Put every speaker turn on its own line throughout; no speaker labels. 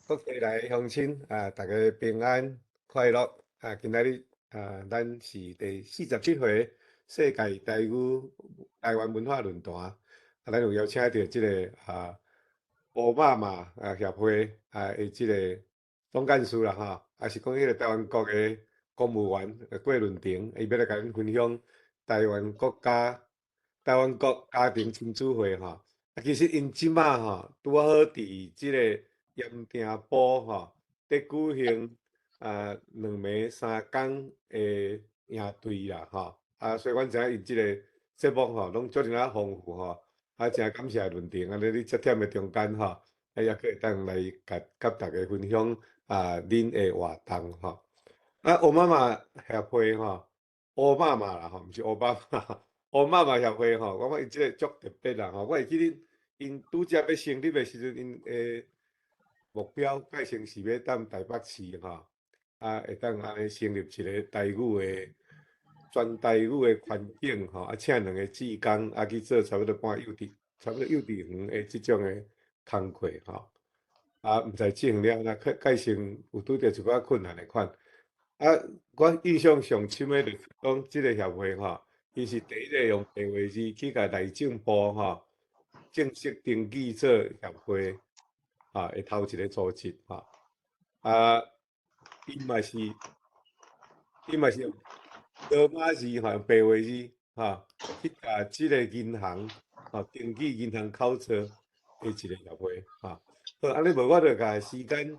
各地来的乡亲大家平安快乐今仔日咱是第47回世界台湾文化论坛咱有邀请到这个乌妈妈协会的这个总干事啦是讲迄个台湾国的公务员郭润婷，伊要来甲咱分享台湾国家台湾国家庭亲子会其实因即马拄好伫即个盐埕埔伫举行2暝3天的营队啦所以阮知影因即个节目拢足尔丰富真感谢润婷你遮忝的中间也可会当来甲大家分享恁的活动乌妈妈协会乌妈妈啦毋是乌爸爸乌妈妈协会我感觉因即个足特别啦我会记恁因拄则要成立的时阵，因的目标改成是要踮台北市会当安尼成立一个台语的全台语的环境请2个志工去做差不多差不多幼稚园的即种的工课毋知进行了改成有拄着一寡困难的款我印象上深的就是讲即个协会伊是第一个用白话字去甲内政部正式登记做协会的头一个组织伊嘛是用罗马字用白话字去甲即个银行登记银行口册的一个协会好，安尼无我就甲时间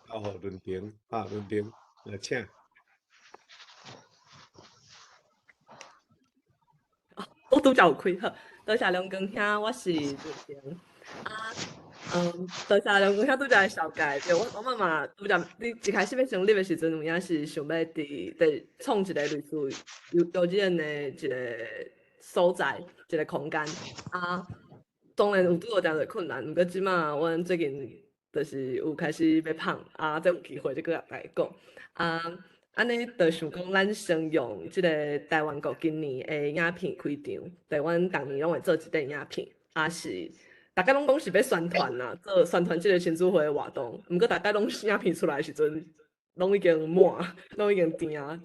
交互润婷润婷请。
我拄则有开好，多谢梁光兄，我是润婷多谢梁光兄拄则的绍介，对我妈妈拄则你一开始要成立的时阵，有影是想要伫创一个类似幼稚园的一个所在，一个空间当然有拄着诚侪困难，毋过即马阮最近就是有开始要碰再有机会再搁来讲安尼就想讲，咱先用即个台湾国今年的影片开场，对，阮逐年拢会做一段影片，是大家拢讲是要宣传啦，做宣传即个亲子会的活动。毋过大家拢影片出来的时阵，拢已经满，拢已经定才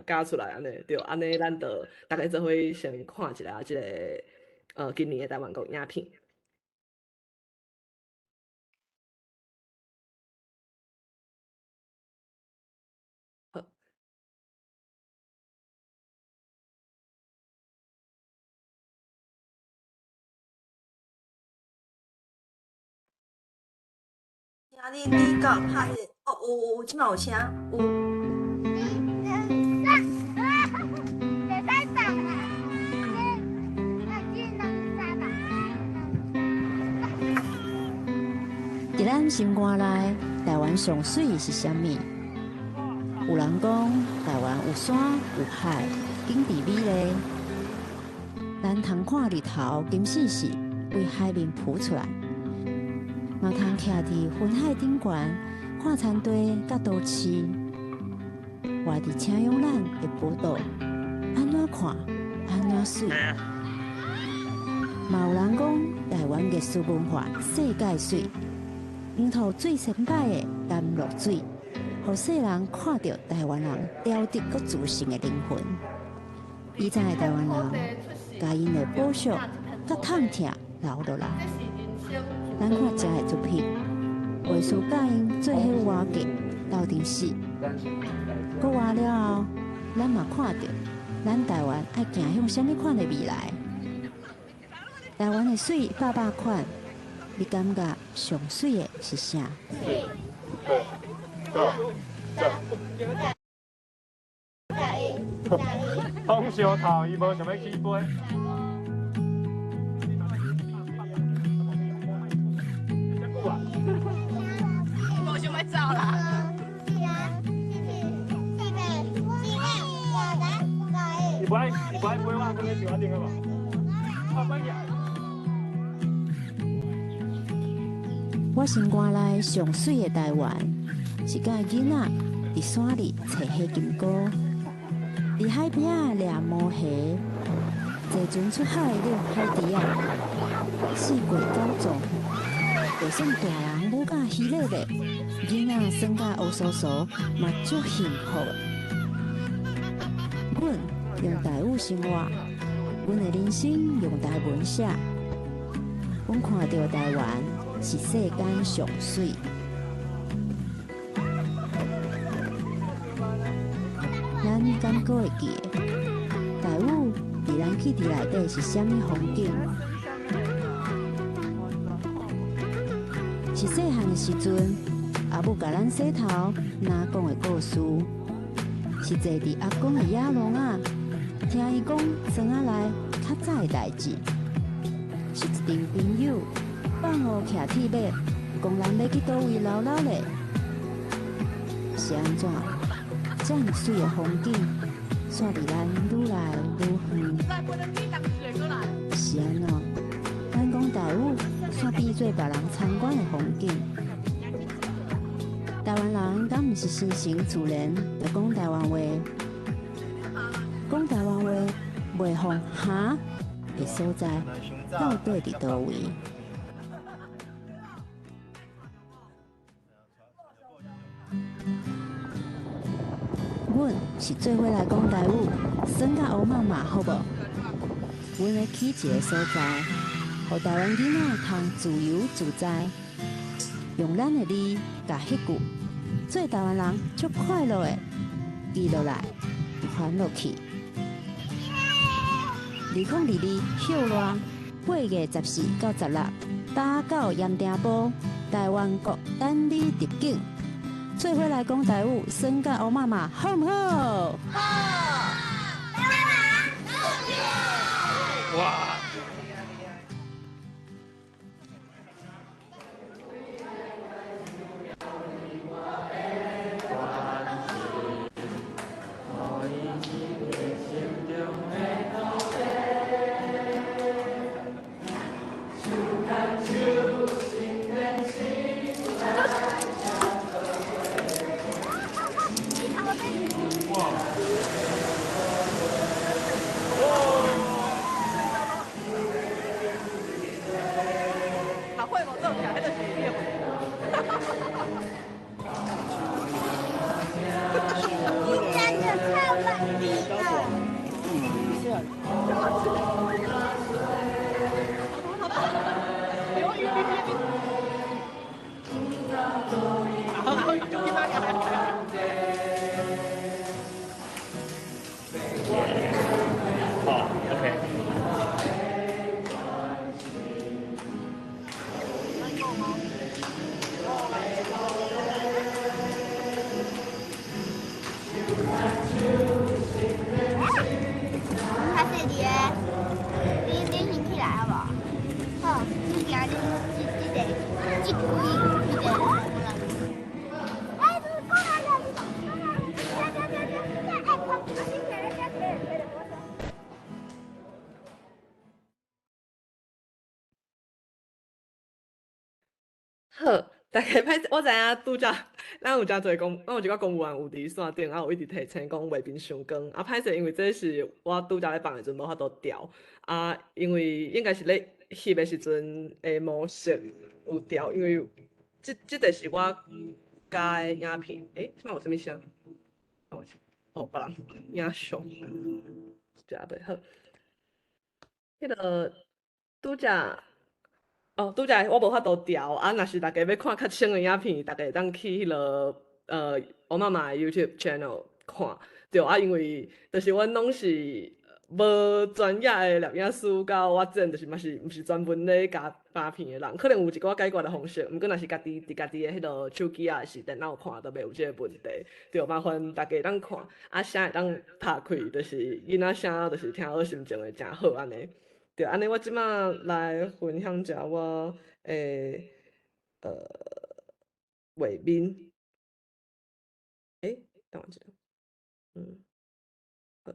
加出来安尼，对，安尼咱就大家做伙先看一下即个今年的台湾国影片。
你甲拍有，即马有声有。
伫咱心肝内，台湾上水是啥物？有人讲台湾有山有海，景致美丽。咱通看日头金死死为海面浮出来，嘛通徛伫云海顶悬，看田地甲都市。活伫请用咱的报道，安怎看安怎水。嘛有人讲台湾艺术文化世界水。沿途最先摆的甘露水，互世人看到台湾人了得佮自信的灵魂。以前的台湾人，甲因的宝惜佮痛疼留落来。咱看遮的作品，艺术甲因做伙画格、斗阵死。佮画了后，咱嘛看到咱台湾爱行向什么款的未来。台湾的水百款。你感觉上水的是啥？
通烧头，伊无想要起飞。
无想要走啦。
你不爱规划，可能喜欢这个吧？好，关键。
我心肝内上水的台湾，是甲囡仔伫山里找黑金菇，伫海边啊掠毛蟹，坐船出海遛海猪仔，四季高中，就算大人母甲喜乐的，囡仔生甲乌酥酥，嘛足幸福的。阮用台语生活，阮的人生用台文写。阮看到台湾是世间上水。咱敢搁会记得台语伫咱记忆内底是啥物风景？是细汉的时阵，阿母甲咱洗头哪讲的故事，是坐伫阿公的野笼啊，听伊讲庄仔内较早的代志，是一群朋友放学骑铁马，讲咱要去倒位唠唠咧，是安怎？这么水的风景，煞伫咱愈来愈远。是安怎？咱讲台语，煞比做别人参观的风景。台湾人敢毋是心诚自然，就讲台湾话。讲台湾话袂放哈的所在，到底伫倒位？阮是做伙来讲台语，算甲乌妈妈好无？阮要去一个所在，互台湾囡仔通自由自在，用咱的字甲迄句，做台湾人足快乐的，记落来，传落去。2022秀乱8月14到16，打到盐埕埔台湾国等你入境。做伙来讲台语，算甲乌妈妈好唔好？
哇！
他会无做起来，迄就是练。
你真的太稳定了。
好，OK。
他是你练习起来好不好？好，你今日这个哎，这是过来了，
好，大家歹，我知影拄则咱有诚侪公，咱有一个公务员有伫线顶，啊有一直提醒讲画面伤光，啊歹势，因为这是我拄则咧放的时阵无法度调，啊因为应该是咧翕的时阵的模式有调，因为这个是我加的影片，即摆有啥物声？别人影像，这袂好，迄个拄则。拄则我无法度调，啊，若是大家要看较清的影片，大家会当去迄落我妈妈的 YouTube channel 看，对啊，因为就是阮拢是无专业的摄影师，甲我真就是嘛是毋是专门咧加拍片的人，可能有一寡解决的方式，毋过若是家己伫家己的迄落手机啊，是电脑看都袂有即个问题，对，麻烦大家当看，啊，声会当拍开，就是囡仔声，就是听好心情会诚好安尼。对，安尼我即马来分享一下我诶画面。等我一下，好，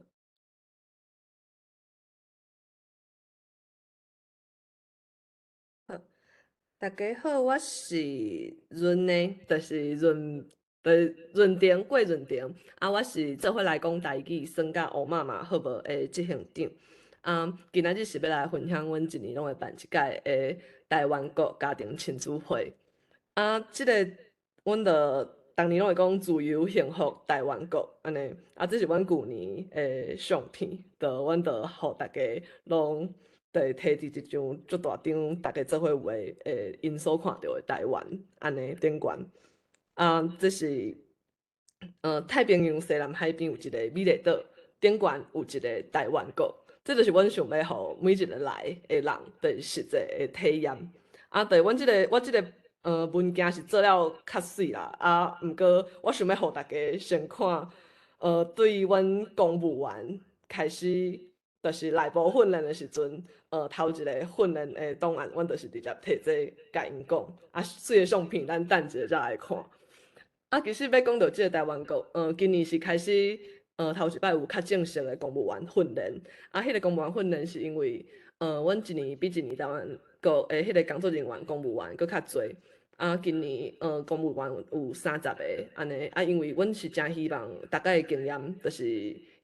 好，大家好，我是润呢，就是润田过润田，啊，我是做伙来讲台语，算甲乌妈妈好无诶执行长。今仔日是要来分享阮一年拢会办一届诶台湾国家庭亲子会。啊，即个阮着逐年拢会讲自由幸福台湾国安尼，啊，这是阮旧年的相片，阮着互大家拢着摕伫一张足大张，大家做伙有诶因所看到的台湾安尼顶悬。啊，这是太平洋西南海边有一个美丽岛，顶悬有一个台湾国，这就是阮想要互每一个来的人的实际的体验。啊，对，我即个物件是做了较水啦，啊，毋过我想要互大家先看，对阮公务员开始就是内部训练的时阵，头一个训练的档案，阮就是直接摕这甲因讲，啊，水的相片咱等者再来看。啊，其实要讲到即个台湾国，今年是开始，头一摆有较正式的公务员训练。啊，迄个公务员训练是因为，阮一年比一年台湾国诶迄个工作人员公务员佫较侪。啊，今年公务员有30个安尼。啊，因为阮是真希望大家的经验，就是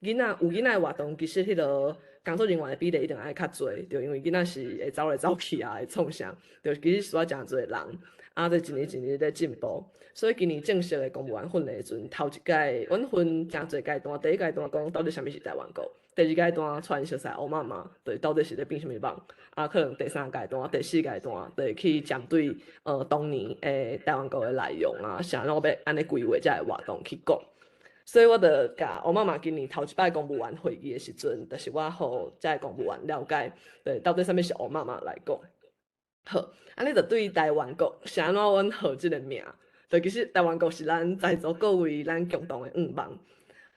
囡仔有囡仔的活动，其实迄个工作人员的比例一定爱较侪，就因为囡仔是会走来走去啊，会创啥，就其实需要真侪人。啊，就一年一年咧进步，所以今年正式的公务员训练时阵，头一届阮分真侪阶段，第一阶段讲到底啥物是台湾国，第二阶段传熟悉欧妈妈，对，到底是咧变啥物网，啊，可能第三阶段、第四阶段，就会去针对当年诶台湾国的内容啊，啥拢要安尼规划才会活动去讲。所以我着甲欧妈妈今年头一摆公务员会议的时阵，就是我互遮公务员了解，对，到底啥物是欧妈妈来讲。好，安尼就对台湾国是安怎阮号即个名？就其实台湾国是咱在座各位咱共同的愿望。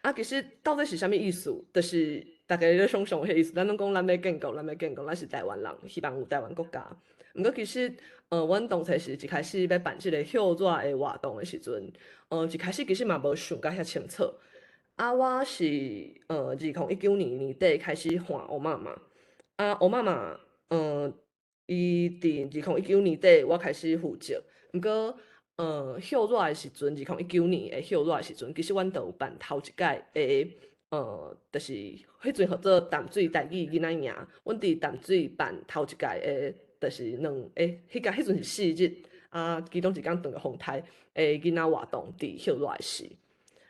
啊，其实到底是啥物意思？就是大家咧想象迄意思，咱拢讲咱要建国，咱要建国，咱是台湾人，希望有台湾国家。毋过其实，阮当初是一开始要办即个校热的活动的时阵，一开始其实嘛无想甲遐清楚。啊，我是2019年年底开始换欧妈妈，啊，欧妈妈，伊伫2019年底我开始负责，毋过校热的时阵，2019年的校热的时阵，其实阮都有办头一届的，就是迄阵号做淡水台语囡仔营，阮伫淡水办头一届的，就是迄阵是4日，啊，其中一天转个风台的囡仔活动伫校热的时。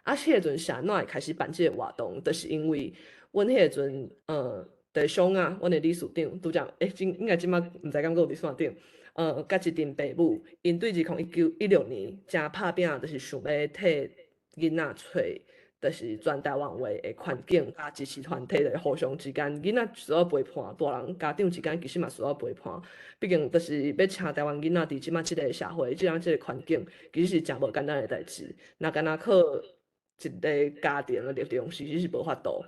啊，迄个阵是安怎会开始办即个活动？就是因为阮迄个阵，地商啊，阮的理事长拄则，应该即摆毋知敢佫有伫线顶，甲一阵爸母，因对2016年真拍拼，就是想要替囡仔找，就是全台湾话的环境甲支持团体的互相之间，囡仔需要陪伴，大人家长之间其实嘛需要陪伴。毕竟就是要请台湾囡仔伫即摆即个社会，即样即个环境，其实是真无简单的代志。若敢若靠一个家庭的力量，其实是无法度。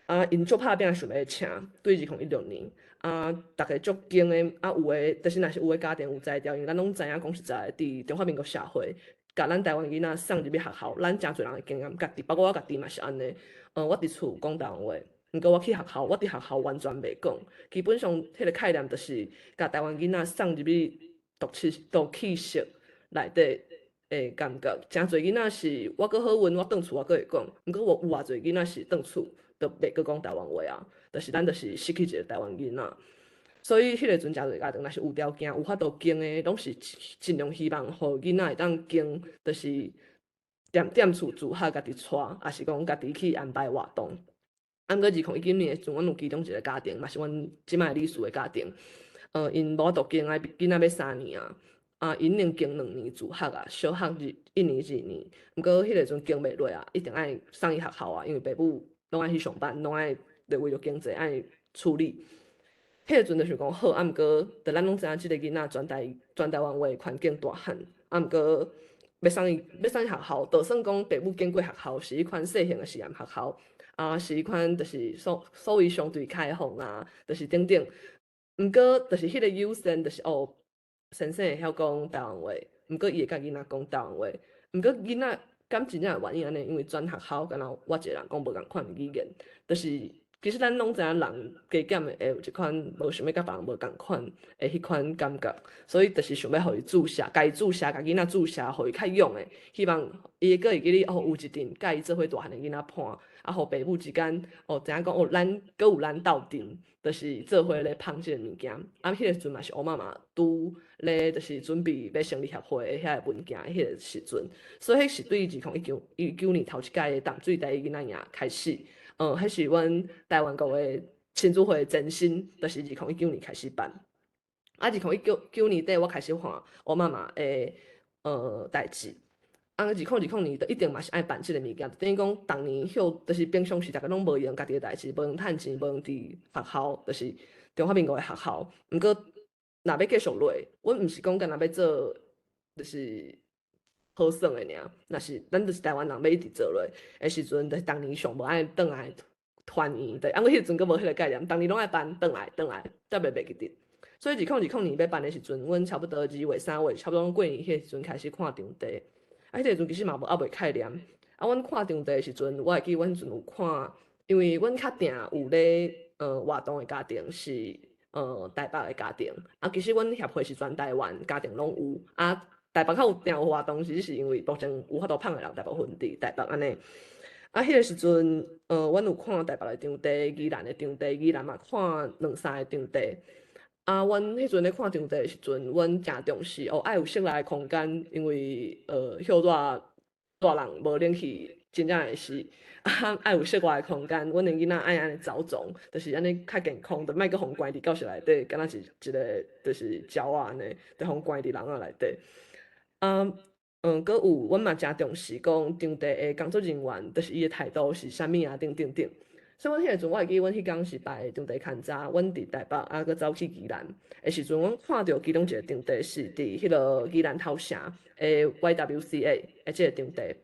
啊，因足拍拼想要请，对2016年，啊，逐个足惊的，啊，有诶，就是若是有诶家庭有才调，因为咱拢知影讲实在，伫中华民国社会，甲咱台湾囡仔送入去学校，咱真侪人的经验，家己包括我家己嘛是安尼。我伫厝讲台湾话，毋过我去学校，我伫学校完全袂讲，基本上迄个概念就是甲台湾囡仔送入去读气息内底。诶，感觉真侪囡仔是我阁好运，我转厝我阁会讲，毋过有偌侪囡仔是转厝都袂阁讲台湾话啊，就是咱就是失去一个台湾囡仔。所以迄个阵真侪家庭若是有条件有法度经的，拢是尽量希望互囡仔会当经，就是踮厝自学家己带，也是讲家己去安排活动。啊，毋过2019年的时阵，阮有其中一个家庭，嘛是阮即摆理事的家庭，因无法度经啊，囡仔要3年啊。啊，因能经2年自学啊，小学1年2年，毋过迄个阵经袂落啊，一定爱送去学校啊，因为爸母拢爱去上班，拢爱为着经济爱处理。迄个阵就想讲好，啊，毋过，就咱拢知影，即个囡仔全台湾话环境大汉，啊，毋过要送伊学校，就算讲爸母经过学校是迄款细型的实验学校，啊，是迄款就是所谓相对开放啊，就是等等。毋过，就是迄个优先，就是先生会晓讲台湾话，毋过伊会甲囡仔讲台湾话，毋过囡仔敢真正会愿意安尼，因为全学校敢若我一个人讲无共款的语言，就是其实咱拢知影人加减会有一款无想要甲别人无共款的迄款感觉，所以就是想要互伊注射，家己注射，家囡仔注射，互伊较勇的，希望伊个会记哩有一阵甲伊做伙大汉的囡仔伴，互爸母之间知影讲咱阁有咱斗阵，就是做伙咧芳即个物件。迄个时阵嘛是乌妈妈拄咧，就是准备要成立协会的遐个文件迄个时阵，所以迄是对2019年头一届的淡水第一囡仔赢开始。迄是阮台湾国的新主会前身，就是2019年开始办。2019年底我开始看我妈妈的代志。2020年就一定嘛是爱办即个物件，等于讲逐年休，就是平常时大家拢无用家己的代志，无用趁钱，无用伫学校，就是中华民国的学校。毋过若要继续落，阮毋是讲干若要做，就是好耍的尔，若是咱就是台湾人要一直做落的时阵，就是逐年上无爱转来团圆，对，阮迄阵佫无迄个概念，逐年拢爱办转来，才袂记得。所以2020年要办的时阵，阮差不多2月、3月，差不多过年迄个时阵开始看场地。迄个时阵其实嘛无还袂概念。阮看场地的时阵，我会记阮迄阵有看，因为阮较定有咧活动的家庭是台北的家庭，其实阮协会是全台湾家庭拢有，台北较有定有活动，只是因为目前有法度捧的人大部分伫台北安尼。迄个时阵阮有看台北的场地、宜兰的场地，宜兰嘛看2-3个场地。阮迄阵咧看场地的时阵，阮诚重视爱有室内的空间，因为休热大人无冷气，真正会死。爱有室外的空间，阮的囡仔爱安尼走动，就是安尼较健康，就莫阁互关伫教室内底，敢若是一个就是鸟仔安尼，就互关伫人仔内底。阁有阮嘛诚重视讲场地的工作人员，就是伊的态度是啥物啊，等。所以阮迄个阵，我会记阮迄天是摆场地牵早，阮伫台北阁走去宜兰的时阵，阮看到其中一个场地是伫迄个宜兰头城的 YWCA 的即个场地。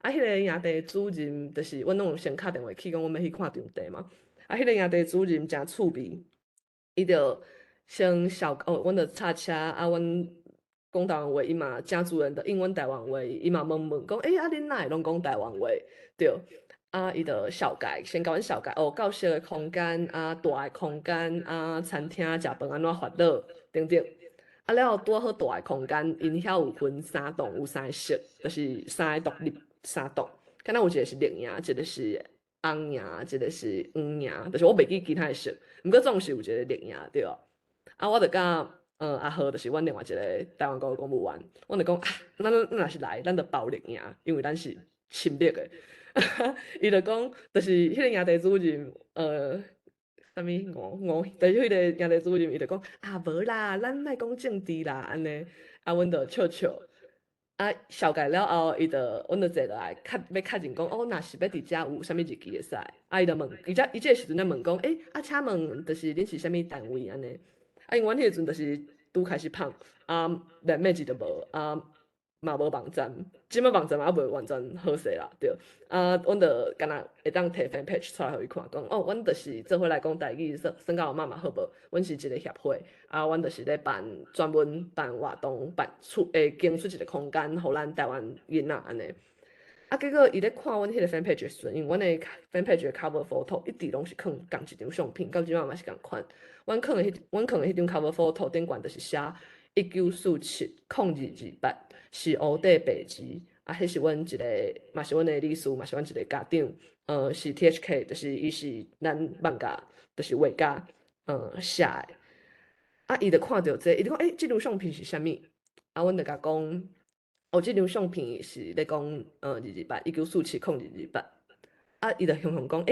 迄个营地主任就是阮拢有先敲电话去讲，阮要去看场地嘛。迄个营地主任诚趣味，伊就先阮就插车阮讲台湾话，伊嘛诚自然的应阮台湾话，伊嘛问讲，恁哪会拢讲台湾话？对。伊就先甲阮小解教室的空间大的空间餐厅食饭安怎发落等。了后拄好大的空间，因遐有分3栋，有3个室，就是3个独立3栋。敢若有一个是绿营，一个是红营，一个是黄营，就是我袂记其他的室，毋过总是有一个绿营对。我就甲阿豪，就是阮另外一个台湾国的公务员，阮就讲咱若是来，咱就包绿营，因为咱是亲绿的。伊就讲，就是迄个营地主任，啥物就是迄个营地主任，伊就讲无啦，咱莫讲政治啦，安尼，阮就笑。小解了后，阮就坐落来，要确认讲，若是要伫遮有啥物日期会使，伊就问，伊这个时阵咧问讲，请问，就是恁是啥物单位安尼？因为阮迄个阵就是拄开始捧，连妹子就无嘛无网站，即摆网站嘛还袂完全好势啦，对。阮就敢若会当摕 fan page 出来互伊看，讲阮就是做伙来讲台语，算甲我妈妈好无？阮是一个协会，阮就是咧专门办活动，经出一个空间，互咱台湾囡仔安尼。结果伊咧看阮迄个 fan page 的时阵，因为阮的 fan page 的 cover photo 一直拢是放共一张相片，到即摆嘛是共款。阮放的迄张 cover photo 顶悬就是写1947-0228。是乌底白字，迄是阮一个，嘛是阮的理事，嘛是阮一个家长，是 THK， 就是伊是咱网家，就是画家，写的。伊就看到这，伊就讲，这张相片是啥物？阮就甲讲，这张相片是咧讲228，1947-0228。伊就雄雄讲，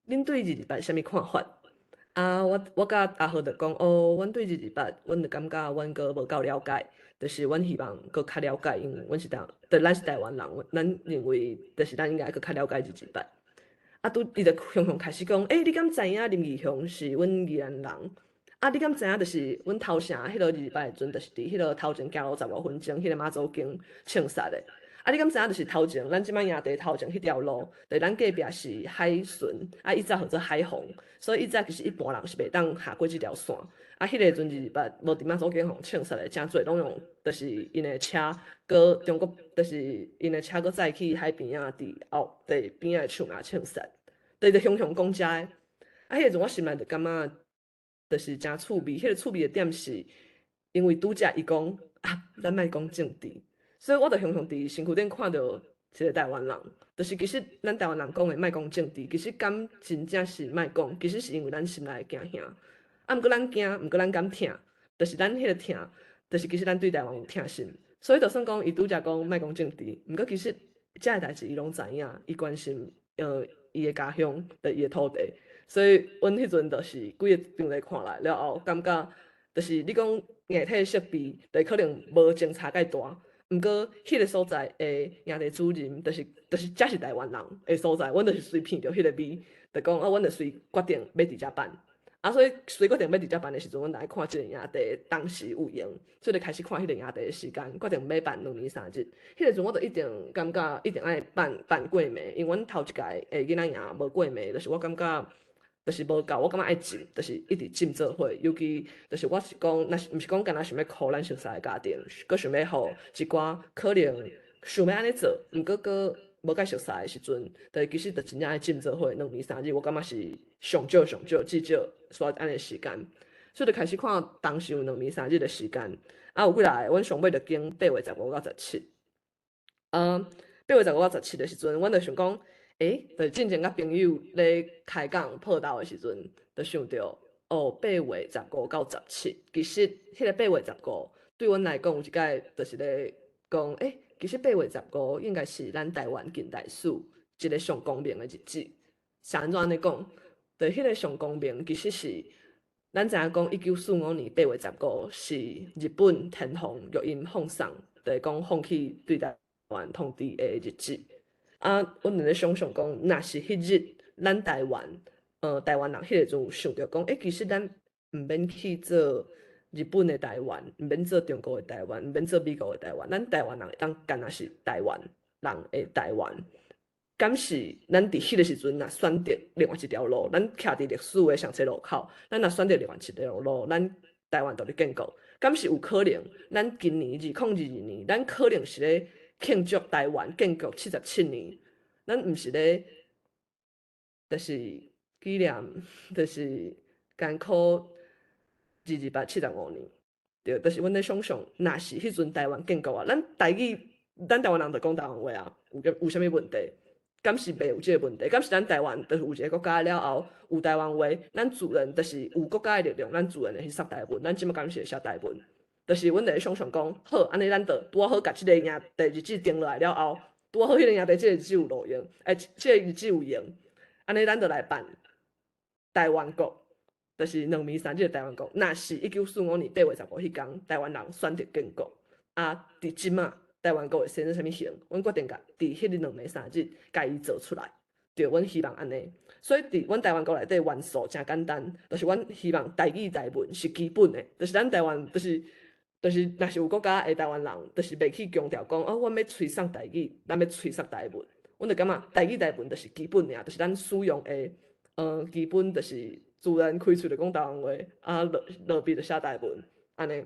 恁对228啥物看法？我甲阿豪就讲，阮对228，阮就感觉阮阁无够了解。就是阮希望阁较了解，因为阮是咱是台湾人，咱认为就是咱应该阁较了解228。伊就雄雄开始讲，你敢知影林义雄是阮宜兰人？你敢知影就是阮头城迄落228的阵，就是伫迄落头前行路15分钟，迄个妈祖经庆杀的。你敢知影就是头前，咱即摆营地头前迄条路，就是咱隔壁是海巡，伊早号做海虹，所以伊早其实一般人是袂当下过即条线。迄个阵228无伫妈祖经互庆杀的，诚侪拢用，就是因的车，中国就是因的车，载去海边伫边仔的厝嘛庆杀，就是雄雄讲遮的。迄个阵我心内就感觉，就是真趣味。迄个趣味的点是，因为拄则伊讲啊，咱莫讲政治，所以我就常常伫身躯顶看到一个台湾人，就是其实咱台湾人讲的莫讲政治，其实敢真正是莫讲，其实是因为咱心内会惊吓。啊，毋过咱惊，毋过咱敢疼，就是咱迄个疼，就是其实咱对台湾有疼心。所以就算讲伊拄则讲莫讲政治，毋过其实遮个代志伊拢知影，伊关心伊的家乡，的伊的土地。所以，阮迄阵就是几个场来看来了后，感觉就是你讲硬体设备，就可能无前差介大，毋过迄个所在的营地主任，就是才是台湾人的所在，阮就是随闻着迄个味，就讲阮就随决定要伫遮办。啊，所以随决定要伫遮办的时阵，阮来看即个营地当时有用，所以就开始看迄个营地的时间，决定要办2年3日。迄个阵我就一定感觉一定爱办过暝，因为阮头一届的囡仔营无过暝，就是我感觉。就是无够，我感觉爱浸，就是一直浸做伙。尤其就是我是讲，若是毋是讲干那想要靠咱熟悉的家庭，佮想要互一寡可能想要安尼做，毋过佮无介熟悉的时阵，就是其实就真正爱浸做伙2年3日，我感觉是上少至少需要安尼时间。所以就开始看当时有2年3日的时间，啊有几来，阮上尾就经8月15到17。8月15到17的时阵，阮就想讲。就进前甲朋友咧开讲报道的时阵，就想着8月15到17，其实迄个8月15对阮来讲有一届就是咧讲，其实8月15应该是咱台湾近代史一个上光明的日子。是安怎安尼讲？就迄个上光明，其实是咱知影讲1945年8月15是日本天皇录音放送，就是讲放弃对台湾统治的日子。啊，阮就咧想象讲，若是迄日咱台湾人迄个阵有想着讲，其实咱毋免去做日本的台湾，毋免做中国的台湾，毋免做美国的台湾，咱台湾人会当干若是台湾人的台湾。敢是咱伫迄个时阵若选择另外一条路，咱徛伫历史的上车路口，咱若选择另外一条路，咱台湾独立建国，敢是有可能？咱今年2022年，咱可能是咧。庆祝台湾建国77年，咱毋是咧，就是纪念，就是艰苦22875年，对，就是阮咧想象，若是迄阵台湾建国啊，咱台湾人就讲台湾话啊，有啥物问题？敢是袂有即个问题？敢是咱台湾就是有一个国家了后有台湾话，咱自然就是有国家的力量，咱自然会去杀台湾，咱即摆敢是会写台湾。就是阮在想象讲，好，安尼咱就拄好甲即个营地日子定落来了后，拄好迄个营地即个日子有路用，即个日子有用，安尼咱就来办台湾国，就是2年3日的台湾国。若是1945年8月15迄天，台湾人选择建国，啊，伫即马台湾国会生成啥物形？阮决定甲伫迄日2年3日，甲伊做出来。对，阮希望安尼。所以伫阮台湾国内底元素真简单，就是阮希望台语台文是基本的，就是咱台湾就是，若是有国家的台湾人，就是袂去强调讲阮要吹送台语，咱要吹送台文，阮就感觉台语台文就是基本尔，就是咱使用的基本就是自然开喙就讲台湾话，啊落笔就写台文，安尼。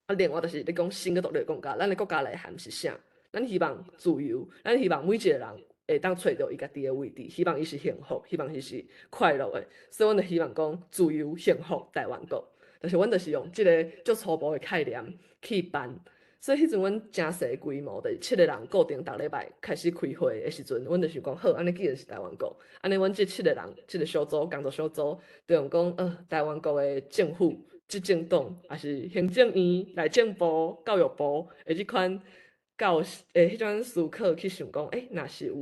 啊，另外就是你讲新个独立国家，咱的国家内涵是啥？咱希望自由，咱希望每一个人会当找到伊家己的位置，希望伊是幸福，希望伊是快乐的。所以，阮就希望讲自由、幸福台湾国。但是，阮就是用即个足初步的概念去办。所以，迄阵阮真细规模的7个人固定逐礼拜开始开会的时阵，阮就想讲好，安尼既然是台湾国，安尼阮这7个人，这个小组工作小组，就用讲台湾国的政府。执政党还是行政院、内政部、教育部的即款迄种思考去想讲，若是有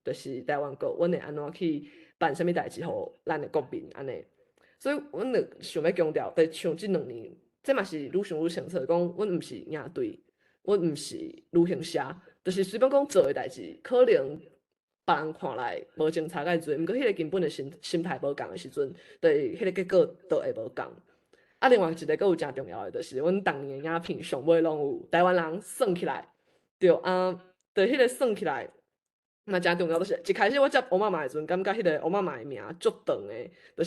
就是台湾国，阮会安怎去办啥物代志，互咱的国民安尼。所以，阮就想要强调，在像即2年，这嘛是愈想愈清楚，讲阮毋是营队，阮毋是旅行社，就是随便讲做的代志，可能别人看来无前差介侪，毋过迄个根本的心态无共的时阵，对迄个结果都会无共。啊，另外一个佫有真重要的，就是阮当年的影片上尾拢有台湾人算起来，对对迄个算起来，嘛真重要。就是一开始我接欧妈妈的时阵，感觉迄个欧妈妈的名足长的，就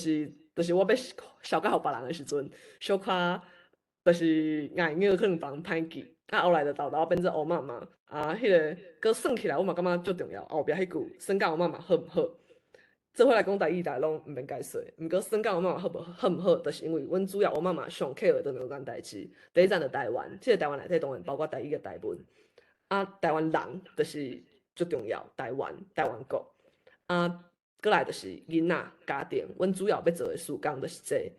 是我要小甲互别人的时阵，小可就是硬可能别人歹记，啊后来就豆豆变做欧妈妈，啊迄个佫算起来，我嘛感觉足重要。后壁迄句算甲欧妈妈好毋好？做伙来讲台语，大家拢毋免解说。毋过算讲我妈妈好毋好，就是因为阮主要我妈妈上 care 的两件代志。第一站就台湾，即个台湾内底当然包括台语个台文。啊，台湾人就是最重要，台湾国。啊，过来就是囡仔家庭，阮主要要做的事工就是这。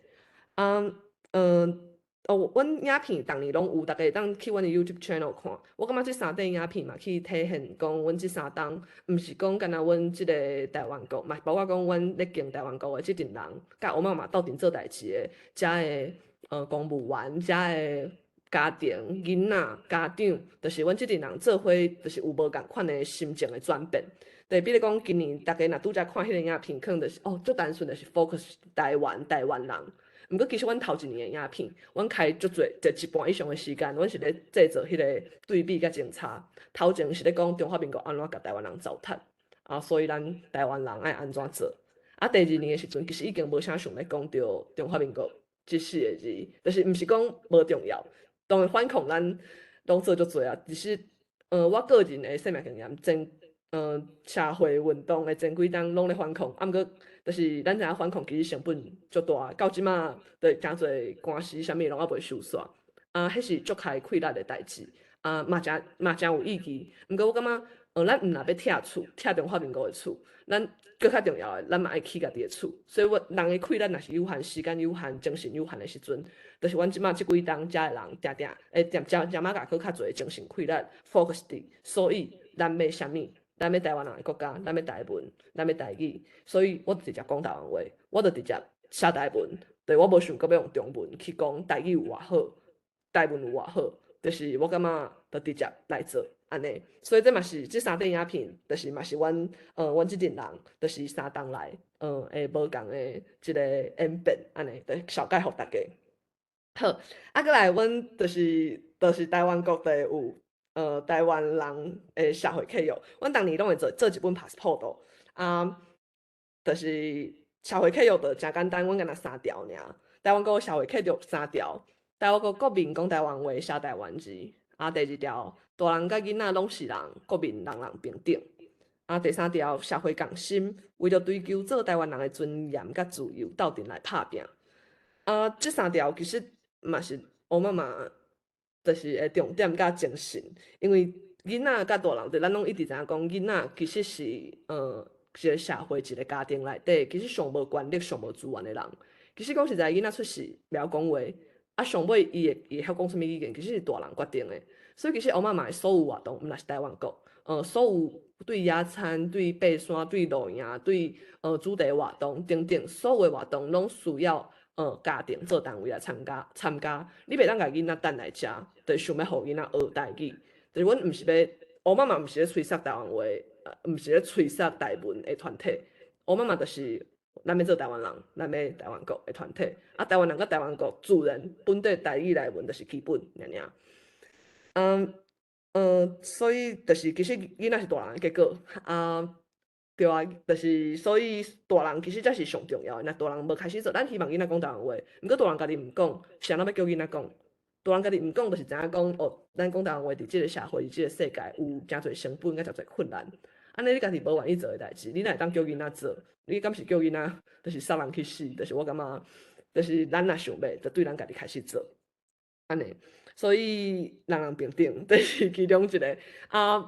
阮影片逐年拢有，大家会当去阮的 YouTube channel 看。我感觉即3顶影片嘛，去体现讲阮即3档，毋是讲干那阮即个台湾国，嘛包括讲阮咧经台湾国的即阵人，甲我妈妈斗阵做代志的，遮的公务员，遮的家庭、囡仔、家长，就是阮即阵人做伙，就是有无共款的心情的转变。对，比如讲今年大家若拄则看迄个影片，可能就是足单纯就是 focus 台湾人。毋过其实阮头一年的影片，阮开足侪，就一半以上的时间，阮是咧制作迄个对比甲检查。头前是咧讲中华民国安怎甲台湾人糟蹋，所以咱台湾人爱安怎做。第二年的时阵，其实已经无啥想咧讲着中华民国即4个字，就是毋是讲无重要，当然反抗咱拢做足侪啊。只是我个人的生命经验，社会运动的前几档拢咧反抗，毋过。就是咱知影反抗其实成本足大，到即马就诚侪官司啥物拢还袂收煞，迄是足开气力的代志，嘛诚有意义。毋过我感觉，咱毋若要拆厝，拆中华民国的厝，咱更较重要的，咱嘛爱起家己的厝。所以人的气力若是有限，时间有限，精神有限的时阵，就是阮即马即几档遮的人，定仔甲佫较侪精神气力 focus 伫，所以咱要啥物？咱要台湾人的国家，咱要台文，咱要台语，所以我直接讲台湾话，我就直接写台文。对，我无想过要用中文去讲台语有偌好，台文有偌好，就是我感觉就直接来做安尼。所以这嘛是即3顶影片，就是嘛是阮即阵人，就是3档来会无共的即个演变安尼，就小概互大家。好，过来阮就是台湾国地有。台湾人的社会契约，阮逐年拢会做一本 passport 就是社会契约就诚简单，阮敢若3条尔。台湾国社会契约3条，台湾国国民讲台湾话，写台湾字。第2条，大人甲囡仔拢是人，国民人平等。第3条，社会共心，为着追求做台湾人的尊严甲自由，斗阵来拍拼。即3条其实嘛是我妈妈。就是重点甲精神，因为囡仔甲大人，咱拢一直知影讲，囡仔其实是一个社会一个家庭内底，其实上无权力、上无资源的人。其实讲实在，囡仔出世袂晓讲话，上尾伊会晓讲什物语言，其实是大人决定的。所以其实我妈妈的所有活动，毋若是台湾国，所有对野餐、对爬山、对露营、对主题活动等等，所有的活动拢需要。家庭做单位来参加，你袂当甲囡仔等来遮，就是想要互囡仔学台语。就是阮毋是要，我妈妈毋是咧吹杀台湾话，毋是咧吹杀台文的团体。我妈妈就是咱要做台湾人，咱要台湾国的团体。台湾人甲台湾国自然本地台语来文就是基本尔。所以就是其实囡仔是大人的结果对啊，就是所以大人其实才是上重要的。若大人无开始做，咱希望囡仔讲台湾话，毋过大人家己毋讲，谁人要叫囡仔讲？大人家己毋讲，就是知影讲咱讲台湾话伫即个社会、伫即个世界有诚侪成本，甲诚侪困难。安尼你家己无愿意做的代志，你哪会当叫囡仔做？你敢是叫囡仔，就是杀人去死？就是我感觉，就是咱若想要，就对咱家己开始做。安尼，所以人平等，这是其中一个。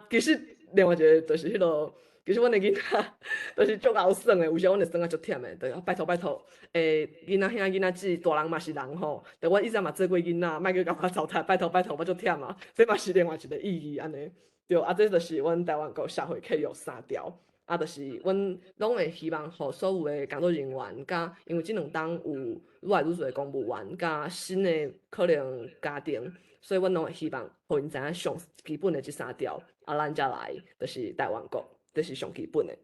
其实另外一个就是迄落。其实阮的囡仔都是足贤耍的，有时阮会耍啊足忝的，就拜托，囡仔兄囡仔姊，大人嘛是人吼，就阮以前嘛做过囡仔，莫去甲我糟蹋，拜托，我足忝啊，这嘛是另外一个意义安尼。对，这就是阮台湾国社会契约3条，就是阮拢会希望互所有的工作人员，甲因为即2档有愈来愈侪公务员，甲新的可能家庭，所以阮拢会希望互因知影上基本的即3条，咱才来就是台湾国。就是上基本的。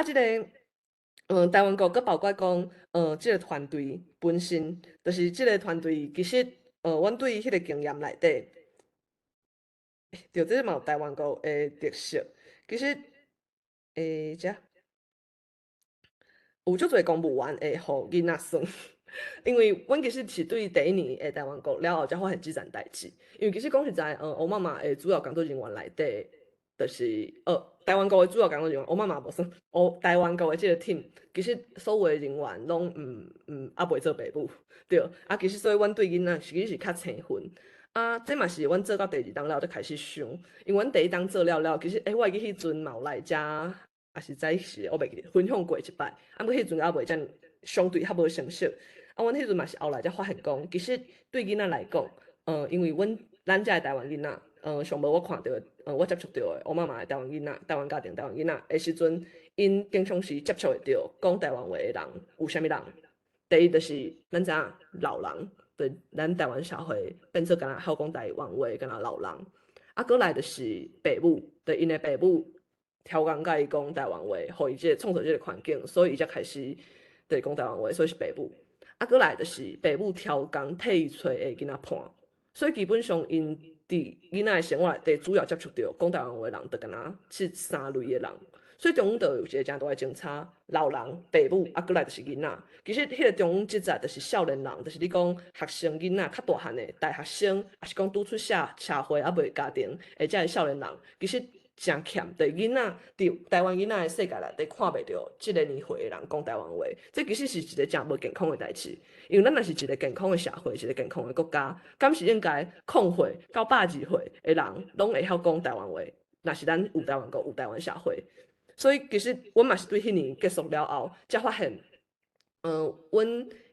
即个台湾国，佮包括讲即个团队本身，就是即个团队其实阮对迄个经验内底，对，这嘛有台湾国的特色。其实遮有足侪公务员会互囡仔算，因为阮其实是对第1年的台湾国了后才发现即件代志。因为其实讲实在，我妈妈的主要工作人员内底。就是台湾国的主要工作人员，我妈妈无算，台湾国的即个 team，其实所有的人员拢袂做爸母，对，其实所以阮对囡仔其实是较青分。这嘛是阮做到第2档了才开始想，因为阮第1档做了，其实我会记迄阵嘛有来遮，也是早时我袂记得分享过一摆，毋过迄阵还袂遮相对较无成熟。阮迄阵嘛是后来才发现讲，其实对囡仔来讲，因为咱遮的台湾囡仔，上无我看到我接触到的，我妈妈的台湾囡仔、台湾家庭、台湾囡仔的时阵，因经常是接触会到讲台湾话的人有啥物人？第一就是咱知影老人，对咱台湾社会变做敢若好讲台湾话，敢若老人。过来就是爸母，对因的爸母超工甲伊讲台湾话，互伊创造即个环境，所以伊才开始对讲台湾话，所以是爸母。过来就是爸母超工替伊找的囡仔伴，所以基本上因伫囡仔的生活内底主要接触到讲台湾话的人，就敢若是3类的人。所以中间就有一个真大的争差，老人、爸母，过来就是囡仔。其实迄个中间即在就是少年人，就是你讲学生囡仔较大汉的大学生，还是讲拄出社会未家庭，或者是少年人，其实真欠。对囡仔伫台湾囡仔的世界内底看袂到即个年岁的人讲台湾话，这其实是一个真无健康的代志。因为咱若是一个健康的社会，一个健康的国家，敢是应该控岁到82岁的人拢会晓讲台湾话？若是咱有台湾国有台湾社会。所以其实阮嘛是对迄年结束了后，才发现，阮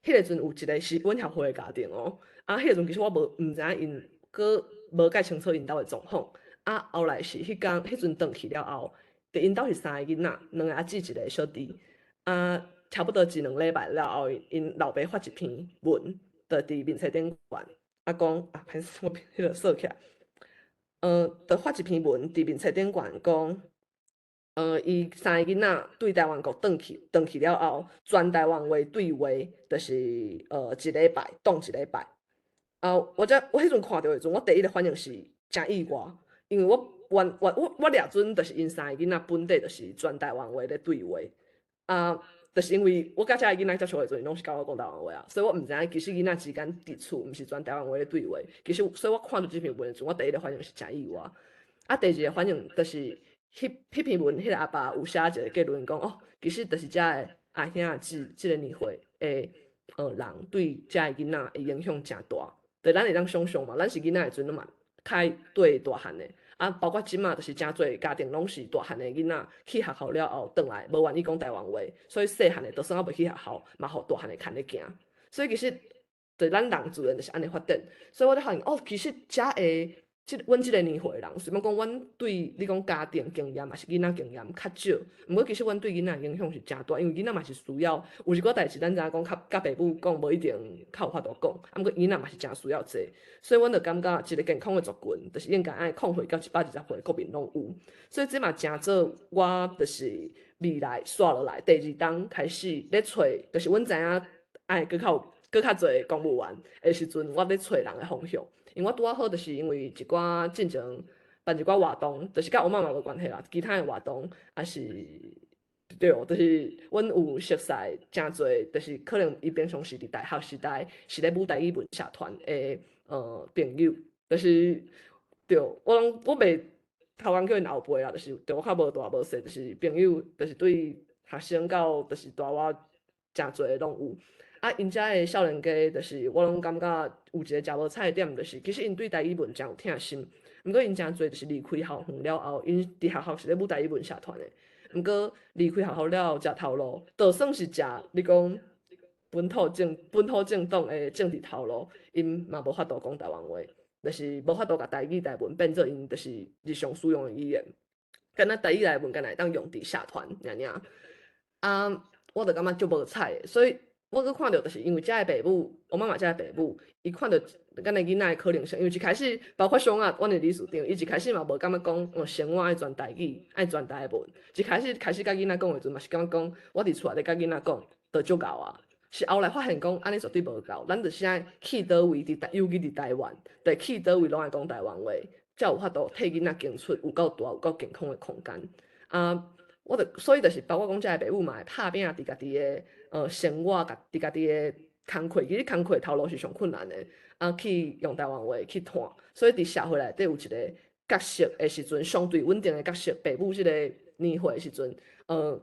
迄个阵有一个是阮协会的家庭哦，迄个阵其实我毋知影因佫无介清楚因兜的状况，后来是迄阵转去了后，伫因兜是3个囡仔，2个阿姊一个小弟，差不多1-2礼拜了后，因老爸发一篇文，就伫面册顶悬，讲歹势我迄个扫起来，就发一篇文伫面册顶悬讲。伊3个囡仔对台湾国转去了后，全台湾话对话，就是1礼拜当1礼拜。我迄阵看到的阵，我第一个反应是真意外，因为我掠准就是因3个囡仔本地就是全台湾话咧对话，就是因为我甲遮个囡仔接触的阵，拢是甲我讲台湾话啊，所以我毋知影其实囡仔之间伫厝毋是全台湾话咧对话。其实，所以我看到这篇文的阵，我第一个反应是真意外。第2个反应就是。迄篇文，迄个阿爸有写一个结论讲，其实就是遮个阿兄阿姊即个年岁的人对遮个囡仔的影响真大。对，咱会当想象嘛，咱是囡仔的阵嘛，较对大汉的，包括即马就是真侪家庭拢是大汉的囡仔去学校了后，转来无愿意讲台湾话，所以细汉的就算还未去学校，嘛互大汉的牵咧行。所以其实对咱人自然就是安尼发展。所以我就发现，其实遮个。阮即个年岁的人，虽然讲阮对你讲家庭经验，也是囡仔经验较少，毋过其实阮对囡仔影响是真大，因为囡仔嘛是需要有一寡代志，咱知影讲甲爸母讲无一定较有法度讲，毋过囡仔嘛是真需要做，所以阮就感觉一个健康的族群，就是应该爱控岁到120岁国民拢有，所以这嘛真做我就是未来刷落来第2档开始咧找，就是阮知影爱搁较侪公务员的时阵，我咧找人的方向。因为我拄啊好，就是因为一寡进前办一寡活动，就是甲我妈妈无关系啦，其他的活动也是对，就是阮有熟悉真侪，就是可能伊平常时伫大学时代是咧舞台语文社团的朋友，就是对我袂头讲叫因后辈啦，就是对我较无大无细，就是朋友，就是对学生到就是大我真侪拢有。因遮的少年家，就是我拢感觉有一个真无彩的点，就是其实因对台语文真有疼心。毋过因真侪就是离开校园了后，因伫学校是咧舞台语文社团的。毋过离开学校了后，食头路，就算是食你讲本土政党的政治头路，因嘛无法度讲台湾话，就是无法度甲台语台文变做因就是日常使用的语言。敢若台语台文敢若会当用伫社团尔。我就感觉足无彩的，所以。我佫看到，就是因为遮个爸母，我妈妈遮个爸母，伊看到咱个囡仔的可能性，因为一开始包括上啊，阮的理事长，伊一开始嘛无感觉讲，生活爱全台语，爱全台文。一开始甲囡仔讲的阵嘛是感觉讲，我伫厝内底甲囡仔讲，就足够啊。是后来发现讲，安尼绝对无够，咱就是爱去倒位尤其伫台湾，对去倒位拢爱讲台湾话，才有法度替囡仔经出有够大、有够健康的空间。所以就是包括讲遮个爸母嘛会拍拼伫家己的。生活伫家己的工课，其实工课头路是上困难的，去用台湾话去谈，所以伫社会内底有一个角色的时阵，相对稳定的角色，爸母即个年岁的时阵，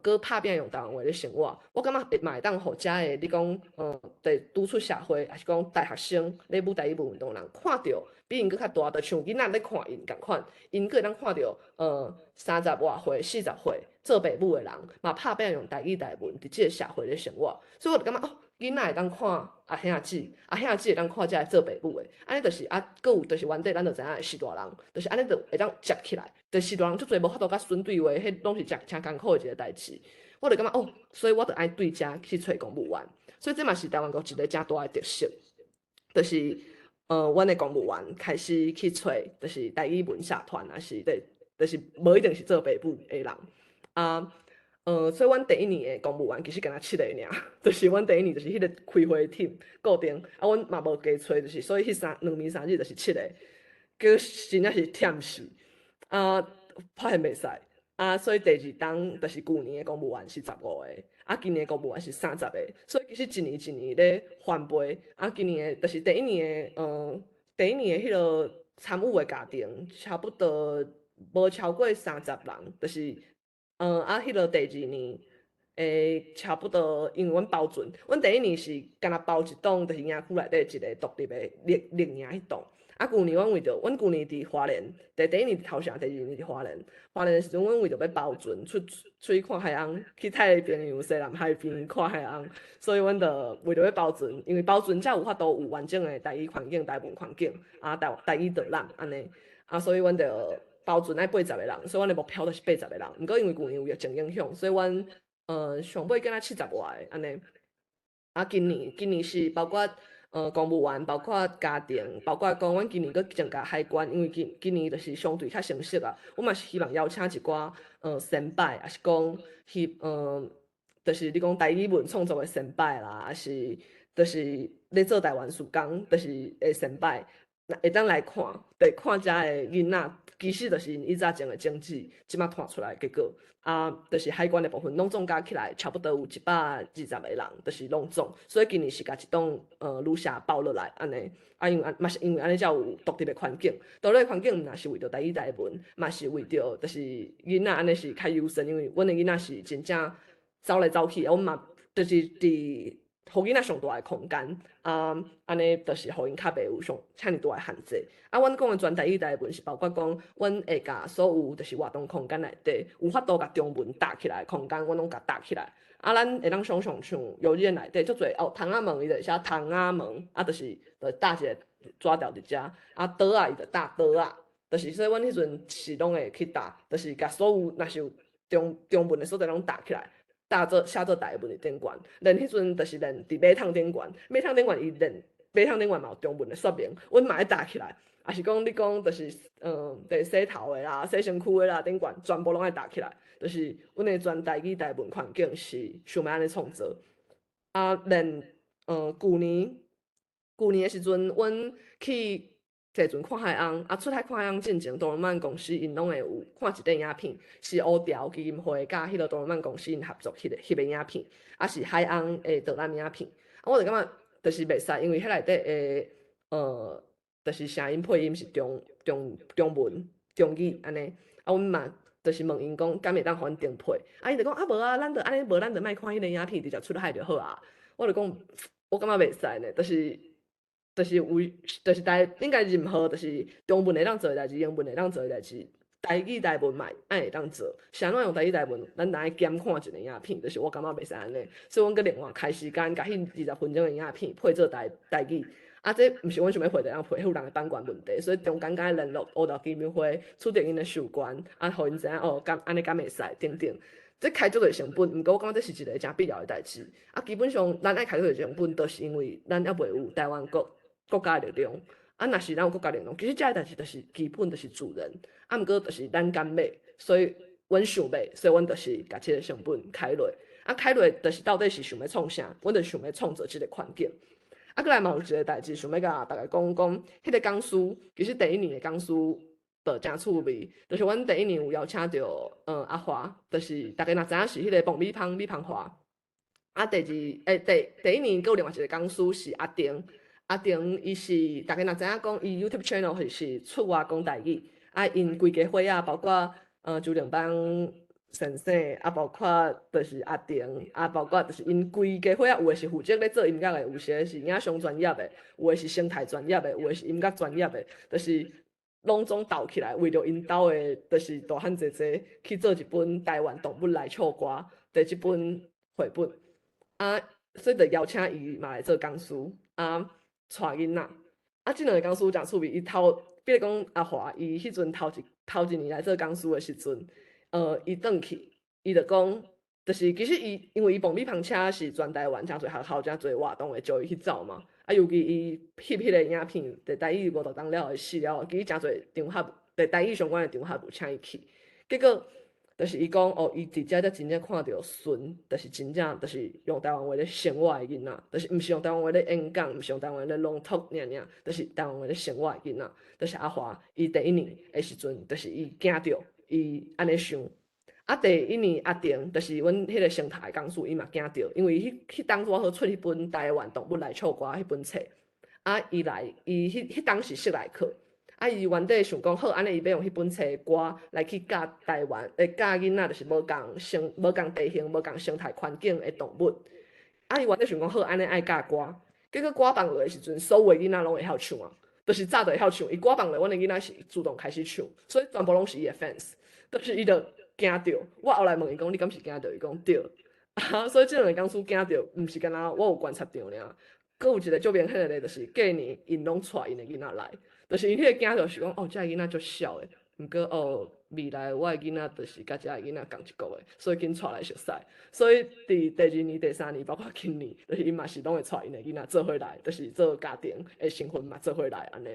搁拍拼用台湾话咧生活，我感觉嘛会当互遮的你讲，伫拄出社会，还是讲大学生咧舞台艺术运动人看到，比因搁较大，就像囡仔咧看因共款，因搁会当看到30外岁、40岁做爸母的人，嘛拍拼用台语台文伫即个社会咧生活，所以我就感觉哦。囡仔会当看阿兄姊，阿兄姊会当看遮个做爸母的，安尼就是搁有就是原底咱就知影是大人，就是安尼就会当接起来。就是大人足侪无法度甲孙对话，迄拢是诚艰苦的一个代志。我就感觉哦，所以我就爱对遮去找公务员，所以这嘛是台湾国一个诚大的特色，就是阮的公务员开始去找，就是台语文社团，还是就是无一定是做爸母的人啊。所以阮第一年的公务员其实敢若7个尔，就是阮第一年就是迄个开会 team 固定，阮嘛无加找，就是所以迄2暝3日就是7个，叫真正是忝死，发现袂使，所以第2档就是旧年的公务员是15个，今年的公务员是30个，所以其实一年一年咧翻倍，今年的就是第一年的迄个参与的家庭差不多无超过30人，就是。迄落第2年，差不多，因为阮包准，阮第1年是干若包一栋，就是营区内底一个独立的绿营迄栋。旧年阮为着，阮旧年伫花莲，第1年头城，第2年伫花莲。花莲的时阵，阮为着要包准，出去看海洋，去太平洋西南海边看海洋，所以阮着为着要包准，因为包准才有法度有完整的台语环境、台文环境，台语导览安尼，所以阮着。包准爱80个人，所以阮的目标就是80个人。毋过因为旧年有疫情影响，所以阮上尾敢若70外个安尼。今年是包括公务员，包括家庭，包括讲阮今年佫增加海关，因为今年就是相对较成熟啊。阮嘛是希望邀请一寡先辈，还是讲就是你讲台语文创作的先辈啦，还是就是咧做台湾事工，就是的先辈。会当来看，对看遮个囡仔，其实就是因以早前的政治，即马看出来结果，就是海关的部分拢总加起来，差不多有120个人，就是拢总，所以今年是甲一栋旅社包落来安尼，因为嘛是因为安尼才有独立的环境，独立的环境毋若是为着台语台文，嘛是为着就是囡仔安尼是较优先，因为阮的囡仔是真正走来走去，阮嘛就是伫。互囡仔上大的空间，安尼就是互因较袂有上遐尼大的限制。阮讲的全台语台文是包括讲，阮会甲所有就是活动空间内底有法度甲中文搭起来的空间，阮拢甲搭起来。咱会当想象像幼儿园内底足侪窗仔门伊就写窗仔门，就是搭一个纸条伫遮，桌仔伊就搭桌仔，就是所以阮迄阵是拢会去搭，就是甲所有若是有中文的所在拢搭起来。写做台文的顶悬，练迄阵就是练伫马桶顶悬，马桶顶悬伊练马桶顶悬嘛有中文的说明，阮嘛爱搭起来，也是讲你讲就是伫洗头的啦、洗身躯的啦顶悬，全部拢爱搭起来，就是阮的全台语台文环境是想要安尼创造。练旧年的时阵，阮去。坐船看海洋，出海看海洋进前，动人漫公司因拢会有看一段影片，是乌条基金会甲迄个动人漫公司因合作迄个影片，是海洋的导览影片。我就感觉就是袂使，因为迄内底的就是声音配音是中文、中语安尼。阮嘛就是问因讲，敢会当互阮顶配？伊就讲无咱就安尼，无咱就莫看迄个影片，直接出海就好啊。我就讲，我感觉袂使呢，就是应该任何就是中文会当做的代志，英文会当做的代志，台语台文嘛爱会当做。啥怎用台语台文，咱来检看一个影片，就是我感觉袂使安尼，所以阮搁另外开时间，甲迄20分钟的影片配做台语。这毋是阮想要配，就当配，有人的版权问题，所以中间甲伊联络乌道基金会，取得因的授权，互因知影安尼敢袂使，等等。这开足个成本，毋过我感觉这是一个诚必要的代志。基本上咱爱开足个成本，都是因为咱还袂有台湾国家的力量，若是咱有国家力量，其实遮个代志就是基本就是自然，毋过就是咱敢买，所以阮想买，所以阮就是甲即个成本开落，开落就是到底是想要创啥，阮就想要创造即个环境。过来嘛有一个代志，想要甲大家讲，迄个讲师，其实第1年的讲师就诚趣味，就是阮第1年有邀请到阿华，就是大家若知影是迄个爆米芳华，第1年佫有另外一个讲师是阿丁。伊是大家若知影讲，伊 YouTube channel 是出外讲台语，因规家伙仔，包括周定邦先生，包括就是阿定，包括就是因规家伙仔，有诶是负责咧做音乐诶，有些是影像专业诶，有诶是生态专业诶，有诶是音乐专业诶，就是拢总斗起来，为着因兜诶，就是大汉姐姐去做一本台湾动物来唱歌的一本绘本。所以就邀请伊嘛来做讲师，带囡仔。即两个讲师诚趣味，伊比如讲阿华，伊迄阵头一年来做讲师的时阵，伊转去，伊就讲，就是其实伊因为伊蹦米篷车是全台湾诚侪学校诚侪活动会招伊去走嘛，尤其伊翕迄个影片，在台语无多当了的死了，其实诚侪场合，在台语相关的场合有请伊去，结果。就是伊讲伊直接才真正看到孙，就是真正就是用台湾话咧生活的囡仔，就是毋是用台湾话咧演讲，毋是用台湾话咧朗读尔，就是台湾话咧生活的囡仔。就是阿华，伊第一年的时阵，就是伊惊着，伊安尼想。第一年阿定，就是阮迄个生态讲师，伊嘛惊着，因为迄当初好出迄本《台湾动物来唱歌》迄本册，伊来，伊迄当时识来课。伊原底想讲好，安尼伊要用迄本册歌来去教台湾，教囡仔就是无共地形、无共生态环境的动物。伊原底想讲好，安尼爱教歌，结果歌放落的时阵，所有的囡仔拢会晓唱啊，就是早就会晓唱。伊歌放落，阮的囡仔是主动开始唱，所以全部拢是伊的 fans， 就是伊就惊着。我后来问伊讲，你敢是惊着？伊讲对。所以即两个讲师惊着，毋是干那我有观察到尔，佫有一个足明显的，就是过年因拢带因的囡仔来。就是因迄个囝就是讲，遮个囡仔足痟诶，毋过未来我诶囡仔就是甲遮个囡仔共一国诶，所以紧带来熟悉。所以伫第二年、第三年，包括今年，就是因嘛是拢会带因诶囡仔做伙来，就是做家庭诶成分嘛做伙来安尼。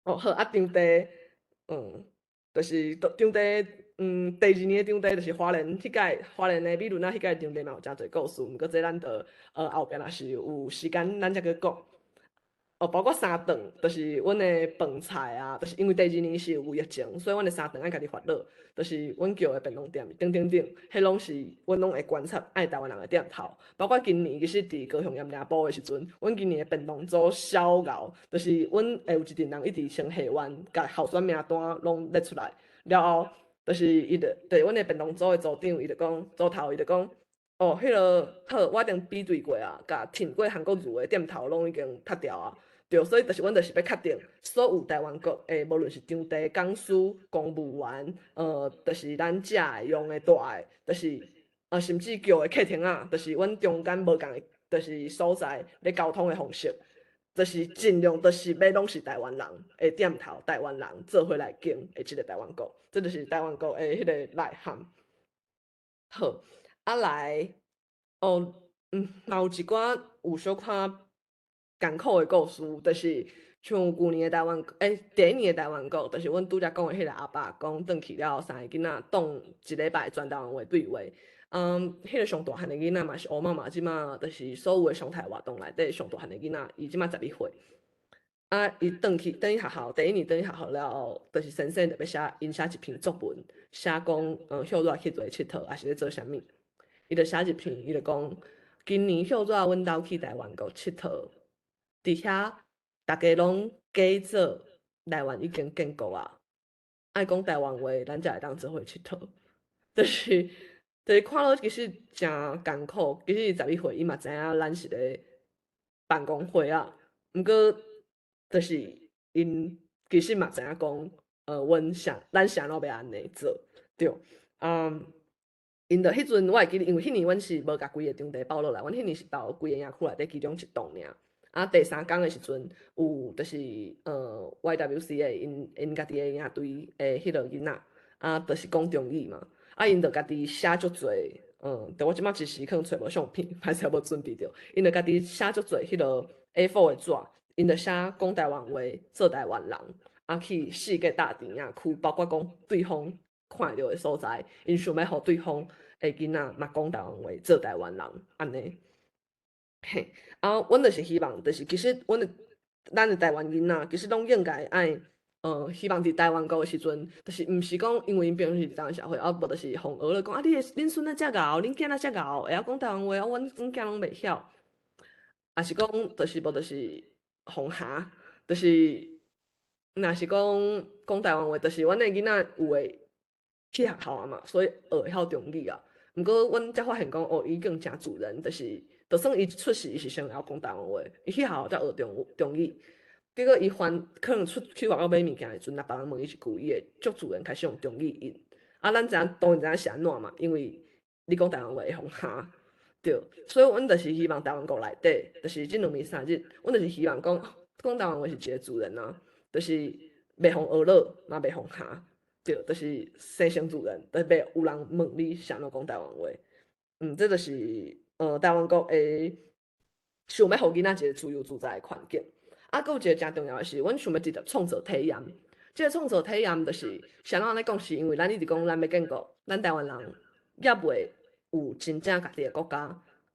好，场地，就是场地，第二年诶场地就是花莲迄届花莲诶美伦啊，迄届场地嘛有诚侪故事，毋过这咱着后壁若是有时间，咱才去讲。包括三顿，就是阮的饭菜啊，就是因为第二年是有疫情，所以阮的三顿爱家己发热，就是阮叫的便当店，迄拢是阮拢会观察爱台湾人的店头。包括今年其实伫高雄盐埕埔的时阵，阮今年的便当组小牛，就是阮会有一阵人一直先下完，甲候选名单拢列出来，了后就是伊就对阮的便当组的组长，伊就讲组头伊就讲。迄个好，我已经比对过啊，甲听过韩国字的店头拢已经踢掉啊。对，所以就是阮就是要确定所有台湾国诶，无论是场地、讲师、公务员，就是咱遮会用诶大诶，就是甚至叫诶客厅啊，就是阮中间无共诶，就是所在咧交通诶方式，就是尽量就是要拢是台湾人诶店头，台湾人做伙来经诶，即个台湾国，这就是台湾国诶迄个内涵。好，来，嘛有一寡有小可。艰苦的故事，就是像旧年的台湾，第一年的台湾国，就是阮拄则讲的迄个阿爸讲，转去了三个囡仔当一礼拜全台湾话对话。迄个上大汉的囡仔嘛是乌妈妈，即马就是所有的上台活动内底上大汉的囡仔，伊即马12岁。伊转去学校，第一年转去学校了后，就是先生就要写一篇作文，写讲秀热去做佚佗，还是咧做啥物？伊就写一篇，伊就讲今年秀热阮兜去台湾国佚佗。伫遐，大家拢假做台湾已经建国啊，爱讲台湾话，咱才会当做伙佚佗。就是看落其实诚艰苦。其实伊12岁，伊嘛知影咱是咧办公会啊。毋过，就是因其实嘛知影讲，咱啥拢要安尼做，对。因着迄阵我会记得，因为迄年阮是无甲规个场地包落来，阮迄年是包规个营区内底其中一栋尔。第三工的时阵，有就是YWCA 因家己的营队迄落囡仔，就是讲中语嘛。因着家己写足侪，但我即马一时可能找无相片，歹势无准备着。因着家己写足侪迄落 A4 的纸，因着写讲台湾话，做台湾人，去世界大电影区，包括讲对方看到的所在，因想要互对方的囡仔嘛讲台湾话，做台湾人安尼。嘿，阮就是希望，就是其实咱的台湾囡仔，其实拢应该爱，希望伫台湾国的时阵，就是毋是讲因为因平常是台湾社会，无就是互讹了讲恁孙仔遮敖，恁囝仔遮敖，会晓讲台湾话，阮囝拢袂晓，也是讲就是无就是互吓，就是若是讲台湾话，就是阮的囡仔有诶去学校啊嘛，所以学会晓中语啊。毋过阮才发现讲，哦，伊更真自然，就算伊出世伊是先会晓讲台湾话，伊去学校才学中语。结果伊可能出去外口买物件的时阵，若别人问伊一句，伊会足自然开始用中语应。啊，咱当然知影是安怎嘛，因为你讲台湾话会互吓。对，所以阮就是希望台湾国内底，就是即2、3日，阮就是希望讲台湾话是一个自然啊，就是袂互学了，嘛袂互吓。对，就是生成自然，就是袂有人问你是安怎讲台湾话。这就是台湾国诶，想要互囡仔一个自由自在诶环境。啊，佫有一个诚重要诶是，阮想要直接创造体验。即个创造体验，就是像咱安尼讲，是因为咱一直讲咱要建国，咱台湾人也袂有真正家己诶国家。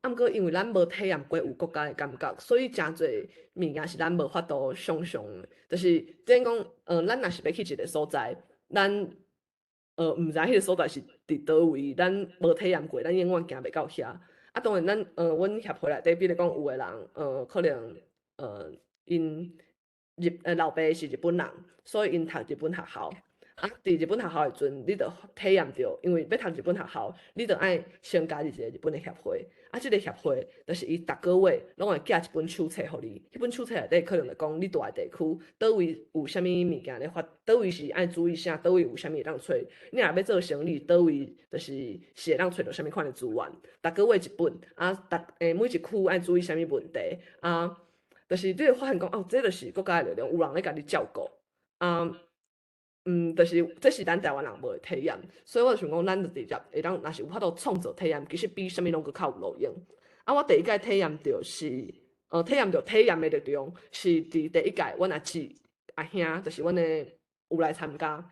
啊，毋过因为咱无体验过有国家诶感觉，所以诚侪物件是咱无法度想象诶。就是等于讲，咱若是要去一个所在，咱毋知迄个所在是伫倒位，咱无体验过，咱永远行袂到遐。啊，当然阮协会内底，比如讲有诶人，可能因老爸是日本人，所以因读日本学校。啊，伫日本学校诶阵，你着体验着，因为要读日本学校，你着爱先加入一个日本诶协会。啊，即个协会就是伊逐个月拢会寄一本手册互你，迄本手册内底可能就讲你住诶地区倒位有啥物物件咧发，倒位是爱注意啥，倒位有啥物会当找。你若要做生意，倒位就是会当找到啥物款诶资源。逐个月一本，啊，每一区爱注意啥物问题，啊，就是你会发现讲，哦，这就是国家诶力量，有人咧甲你照顾，啊。就是这是咱台湾人无的体验，所以我就想讲，咱就直接会当，若是有法度创造体验，其实比啥物拢搁较有路用。啊，我第一届体验着是，体验的力量是伫第一届，阮阿姊阿兄，就是阮的有来参加。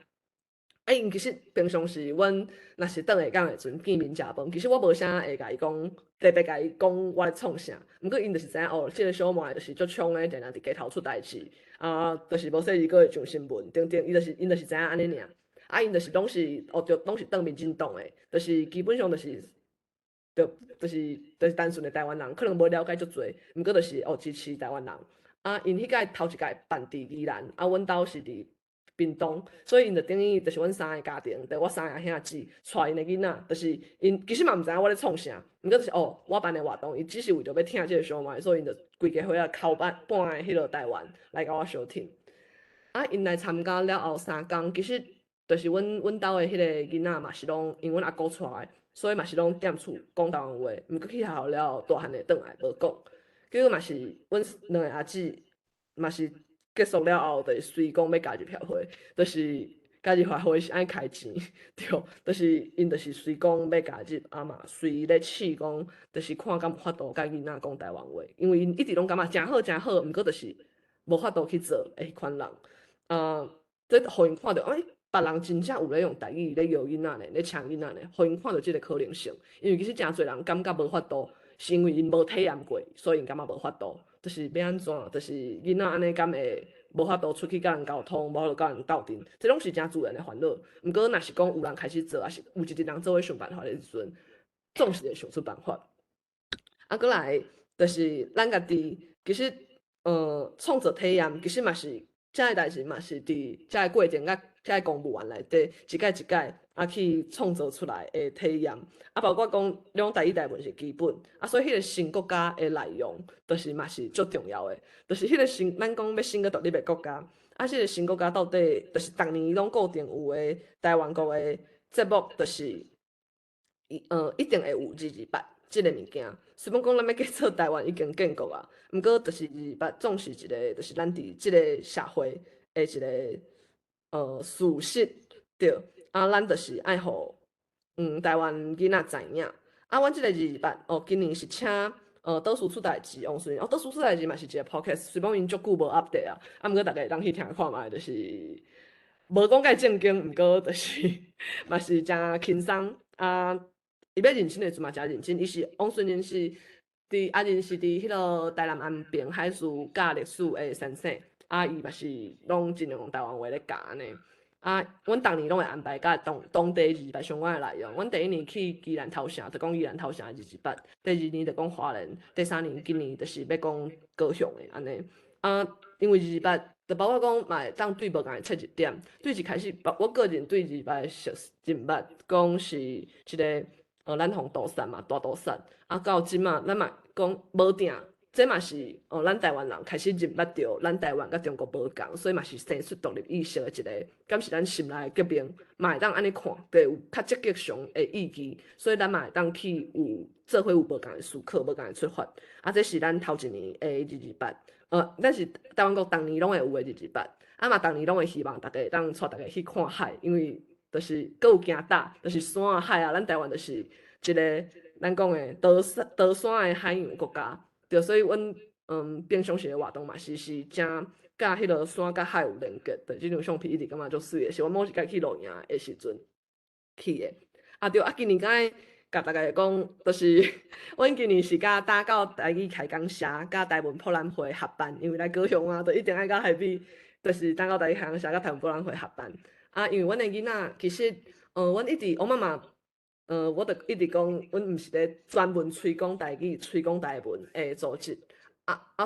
因其实平常时阮若是倒下港的时阵见面食饭，其实我无啥会甲伊讲，特别甲伊讲我咧创啥。毋过因就是知影哦，即个小妹就是足冲的，定定伫街头出代志，啊，就是无说伊个会上新闻，等等，因就是知影安尼尔。啊，因就是拢是拢是当民进党的，就是基本上就是单纯的台湾人，可能无了解足侪，毋过就是支持台湾人。啊，因迄届头一届办伫宜兰，啊，阮兜是伫屏东，所以因就等于就是阮3个家庭，就我3个兄姊带因的囡仔，就是因其实嘛毋知影我咧创啥，毋过就是我办的活动，伊只是为着要听即个小妹，所以因就规家伙仔扣半个迄落台湾来甲我相听。啊，因来参加了后3工，其实就是阮兜的迄个囡仔嘛是拢因阮阿姑带的，所以嘛是拢踮厝讲台湾话，毋过去学校了大汉的转来无讲。结果嘛是阮2个阿姊嘛是结束了后，就是随讲要加入协会，就是加入协会是爱开钱，对，就是因就是随讲要加入，啊嘛随咧试讲，就是看敢有法度甲囡仔讲台湾话，因为因一直拢感觉诚好诚好，毋过就是无法度去做的迄款人。这互因看到，别人真正有咧用台语咧摇囡仔咧，咧抢囡仔咧，互因看到即个可能性。因为其实诚侪人感觉无法度，是因为因无体验过，所以因感觉无法度。就是要安怎，就是囡仔安尼敢会无法度出去甲人沟通，无法度甲人斗阵，这拢是诚自然的烦恼。毋过若是讲有人开始做，还是有一个人做伙想办法的时阵，总是会想出办法。啊，过来就是咱家己，其实创造体验，其实嘛是遮个代志嘛是伫遮个过程甲遮个公务员内底一届一届去创造出来的体验。啊，包括讲两台语台文是基本，所以迄个新国家的内容，就是嘛是足重要的。就是迄个咱讲要新个独立的国家，即个新国家到底就是逐年拢固定有的台湾国的节目，就是一定会有228即个物件。虽然讲咱要做台湾已经建国啊，毋过就是228总是一个，就是咱伫即个社会的一个事实，对。啊，咱就是爱互台湾囡仔知影。啊，阮即个228今年是请倒数出代志王顺，倒数出代志嘛是一个 podcast， 虽然因足久无 update 啊，毋过大家会当去听看觅，就是无讲介正经，毋过就是嘛是诚轻松啊。伊要认真的时嘛诚认真，伊是王顺，因是因是伫迄落台南安平海事教历史的先生，伊嘛是拢尽量用台湾话咧教安尼。阮逐年拢会安排甲当地228相关的内容。阮第1年去宜兰头城，就讲宜兰头城的228；第2年就讲花莲；第3年今年就是要讲高雄的安尼。因为228就包括讲嘛会当对无共切一点，对一开始，我个人对二摆熟真捌，讲是一个咱红豆散嘛，大豆散，啊到即嘛咱嘛讲无定，这嘛是咱台湾人开始认捌着咱台湾甲中国无共，所以嘛是生出独立意识的一个，敢是咱心内革命，嘛会当安尼看，就有较积极上的意义，所以咱嘛会当去有做伙有无共的思考，无共的出发，啊这是咱头一年的228。咱是台湾国逐年拢会有诶228，啊嘛逐年拢会希望大家当带大家去看海，因为就是搁有行大，就是山啊海啊，咱台湾就是一个咱讲诶岛山诶海洋国家，对，所以阮平常时诶活动嘛是正甲迄落山甲海有连结，对，即张相片一直感觉足水诶，是阮某一届去露营诶时阵去诶，啊对，啊今年敢若甲大家讲，就是阮今年是甲打到台语开讲社，甲台湾博览会合办，因为来高雄啊，就一定爱甲海边，就是打到台语开讲社，甲台湾博览会合办。啊，因为阮的囡仔其实，阮一直我妈妈，我就一直讲，阮毋是咧专门推广台语、推广台文的组织。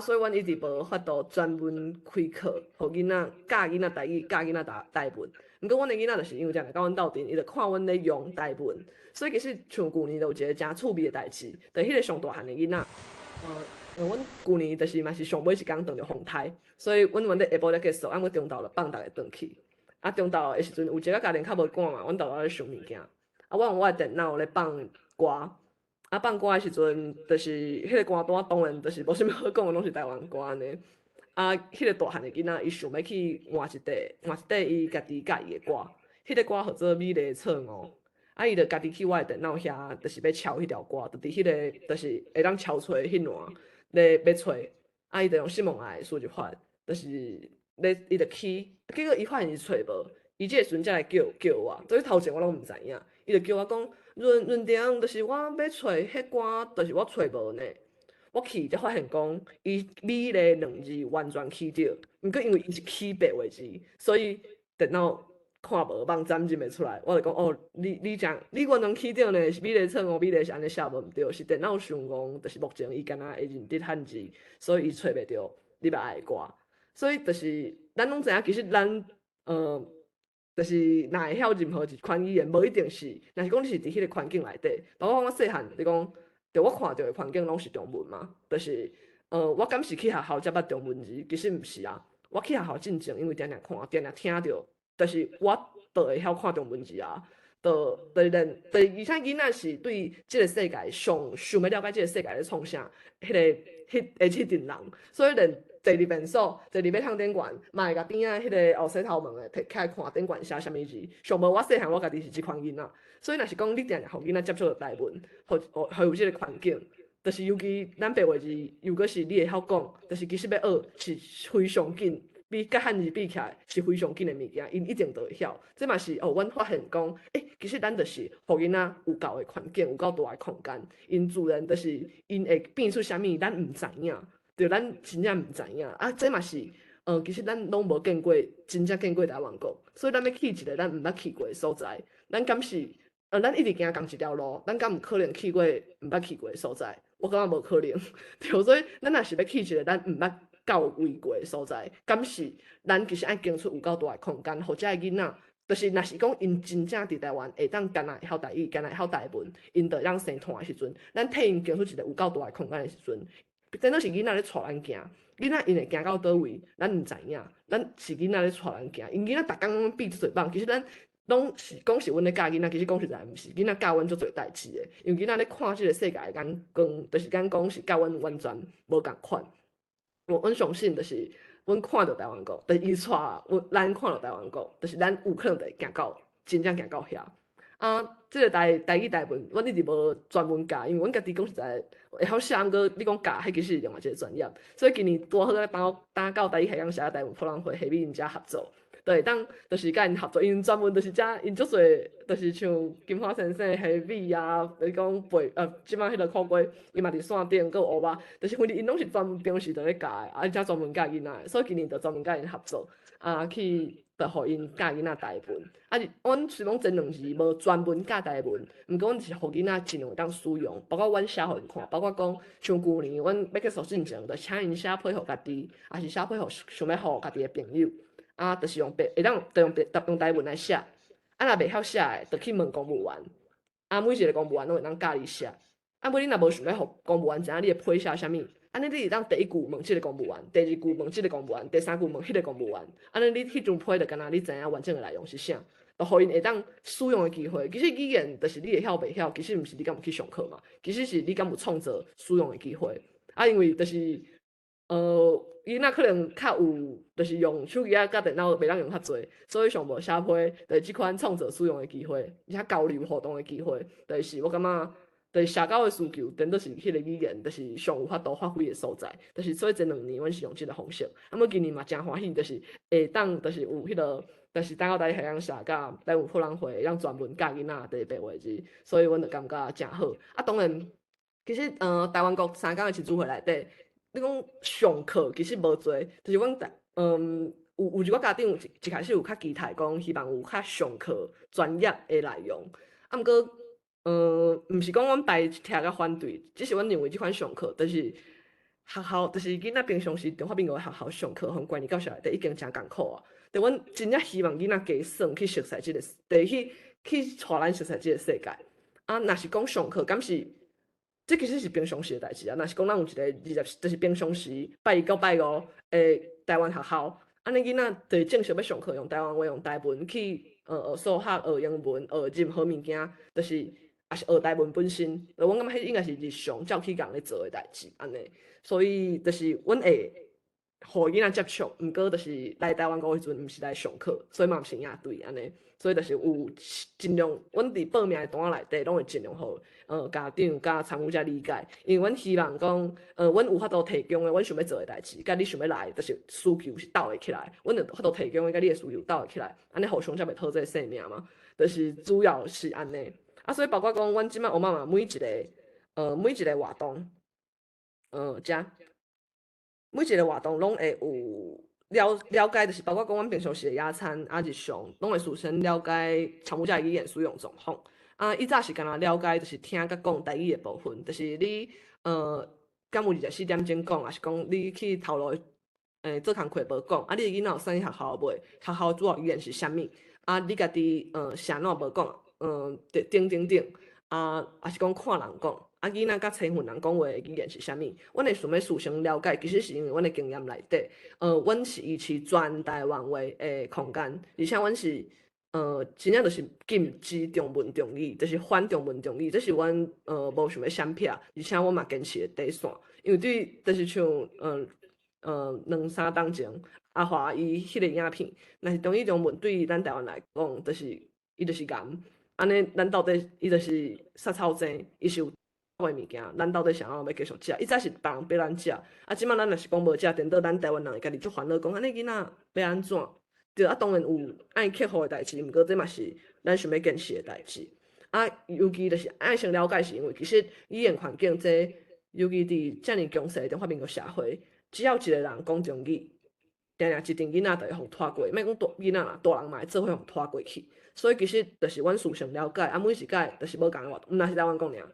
所以阮一直无法度专门开课，互囡仔教囡仔台语、教囡仔台文。毋过阮的囡仔就是因为这样甲阮斗阵，伊就看阮咧用台文，所以其实像旧年就有一个诚趣味的代志，就迄个上大汉的囡仔，阮旧年就是嘛是上尾一工撞着风台，所以阮咧下晡咧结束，阮中昼就放逐个转去。啊，中昼的时阵有一个家庭较无赶嘛，阮豆豆咧想物件，我用我的电脑咧放歌。放歌的时阵，就是迄个歌单当然就是无啥物好讲的，拢是台湾歌安尼。迄个大汉的囡仔，伊想要去换一块伊家己介意的歌，迄个歌叫做《美丽错误》。伊就家己去我的电脑遐，就是要抄迄条歌，就伫迄个就是会当抄出迄烂咧要找。伊就用新梦来输入法，就是咧伊就去，结果伊发现伊找无，伊即个时阵才来叫我，所以头前我拢毋知影，伊就叫我讲。润定，就是我要找迄歌，就是我找无呢。我去才发现讲，伊美丽两字完全去着，毋过因为伊是起白话字，所以电脑看无网站认袂出来。我就讲你完全起着呢，是美丽错误，美丽是安尼写无毋对，是电脑上戆，就是目前伊敢若会认得汉字，所以伊找袂着你要爱的歌。所以就是咱拢知影，其实咱就是若会晓任何一款语言，无一定是，若是讲你是伫迄个环境内底，包括我细汉，你讲，着我看到的环境拢是中文嘛，就是我敢是去学校才捌中文字，其实毋是啊，我去学校真正因为定定看，定定听着，就是我就会晓看中文字啊，而且囡仔是对即个世界想要了解即个世界咧创啥，迄阵人，所以连。坐伫便所，坐伫要通电管，嘛会甲边仔迄个后洗头毛的摕起来看电管写啥物字。上无我细汉我家己是即款囡仔，所以若是讲你定定互囡仔接触到台文，互有即个环境，就是尤其咱白话字，又阁是你会晓讲，就是其实要学是非常紧，比甲汉字比起来是非常紧的物件，因一定都会晓。这嘛是阮发现讲，其实咱就是互囡仔有够的环境，有够大的空间，因自然就是因会变出啥物，咱毋知影。对，咱真正毋知影，这嘛是，其实咱拢无见过，真正见过台湾国，所以咱要去一个咱毋捌去过的所在，咱敢是，咱一直行同一条路，咱敢毋可能去过毋捌去过的所在？我感觉无可能，对，所以咱若是要去一个咱毋捌到位过的所在，敢是咱其实爱经出有够大的空间，或者囡仔，就是若是讲因真正伫台湾会当干若会晓台语，干若会晓台文，因着让生团的时阵，咱替因经出一个有够大的空间的时阵。真都是囡仔咧带咱行，囡仔因会行到倒位，咱毋知影。咱是囡仔咧带咱行，因囡仔逐工比足侪棒。其实咱拢是讲是阮咧教囡仔，其实讲实在毋是，囡仔教阮足侪代志诶。因为囡仔咧看即个世界诶眼光，就是敢讲是甲阮完全无共款。阮相信就是阮看到台湾国，就是伊带咱看到台湾国，就是咱有可能会行到真正行到遐。即个台语台文，阮一直无专门教，因为阮家己讲实在会晓写，毋过你讲教，迄其实是另外一个专业。所以今年拄好咧打到台语海洋社台文博览会，下面因遮合作，对，当就是甲因合作，因专门就是遮因足侪，就是像金花先生、下米啊，你讲即摆迄个苦瓜，伊嘛伫线顶，佮有蚵仔，就是因拢是专门平时伫咧教的，遮专门教囡仔的，所以今年就专门甲因合作，去就互因教囡仔台文。啊，阮虽讲前2字无专门教台文，毋过阮是互囡仔尽量会当使用，包括阮写互因看，包括讲像旧年阮要去苏进前，就请因写配互家己，也是写配互想要互家己的朋友，啊，就是会当用台文来写，啊，若袂晓写的，就去问公务员，啊，每一个公务员拢会当教你写，啊，尾你若无想要互公务员知影你的批写啥物。安尼你会当第一句问即个公务员，第二句问即个公务员，第三句问迄个公务员。安尼你迄阵批就敢若你知影完整的内容是啥，就互因会当使用的机会。其实语言就是你会晓袂晓，其实毋是你敢有去上课嘛，其实是你敢有创造使用的机会。啊，因为就是囡仔可能较有，就是用手机甲电脑袂当用较侪，所以上无写批，就是即款创造使用的机会，而且交流互动的机会，就是我感觉。就是社交的需求，真都是迄个语言，就是上有法度发挥的所在。就是所以前2年，阮是用即个方式。啊，么今年嘛真欢喜，就是会当，就是有迄个，就是台澳台海洋社甲台湾普朗会，让专门教囡仔第8月日，所以阮就感觉真好。啊，当然，其实台湾国3天的亲子会内底，你讲上课其实无侪，就是阮有一个家长一开始有较期待讲，希望有较上课专业的内容。啊，毋过。毋是讲阮排斥甲反对，只是阮认为即款上课，就是学校，就是囡仔平常时中华民国学校上课，和关于教学内底已经真艰苦啊。但阮真正希望囡仔加算去熟悉即个，去带咱熟悉即个世界。啊，若是讲上课，敢是，这其实是平常时的代志啊。若是讲咱有一个就是平常时拜1到拜5的台湾学校，安尼囡仔就是正常要上课用台湾话、用台文去学数学、学英文、学任何物件，就是。也是学台文本身，阮感觉迄应该是日常照起工咧做诶代志，安尼，所以就是阮会互囡仔接触，毋过就是来台湾国迄阵，毋是来上课，所以嘛毋是营队安尼，所以就是有尽量，阮伫报名诶单内底，拢会尽量互家长甲参与者理解，因为阮希望讲，阮有法度提供诶，阮想要做诶代志，甲你想要来，就是需求是斗会起来，阮就法度提供诶，甲你诶需求斗会起来，安尼互相才袂讨这个性命嘛，就是主要是安尼。啊，所以包括讲，阮即摆我妈妈每一个活动，每一个活动拢会有了解，就是包括讲阮平常时的野餐啊日常，拢会事先了解参与者语言使用状况。啊，以早是干那了解，就是听甲讲台语的部分，就是你敢有24点钟讲，还是讲你去头路做工课无讲，啊，你的囡仔有上学校未？学校主要语言是啥物？啊，你家己啥哪无讲？等，啊，也是讲看人讲，啊，囡仔甲青云人讲话的语言是啥物？阮会想要事先了解，其实是因为阮的经验内底，阮是维持全台湾话的空间，而且阮是真正就是禁止中文中语，就是反中文中语，这是阮无想要闪避，而且阮嘛坚持的底线，因为对，就是像2-3当前阿华伊迄个影片，若是中语中文对咱台湾来讲，就是伊就是严。安尼，咱到底伊就是杀草剂，伊是有诶物件，咱到底想要继续食？伊早是别人逼咱食，啊，即摆咱若是讲无食，等到咱台湾人会家己足烦恼，讲安尼囡仔要安怎？对啊，当然有爱克服诶代志，毋过这嘛是咱想要坚持诶代志。啊，尤其就是爱先了解，是因为其实语言环境这，尤其伫遮尔强势诶中华民国社会，只要一个人讲中语，定定一定囡仔就会互拖过，莫讲大囡仔啦，大人嘛会做伙互拖过去。所以其实就是阮事先了解，啊，每一届就是无共诶活动，毋若是台湾讲尔，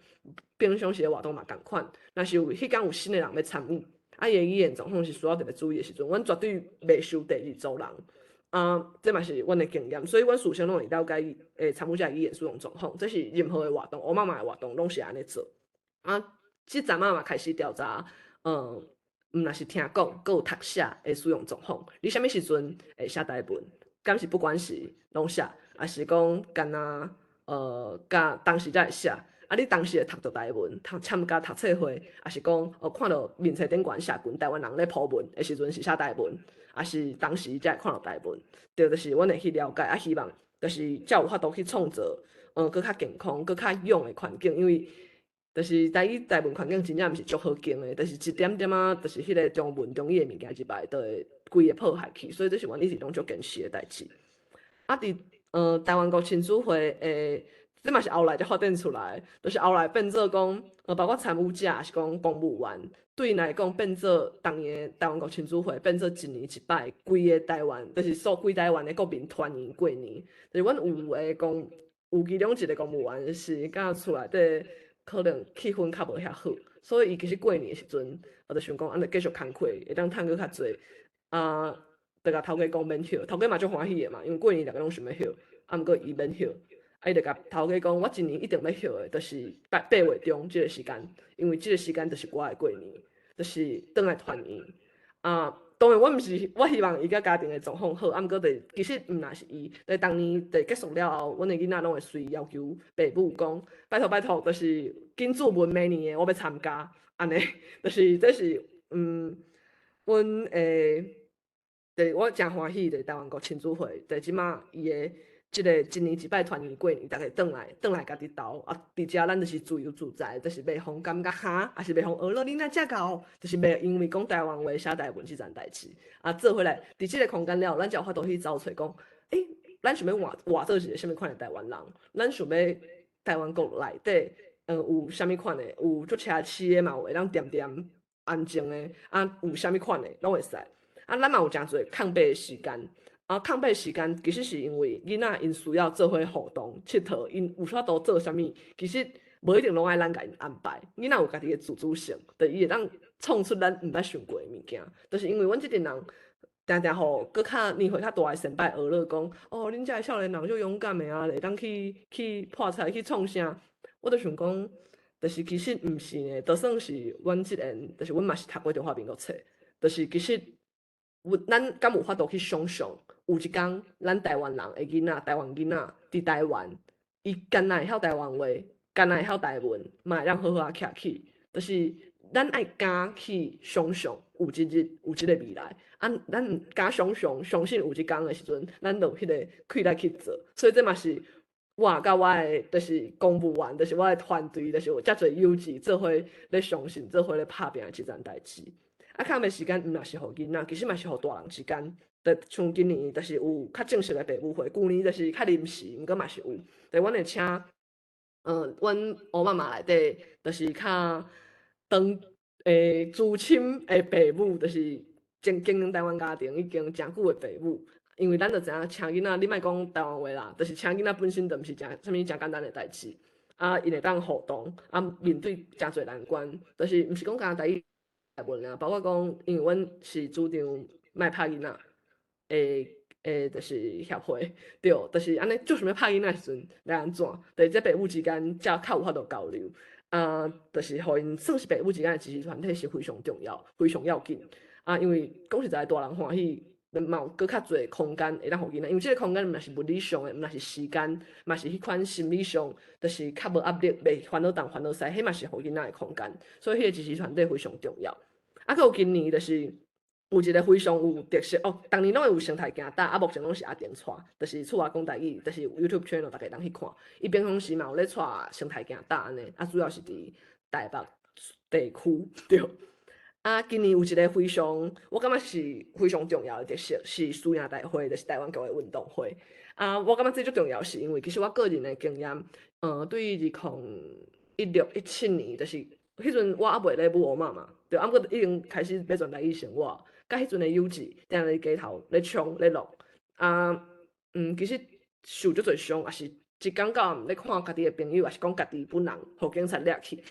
平常时诶活动嘛共款。若是有迄天有新诶人要参与，啊，伊诶语言状况是需要特别注意诶时阵，阮绝对袂收第二组人。啊，这嘛是阮诶经验，所以阮事先拢会了解参与者语言使用状况，这是任何诶活动，我妈妈诶活动拢是安尼做。啊，即阵仔嘛开始调查，毋若是听讲，阁有读写诶使用状况，你啥物时阵会写台文？敢是不管是拢写？也是讲干那甲当时才会写，啊，你当时会读到台文，参加读册会，也是讲看到面册顶悬写群台湾人咧普文的时阵是写台文，也是当时才会看到台文，对，就是阮会去了解，啊，希望就是才有法度去创造搁较健康、搁较勇的环境，因为就是台文环境真正毋是足好经的，就是一点点啊，就是迄个中文中语的物件入来，都会规个破坏去，所以这是阮一直拢足坚持的代志。啊，伫台湾国亲子会这嘛是后来才发展出来，就是后来变做讲，包括参与者是讲公务员，对因来讲变做当年台湾国庆组会变做一年一摆，规个台湾，就是规台湾的国民团圆过年。就是阮有诶讲，有其中一个公务员是敢厝内底可能气氛较无遐好，所以伊其实过年诶时阵，我就想讲，安尼继续工课，会当趁佫较济。就甲头家讲免休，头家嘛足欢喜诶嘛，因为过年逐个拢想要休，毋过伊免休。伊就甲头家讲，我一年一定要休诶，就是8月中即个时间，因为即个时间就是我诶过年，就是倒来团圆。当然我毋是，我希望伊甲家庭诶状况好，毋过其实毋若是伊，当年结束了后，阮诶囡仔拢会随要求爸母讲，拜托，就是紧注文明年诶，我要参加，安尼，就是这是阮诶。我真欢喜的台湾国庆祝会，即马伊的即个一年一摆团圆过年，逐个转来家己斗伫遮咱就是自由自在，就是袂互感觉哈，也是袂互了你若遮搞，就是袂因为讲台湾话写台文即件代志做回来伫即个空间了，咱才有法度去找找讲，咱想要换做一个啥物款的台湾人，咱想要台湾国内底有啥物款的，有足车市的嘛，有会当点安静的有啥物款的拢会使。咱嘛有诚侪空白的时间，空白的时间其实是因为囡仔因需要做伙互动、佚佗，因有法度做啥物，其实无一定拢爱咱甲因安排。囡仔有家己的自主性，就伊会当创出咱毋捌想过的物件。就是因为阮即阵人定互搁较年岁较大的先辈学了讲，恁遮的少年人就勇敢的会当去破菜去创啥？我就想讲，就是其实毋是呢，就算是阮即个，就是阮嘛是读过中华民国册，就是其实。咱敢有法度去想象，有一天咱台湾人的囡仔、台湾囡仔伫台湾，伊干那会晓台湾话，干那会晓台文，嘛会当好好徛起。就是咱爱敢去想象有一日有即个未来，咱敢想象相信有一天的时阵，咱就迄个气力去做。所以这嘛是我甲我的就是公务员，就是我的团队，就是有遮侪友志做伙咧相信，做伙咧拍拼的即件代志。空的时间毋若是互囡仔，其实嘛是互大人之间。像今年就是有较正式的爸母会，旧年就是较临时，毋过嘛是有。阮会请阮乌妈妈内底就是较长资深的爸母，就是经营台湾家庭已经诚久的爸母。因为咱就知影请囡仔，你莫讲台湾话啦，就是请囡仔本身就毋是啥物诚简单的代志。因会当互动，面对诚侪难关，就是毋是讲讲台语。包括讲，因为阮是主张卖拍囡仔就是协会，对，就是安尼，就想要拍囡仔时阵来安怎？就是这爸母之间才较有法度交流，就是互因算是爸母之间的支持团体是非常重要、非常要紧因为讲实在，大人欢喜，嘛有搁较侪空间会当互囡仔，因为这个空间毋是物理上的，毋是时间，嘛是迄款心理上，就是较无压力，袂烦恼东烦恼西，迄嘛是互囡仔的空间，所以迄个支持团体非常重要。还有今年就是有一个非常有特色当年拢会有生态行搭，目前拢是阿定带，就是厝外讲台语，就是有 YouTube channel 大家当去看。伊平常时嘛有咧带生态行搭安尼，主要是伫台北地区对。今年有一个非常，我感觉是非常重要的特色，是输赢大会，就是台湾国的运动会。我感觉这最重要是因为其实我个人的经验，对于2016、17年就是。迄阵我还袂咧舞妈嘛，对，毋过已经开始要转台语生活，甲迄阵的友志，定咧街头咧冲咧录，其实受足侪伤，也是一感觉咧看家己的朋友，也是讲家己本人互警察掠去。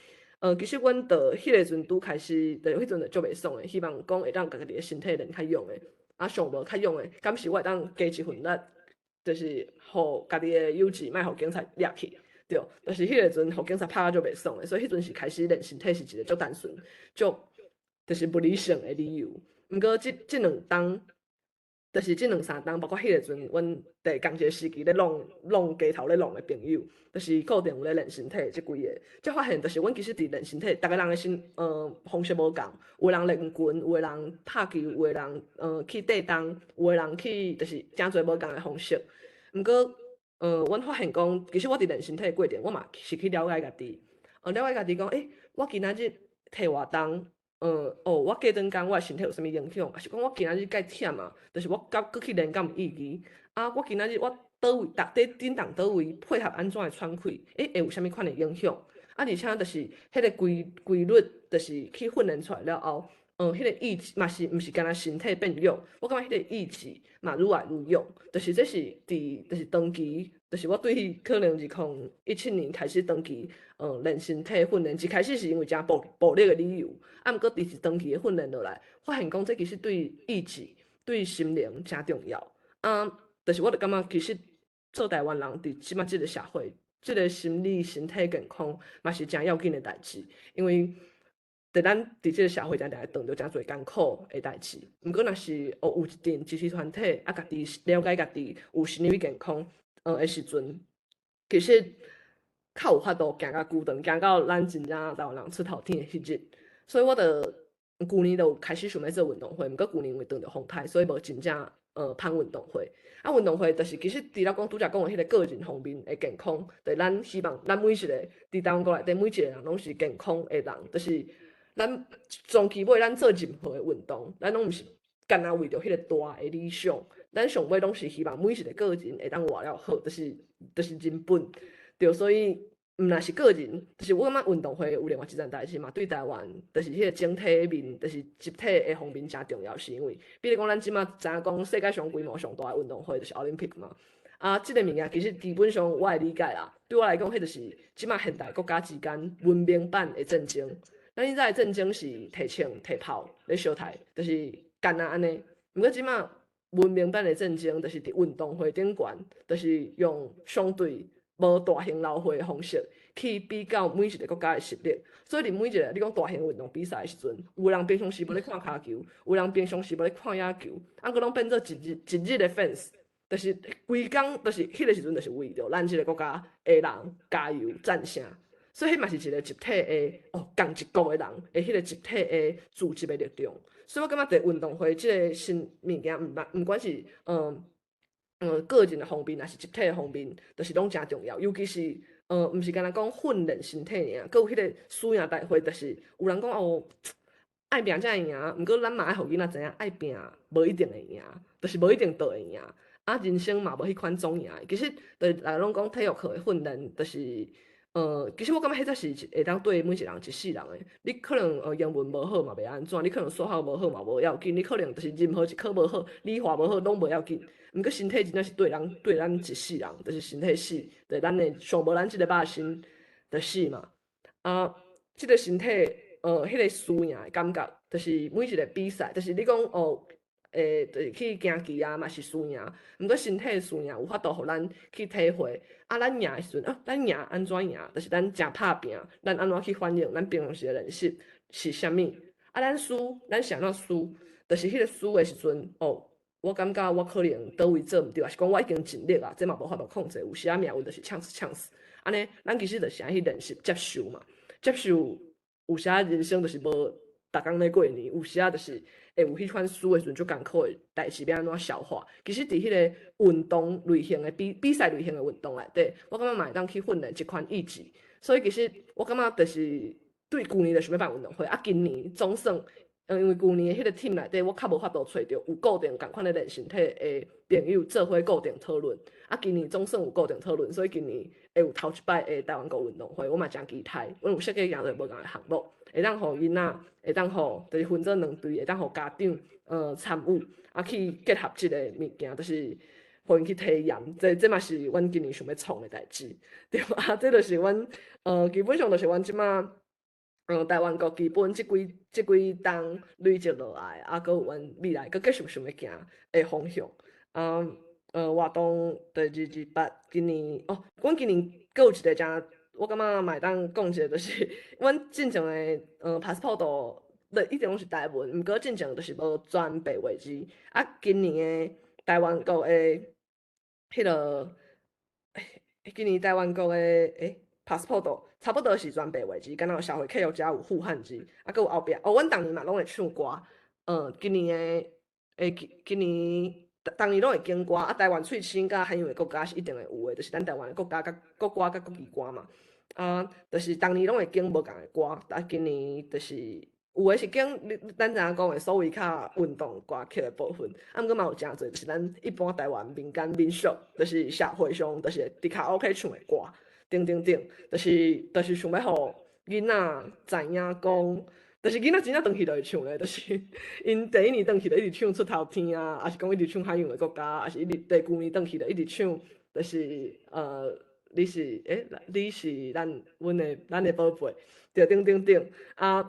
其实阮到迄个阵拄开始，就迄阵就足袂爽的，希望讲会当家己的身体练较勇的，上无较勇的，敢是我会当加一份力，就是互家己的友志，莫互警察掠去。对，就是迄个阵，互警察拍就袂爽的，所以迄阵是开始练身体是一个足单纯、就是不理性的理由。毋过即两冬，就是即两三冬，包括迄个阵，阮第同一个时期咧弄街头咧弄的朋友，就是固定有咧练身体即几个，才发现就是阮其实伫练身体，逐个人的方式无共，有的人练拳，有的人拍球，有的人去地动，有的人去就是诚侪无共的方式。毋过阮发现讲，其实我伫练身体的过程，我嘛是去了解家己，了解家己讲，我今仔日摕偌重，我过阵工我的身体有啥物影响？还是讲我今仔日介忝就是我搁去练敢有意义？我今仔日我倒位伫顶档倒位配合安怎的喘气，会有啥物款的影响？啊，而且就是迄个规律，就是去训练出来了后，迄个意志嘛是毋是干那身体变勇？我感觉迄个意志嘛愈来愈勇，就是这是就是长期，就是我对可能2017年开始长期练身体训练，一开始是因为真暴力的理由，啊，毋过第长期的训练落来，发现讲这其实对意志、对心灵真重要。啊，就是我就感觉其实做台湾人伫即马即个社会。即个心理、身体健康嘛是真要紧的代志，因为伫咱伫即个社会定定会碰到真侪艰苦的代志。毋过若是有一定支持团体，啊，家己了解家己有心理健康的时阵，其实较有法度行到久长，行到咱真正台湾人出头天的迄日。所以我旧年就开始想要做运动会，毋过旧年因为撞着风台，所以无真正办运动会。啊，运动会就是其实除了讲拄则讲的迄个个人方面的健康，就是咱希望咱每一个伫台湾国内底每一个人拢是健康的人，就是咱从起尾咱做任何的运动，咱拢毋是干那为着迄个大的理想，咱上尾拢是希望每一个个人会当活了好，就是人本，对，所以。若是个人，就是我感觉运动会有另外一件代志嘛，对台湾就是迄个整体面，就是集体的方面真重要，是因为比如讲咱即马知影讲世界上规模上大的运动会就是奥林匹克嘛，啊，即个物件其实基本上我的理解啦，对我来讲，迄就是即马现代国家之间文明版的战争。咱以前的战争是摕枪摕炮咧相杀，就是干那安尼。毋过即马文明版的战争，就是伫运动会顶悬，就是用相对。无大型流会的方式去比较每一个国家的实力，所以伫每一个你讲大型运动比赛的时阵，有人平常时无咧看骹球，有人平常时无咧看野球，啊，佮拢变做一日的 fans， 就是规工就是迄个时阵就是为着咱即个国家的人加油赞声，所以迄嘛是一个集体的共一国的人的迄个集体的组织的力量，所以我感觉伫运动会即个新物件，毋管是个人的方面，还是集体的方面，就是拢真重要。尤其是毋是干那讲训练身体尔，佮有迄个输赢大会，就是有人讲爱拼才会赢，毋过咱嘛爱互囡仔知影，爱拼无一定会赢，就是无一定都会赢。啊，人生嘛无迄款总赢。其实，就是来拢讲体育课的训练，就是其实我感觉迄才是会当对每一个人一世人的。你可能英文无好嘛袂安怎，你可能数学无好嘛无要紧，你可能就是任何一科无好，理化无好拢无要紧。毋过身体真正是对咱一世人，就是身体死，就是咱的上无咱即个肉身的死嘛。啊，即个身体迄个输赢的感觉，就是每一个比赛，就是你讲就是去行棋啊嘛是输赢，毋过身体的输赢有法度互咱去体会。啊，咱赢的时阵，咱赢安怎赢？就是咱真拍拼，咱安怎去反映咱平常时的练习是啥物？啊，咱输，咱是安怎输？就是迄个输的时阵，我感觉我可能倒位做毋对，还是讲我已经尽力啊，这嘛无法度控制。有时啊命运就是呛死，安尼咱其实就是爱去练习接受嘛，接受有时啊人生就是无逐工咧过年，有时啊就是会有迄款输的时阵足艰苦的代志要安怎消化。其实伫迄个运动类型的比赛类型的运动内底，我感觉嘛会当去训练即款意志。所以其实我感觉就是对旧年就想要办运动会，啊今年总算。因为旧年的迄个 team 内底，我较无法度找着有固定共款的练身体的朋友做伙固定讨论。啊，今年总算有固定讨论，所以今年会有头一摆的台湾国运动会，我嘛真期待。我有设计行做无共的项目，会当互囡仔，会当互就是分做2队，会当互家长参与，啊去结合即个物件，就是互因去体验。这嘛是阮今年想要创的代志，对吧？这就是阮基本上就是阮即马。台湾国基本即几冬累积落来，啊，佮有阮未来佮继续想要行的方向。活动第28，今年阮今年佮有一个真，我感觉嘛会当讲一个，就是阮进前的passport 一直拢是台文，毋过进前就是无转白话字。啊，今年的台湾国的迄个，今年台湾国的passport 差不多是全白话字，敢若有社会契约者有副汉字，啊，佮有后壁阮逐年嘛拢会唱歌，今年今年逐年拢会经歌，啊，台湾喙青甲罕有的国家是一定会有的，就是咱台湾的国家甲国歌甲国语歌嘛，就是逐年拢会经无共的歌，啊，今年就是有诶是经咱知影讲诶所谓较运动歌曲诶部分，毋过嘛有真侪就是咱一般台湾民间民俗，就是社会上就是伫卡拉 OK 唱诶歌，等等等，就是想要互囡仔知影讲。就是囡仔真正转去就会唱诶，就是因第一年转去就一直唱出头天啊，还是讲一直唱海洋诶国家，还是一直第旧年转去就一直唱，就是你是你是阮诶宝贝，对，等等等啊，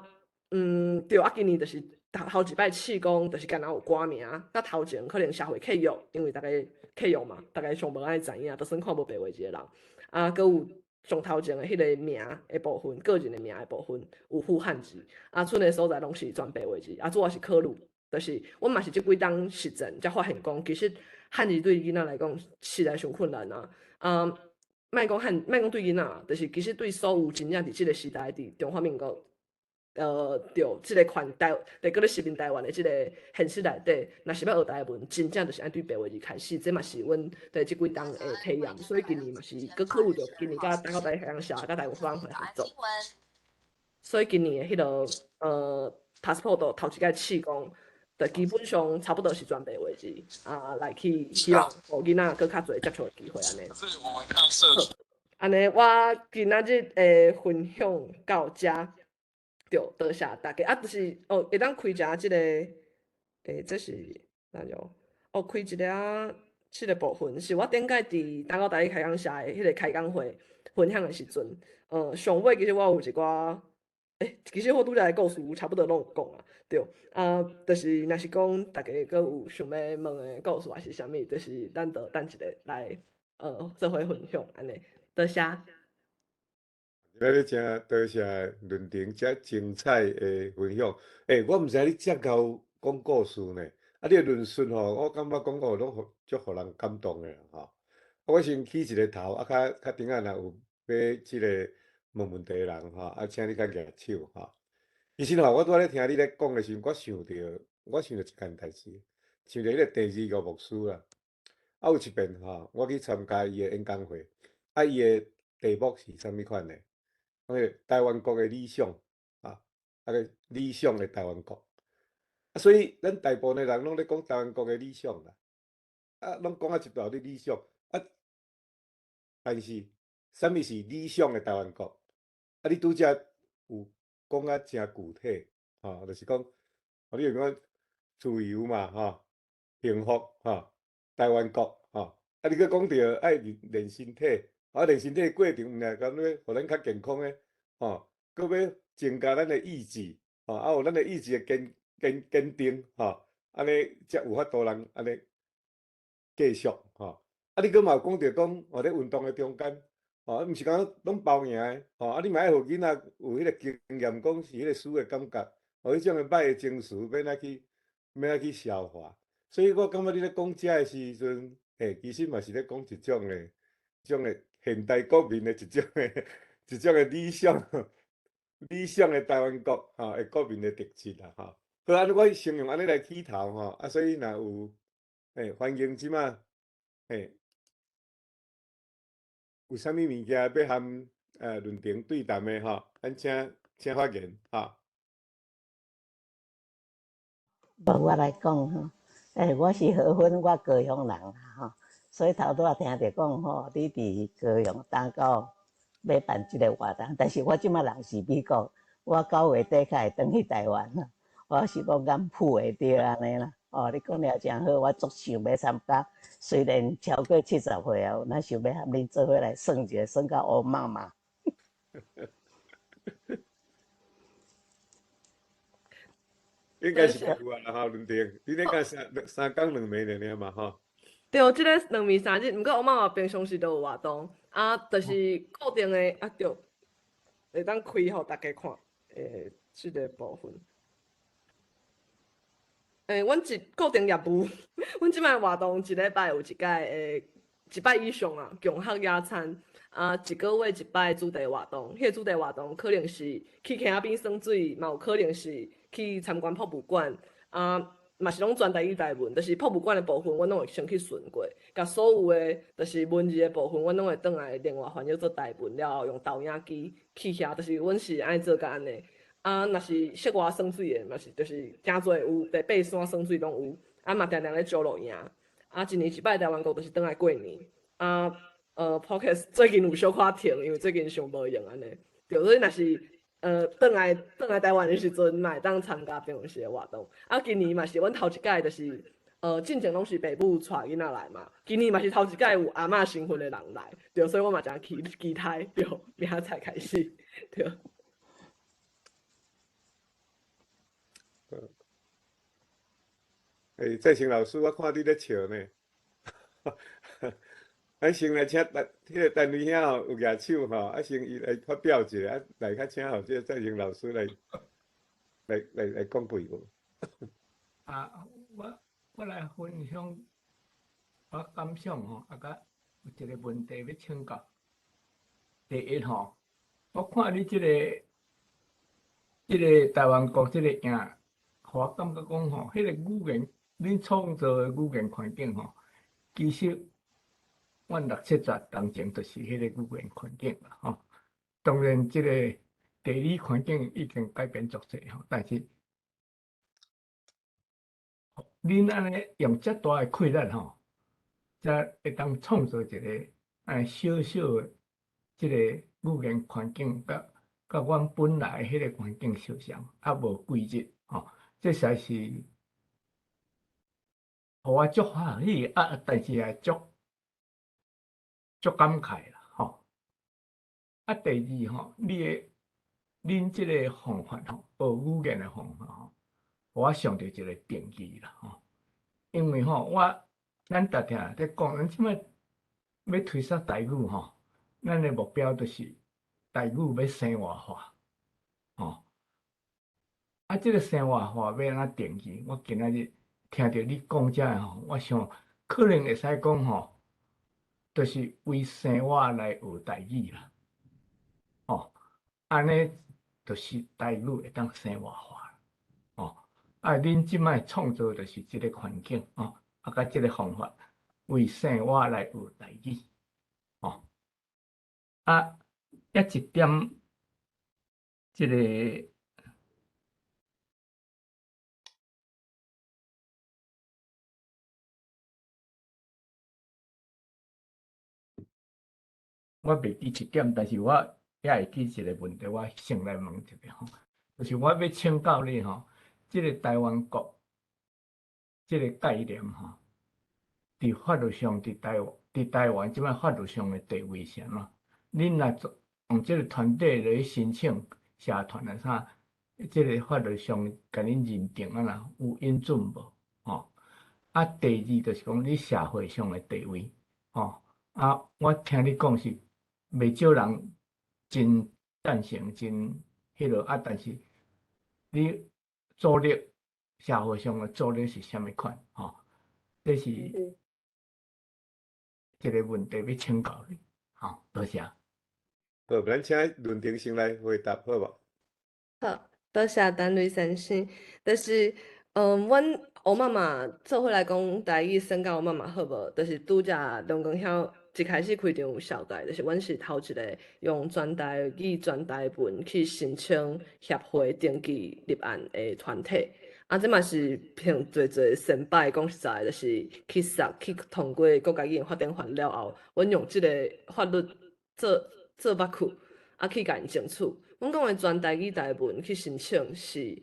对啊，今年就是头一摆试讲，就是敢若有歌名，甲头前可能社会契约，因为大家契约嘛，大家上无爱知影，就算看无白话一个人，啊，佮有上头前诶迄个名诶部分，个人诶名诶部分有副汉字，啊，剩诶所在拢是全白话字，啊，主要是考虑，就是阮嘛是即几冬实践才发现讲，其实汉字对囡仔来讲实在上困难啊，莫讲对囡仔，就是其实对所有真正伫即个时代伫中华民国。对，即个款台，伫个咧殖民台湾的即个现实内底，若是要学台文，真正就是爱对白话字开始，这嘛是阮伫即几冬的体验。所以今年嘛是佮考虑着今年甲大台海洋社甲台湾方会合作。所以今年的迄个passport 头一届试讲，就基本上差不多是全白话字啊，来去希望互囡仔佮较侪接触的机会安尼。好，安尼我今仔日的分享到遮。对，多谢大家啊！就是会当开一下即个这是哪种？开一个即个部分是我顶届伫大台开讲社的迄个开讲会分享的时阵，上尾其实我有一寡，其实我拄则的故事差不多拢有讲啊，对，就是若是讲大家佫有想要问的故事还是啥物，就是咱就等一下来做伙分享安尼，多谢。
今日真多谢论庭遮精彩的分享。我毋知你遮够讲故事呢，你的论述吼，我感觉讲故拢足互人感动的吼。我先起一个头，较顶仔若有要即个问题的人吼，请你较举手吼。其实吼，我拄仔咧听你咧讲的时候，我想到一件代志，想到迄个第二个牧师啦。有一遍吼，我去参加伊的演讲会，伊的题目是啥物款呢？台湾国的理想个理想的台湾国，所以咱大部分的人拢咧讲台湾国的理想啦，拢讲一大堆理想，但是啥物是理想的台湾国？你拄则有讲真具体，就是讲，你有讲自由嘛，幸福台湾国你佫讲着爱练身体，练身体的过程，毋是讲要互咱较健康诶。佫要增加咱的意志，有咱的意志的坚定，安尼才有法度人安尼继续，你佫嘛有讲着讲，咧运动的中间，毋是讲拢包赢的，你嘛爱互囡仔有迄个经验，讲是迄个输的感觉，迄种的歹的情绪要哪去消化。所以我感觉你咧讲遮的时阵，其实嘛是咧讲一种的现代国民的一种的理想的台湾国的国民的特质啦好，安尼我先用安尼来起头所以若有欢迎即马有啥物物件要含论庭对谈的咱请发言
我来讲我是河粉，我高雄人所以头拄仔听着讲你伫高雄打到要办即个活动，但是我即马人是美国，我9月底才会转去台湾我是讲敢赴会着安尼啦。你讲了真好，我足想要参加。虽然超过70岁啊，咱想要和恁做伙来算一下，算到乌妈妈。
应该是有啦论庭，你咧讲3天2暝尔嘛
对，即个2、3日，毋过我妈妈平常时都有活动就是固定的对，会当开互大家看即个部分。阮固定业务，阮即摆活动一礼拜有一届一摆以上共学野餐一个月一摆主题活动，迄个主题活动可能是去溪仔边耍水，嘛有可能是去参观博物馆嘛是拢全台语台文，就是博物馆的部分，阮拢会先去顺过，甲所有的就是文字的部分，阮拢会转来另外翻译做台文了后，用投影机去遐，就是阮是安尼做甲安尼啊，若是室外耍水的，嘛是就是真侪有，伫爬山耍水拢有，啊嘛定定咧招落营，啊一年一摆台湾国就是倒来过年，啊podcast 最近有小可停，因为最近上无用安尼，对，所以若是倒来台湾的时阵，嘛会当参加平常时的活动，啊今年嘛是阮头一届就是进前拢是爸母带囡仔来嘛，今年嘛是头一届有阿嬷身份的人来，对，所以我嘛真期待，对，明仔才开始，对。
再生老师，我看你咧笑呢。咱先来请迄个单位遐吼有举手吼，啊先伊来发表一下，啊来较请吼，即个再生老师来讲几句。
啊，我来分享我感想吼，啊，甲有一个问题要请教。第一吼，我看你即个台湾国即个影，互我感觉讲吼，迄个语言，恁创造的语言环境吼，其实阮60、70当前就是迄个语言环境啦吼。当然，即个地理环境已经改变足济吼，但是恁安尼用遮大的气力吼，才会当创造一个小小的即个语言环境，甲阮本来迄个环境相像，啊无规则吼，这实在是互我足欢喜啊，但是也足感慨啦吼。啊，第二吼，恁即个方法吼，学语言的方法吼，我想到一个定义啦吼。因为吼，咱逐定咧讲，咱即摆要推销台语吼，咱的目标就是台语要生活化吼。啊，即个生活化要安怎定义？我今仔日听到你讲遮吼，我想可能会使讲吼，就是为生活来学台语啦。哦，安尼就是台语会当生活化，哦，啊，恁即摆创造就是即个环境，哦，啊，甲即个方法，为生活来学台语，哦，啊，一点，即个我袂记一点，但是我也会记一个问题，我先来问一下吼，就是我要请教你吼，即个台湾国即个概念吼，伫法律上伫台湾即摆法律上的地位是安怎？恁若用即个团体来申请社团啊啥，即个法律上甲恁认定啊啦，有允准无？吼，啊，第二就是讲你社会上的地位，吼，啊，我听你讲是。袂少人真赞成真迄落啊，但是你助力社会上的助力是虾米款？吼，这是一个问题要请教你。好，多谢。
好，咱请论庭先来回答，好无？
好，多谢陈雷先生。就是阮我妈妈做伙来讲台语，宣告我妈妈好无？就是拄则龙光遐一开始开场有交代，就是阮是头一个用全台语、全台文去申请协会登记立案的团体。啊，这嘛是凭侪先摆讲实在，就是去通过国家语言法典法了后，阮用即个法律做目库，啊去甲因争取。阮讲的全台语台文去申请是，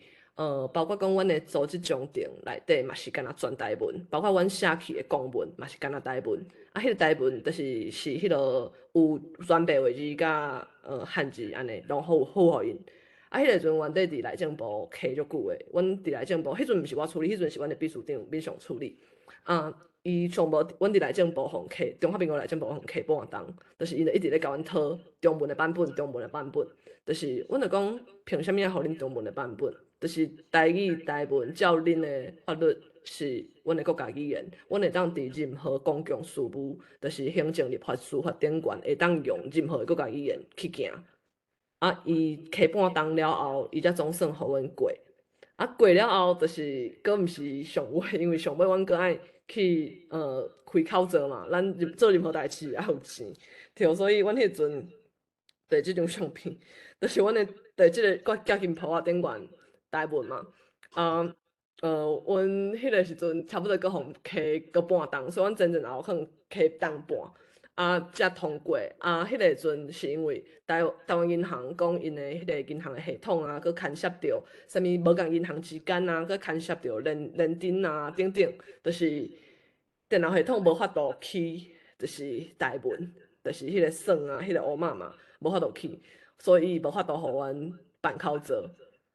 包括讲阮的组织章程内底嘛是干那全台文，包括阮写去的公文嘛是干那台文。啊，迄个台文就是迄落有全白话字甲汉字安尼，拢好互因。啊，迄个阵原底伫内政部卡足久诶，阮伫内政部，迄阵毋是我处理，迄阵是阮的秘书长敏雄处理。啊，伊上无阮伫内政部互卡，中华民国内政部互卡半当，就是因就一直咧甲阮讨中文的版本，就是阮就讲凭啥物啊，互恁中文的版本？就是台语、台文照恁的法律是阮的国家语言，阮会当伫任何公共事务，就是行政、立法、司法、典管，会当用任何的国家语言去行。啊，伊摕半当了后，伊才总算互阮过。啊，过了后，就是佫毋是上尾，因为上尾阮佫爱去开口座嘛，咱做任何代志也有钱，对，所以阮迄阵对，即张相片，就是阮的对即个我夹金铺仔顶悬台文嘛，阮迄个时阵差不多搁互开搁半档，所以阮真正后可能开档半，才通过。迄个时阵是因为台湾银行讲因的迄个银行的系统搁牵涉着啥物无共银行之间搁牵涉着联电等等，就是电脑系统无法度起，就是台文，就是迄个算迄个乌妈妈无法度起，所以无法度互阮办口做。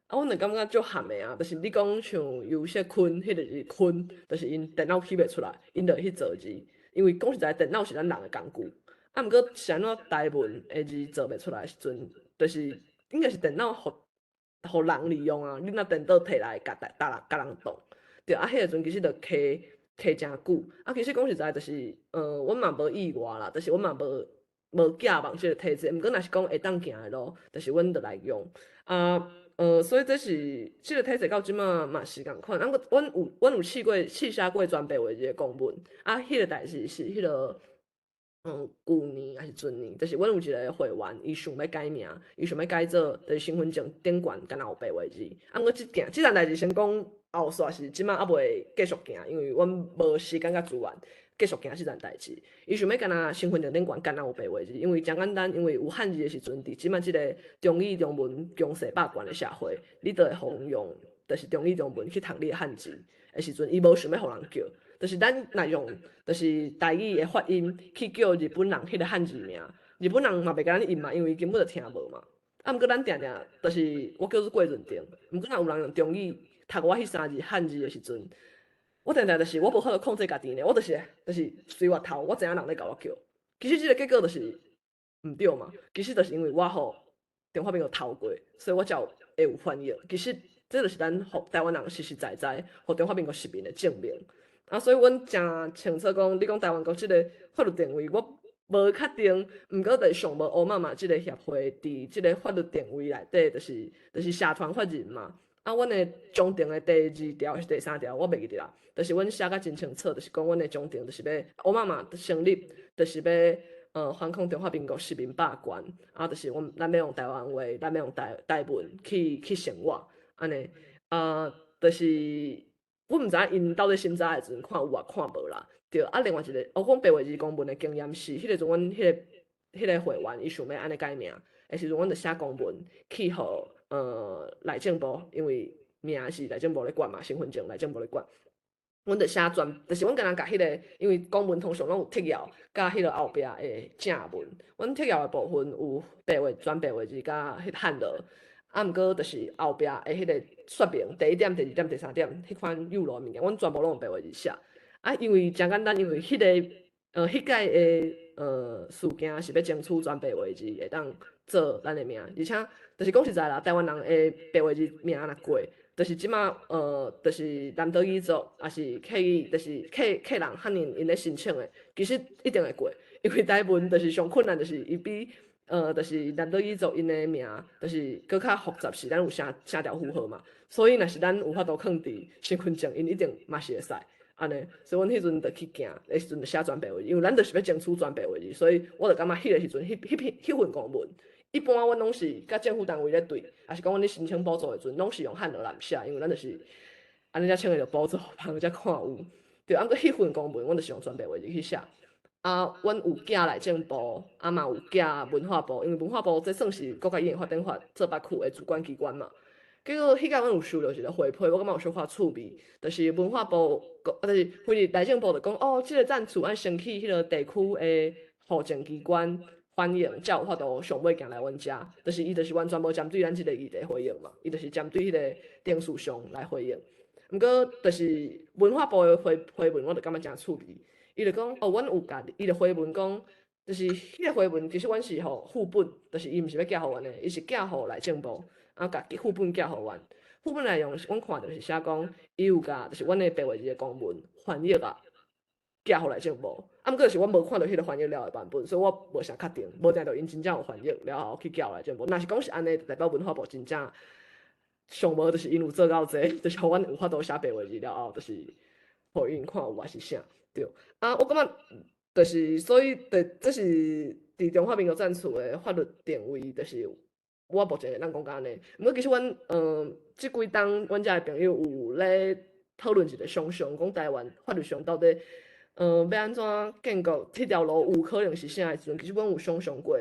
阮就感觉足含的就是你讲像有些困，迄个是困，就是因电脑起袂出来，因就会去做字。因为讲实在，电脑是咱人的工具，毋过是安怎台文的字做袂出来的时阵，就是应该是电脑互人利用你若电脑摕来甲人动，对迄个时阵其实就摕诚久。其实讲实在，就是阮嘛无意外啦，就是阮嘛无寄望即个体制，毋过若是讲会当行的路，就是阮就来用所以这是即个体制到即马嘛是共款。阮有试写过全白话字的公文，迄个代志是迄个旧年还是前年，就是阮有一个会员，伊想要改名，伊想要改做就是身份证顶悬敢若有白话字。毋过即件代志先讲后续是即马袂继续行，因为阮无时间甲资源。继续行即件代志，伊想要敢若身份证顶悬敢若有白话字，因为真简单，因为有汉字的时阵，伫即马即个中语中文强势霸权的社会，你就会互用，就是中语中文去读你的汉字的时阵，伊无想要互人叫，就是咱若用，就是台语的发音去叫日本人迄个汉字名，日本人嘛袂甲咱印嘛，因为伊根本就听无嘛。毋过咱定定就是我叫做过认定，毋过若有人用中语读我迄三字汉字的时阵。我定定就是我无法度控制家己呢，我就是随我头，我知影人咧甲我叫。其实即个结果就是毋对嘛，其实就是因为我互中华民国偷过，所以我才会有翻译。其实这就是咱互台湾人实实在在互中华民国市民的证明。所以阮诚清楚讲，你讲台湾国即个法律定位，我无确定，毋过就是上无乌妈妈即个协会伫即个法律定位内底，就是社团法人嘛。阮的中庭的第2条是第3条，我袂记得啦。就是阮写甲真清楚，就是讲阮的中庭就是要乌妈妈成立，就是要反抗中华民国市民霸权，就是咱要用台湾话，咱要用台文去生活，安尼就是我毋知影因到底审查的时阵看有看无啦。对，另外一个我讲白话字公文的经验是，迄个阵阮迄个会员伊想要安尼改名的时阵，阮就写公文去互内政部，因为名是内政部咧管嘛，身份证内政部咧管。阮就写就是阮敢若甲迄个，因为公文通常拢有摘要，甲迄个后壁的正文。阮摘要的部分有全白话字甲迄汉字，毋过就是后壁的迄个说明，第1点、第2点、第3点迄款幼路物件，阮全部拢用白话字写。因为真简单，因为迄个迄届的事件是要争取全白话字会当做咱的名，而且就是讲实在啦，台湾人的白话字名若过，就是即马就是南岛语族也是客语，就是客人汉人因咧申请的，其实一定会过，因为台文就是上困难，就是伊比就是南岛语族因的名，就是搁较复杂，是咱有写条符号嘛，所以若是咱有法度放伫身份证，因一定嘛是会使。安尼，所以阮迄阵就去行，迄时阵就写全白话字，因为咱就是要争取全白话字，所以我就感觉迄个时阵，迄份公文，一般阮拢是甲政府单位咧对，也是讲阮咧申请补助的时阵，拢是用汉字来写，因为咱就是安尼才请会着补助，人才看有。对，过迄份公文，阮就是用全白话字去写。阮有寄内政部，嘛有寄文化部，因为文化部这算是国家语言发展法做北区的主管机关嘛。结果迄个阮有收到一个回馈，我感觉有小可趣味，就是文化部，就是内政部就讲，即个赞助按先去迄个地区的户政机关反映，才有法度上尾行来阮遮，就是伊就是完全无针对咱即个议题回应嘛，伊就是针对迄个定数上来回应。毋过就是文化部的回文，我就感觉诚趣味，伊就讲，阮有甲伊的回文讲，就是迄个回文其实阮是互副本，就是伊毋是要寄互阮的，伊是寄互内政部。甲副本寄互阮，副本内容阮看着是写讲，伊有甲就是阮的白话字的公文翻译寄互内政部。毋过就是阮无看到迄个翻译了的版本，所以我无啥确定，无定到因真正有翻译了后去寄互内政部。若是讲是安尼，代表文化部真正上无就是因有做到这，就是互阮有法度写白话字了后，就是互因看有我是啥对。我感觉就是所以这是伫中华民国政府的法律定位，就是我目前会当讲甲安尼。毋过其实阮即几冬阮遮的朋友有咧讨论一个想象，讲台湾法律上到底要安怎建国，迄条路有可能是啥的时阵，其实阮有想象过。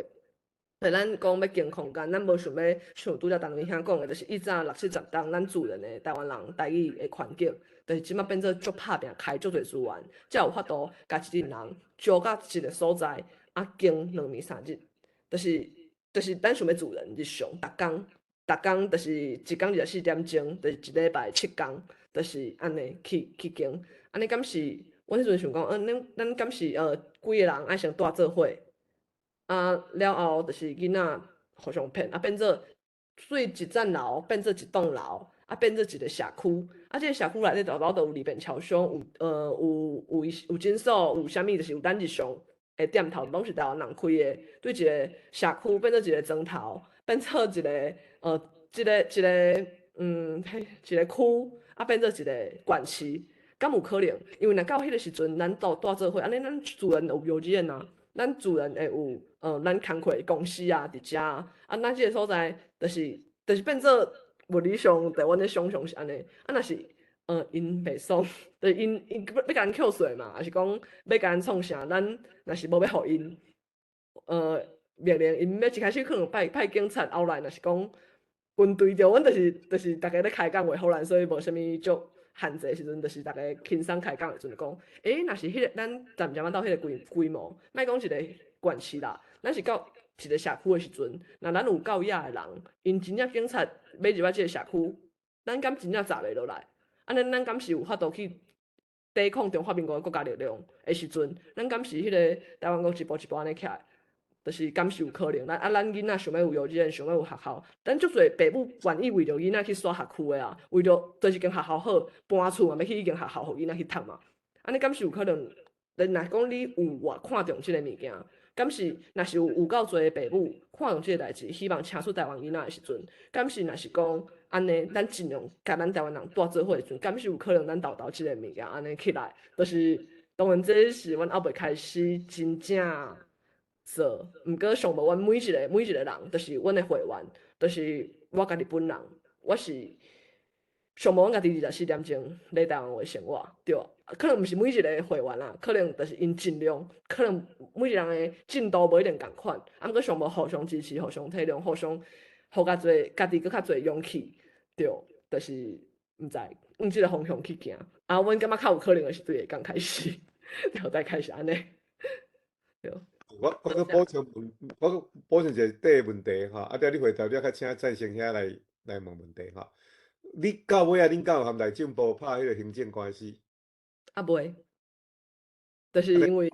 咱讲要经空间，咱无想要像拄则陈明兄讲的，就是以前60、70当咱自然的台湾人台语的环境，就是即摆变做足拍拼，开足侪资源，才有法度甲一群人招到一个所在，啊经2暝3日，就是咱想要自然日常，逐工就是一工24点钟，就是一礼拜7工，就是安尼去经，安尼敢是？阮迄阵想讲，咱敢是几个人爱先住做伙？了后就是囡仔互相骗，变做水一层楼变做一栋楼，变做一个社区，即个社区内底豆豆都有里边超商，有诊所，有啥物就是有咱日常的店头，拢是台湾人开的。对一个社区变做一个庄头，变做一个一个区，变做一个县市，敢有可能？因为若到迄个时阵，咱住做伙，安尼咱自然有幼稚园啊。咱自然会有咱工课公司啊，伫遮咱即个所在就是变做物理上台湾的想象是安尼。若是因袂爽，就是因要甲咱扣税嘛，还是讲要甲咱创啥？咱若是无要互因命令，因要一开始可能派警察，后来若是讲军队着，阮就是逐个咧开讲话，互咱所以无啥物足。限制时阵，就是逐个轻松开讲的时阵，讲，若是迄个咱暂时到迄个规模，莫讲一个县市啦，咱是到一个社区的时阵，若咱有够野的人，因真正警察要入来即个社区，咱敢真正查袂落来？安尼咱敢是有法度去抵抗中华民国的国家力量的时阵，咱敢是迄个台湾国一步一步安尼起来？就是敢是有可能，咱囡仔想要有幼稚园，想要有学校，咱足侪父母愿意为着囡仔去选学区的啊，为着做一间学校好，搬厝嘛要去迄间学校，互囡仔去读嘛。安尼敢是有可能？若讲你有偌看重即个物件，敢是若是有够侪的父母看重即个代志，希望请出台湾囡仔的时阵，敢是若是讲安尼，咱尽量甲咱台湾人住做伙的时阵，敢是有可能咱豆豆即个物件安尼起来？就是当然，这是阮还未开始真正。做，毋过上无阮每一个人，就是阮的会员，就是我家己本人，我是上无阮家己24点钟咧台湾话生活，对，可能毋是每一个会员啦，可能就是因尽量，可能每一个人的进度无一定共款，毋过上无互相支持、互相体谅、互相互较侪家己搁较侪勇气，对，就是毋知用即个方向去行，阮感觉较有可能的是对下工开始，对，再开始安尼，对。
我搁补充一个第个问题吼，等你回答了，较请赞成遐来问问题吼。你到尾恁敢有含内政部拍迄个行政官司？
袂，就是因为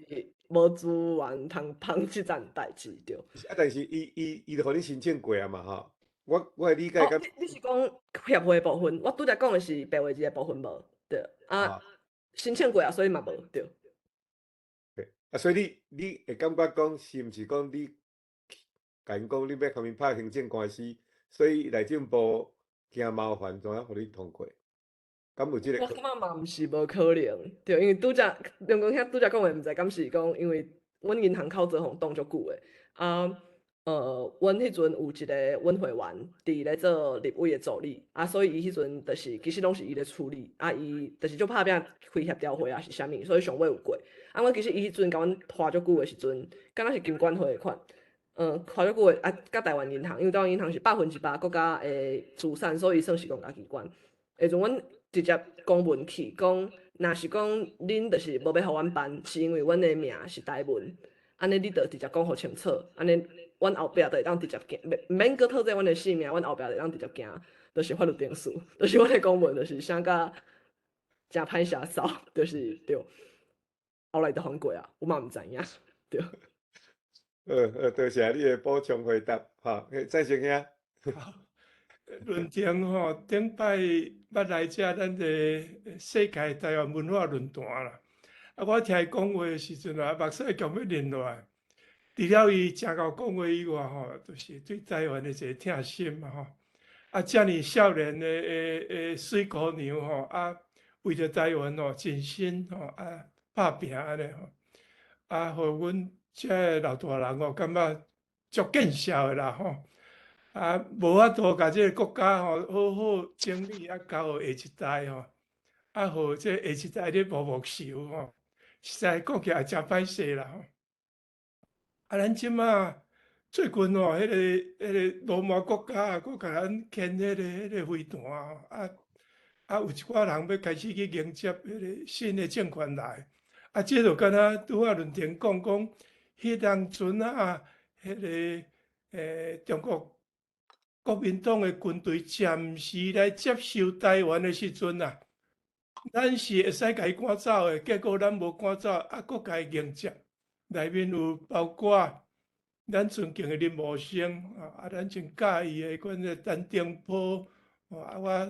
无资源通帮即件代志着。
但是伊就互你申请过啊嘛吼。我的理解甲
你是讲协会部分？我拄则讲的是白话字的部分无对申请过啊，所以嘛无对。
所以你会感觉讲是毋是讲你甲因讲你要互因拍行政官司，所以内政部惊麻烦，怎样互你通过？敢有即个？
我感觉嘛毋是无可能，对，因为拄则梁公兄拄则讲的，毋知敢是讲，因为阮银行口做互动足久的阮迄阵有一个阮会员伫咧做立委的助理所以伊迄阵就是其实拢是伊咧处理伊就是足拍拼开协调会是啥物，所以上尾有过我其实伊迄阵甲阮拖足久的时阵，敢若是金管会的款拖足久的甲台湾银行，因为台湾银行是100%国家的资产，所以算是公家机关。下阵阮直接公文去讲，若是讲恁就是无要互阮办，是因为阮的名是台文，安尼你着直接讲互清楚，安尼阮后壁就会当直接行，毋免搁套在阮的姓名，阮后壁就会当直接行，就是法律定数，就是阮的公文就是啥甲真歹写扫，就是对。后来就还过我嘛毋知影，对。
多谢你的补充回答，赞成兄。
论坛顶摆捌来遮咱个世界台湾文化论坛啦。我听伊讲话的时阵目屎强要淋落来。除了伊诚够讲话以外就是对台湾的一个疼心嘛遮尔少年的水姑娘为着台湾尽心拍拼安尼互阮遮个老大人哦，感觉足见效诶啦吼。无法度甲即个国家吼好好整理，交互下一代吼，互即下一代咧默受吼，实在讲起来真歹势啦吼。咱即马最近哦，迄个罗马国家佫甲咱建迄个飞弹吼，有一寡人要开始去迎接迄个新的政权来，即就敢若拄仔论坛讲，迄当阵迄个中国国民党的军队暂时来接收台湾的时阵咱是会使甲伊赶走的，结果咱无赶走，佫甲伊迎接，内面有包括咱尊敬的林茂生咱真介意的款个陈定波我要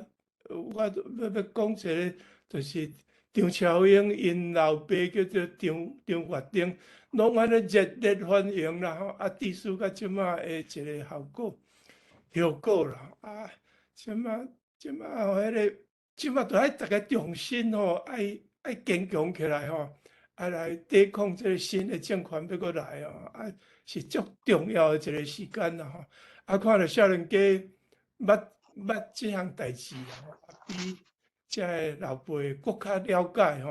讲一个，就是张超英因老爸叫做张发丁，拢安尼热烈欢迎啦吼，致使到即马的一个效果啦即马迄个即马着爱大家重新爱坚强起来来抵抗即个新的政权要过来是足重要的一个时间啦看到少年家捌即项代志比遮个老辈搁较了解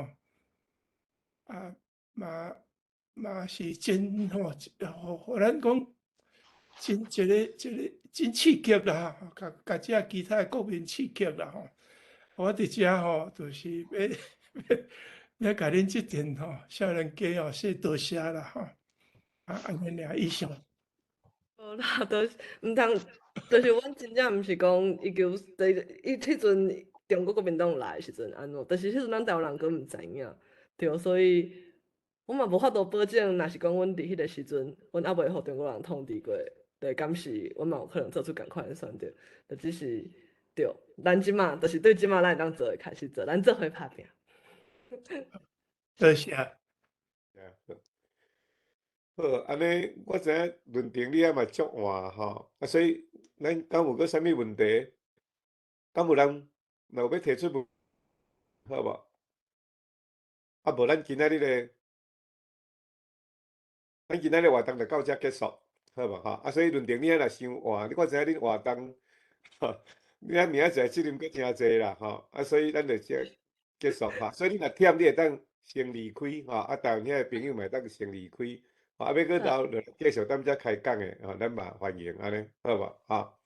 嘛是真互咱讲真一个真刺激啦甲遮其他国民刺激啦我伫遮就是要甲恁即阵少年家说多谢啦安尼尔以上。
无啦，毋通，就是阮真正毋是讲伊迄阵中国国民党来的时阵安怎，但是迄阵咱台湾人佫毋知影，对，所以我嘛无法度保证，若是讲阮伫迄个时阵，阮还袂互中国人统治过，对，敢是阮嘛有可能做出共款的选择，就只是对，咱即马就是对即马咱会当做的开始做，咱做伙拍拼。
多谢。
好，安尼我知影论坛你嘛足晏吼，所以咱敢有阁啥物问题？敢有人若有要提出问，好无？无咱今仔日活动就到遮结束，好无所以论坛你若伤晏，我知影恁活动你明仔载责任阁诚侪啦所以咱就遮结束所以你若忝，你会当先离开台湾遐个朋友嘛会当先离开。要搁留落继续踮遮开讲的咱嘛欢迎安尼，好无好，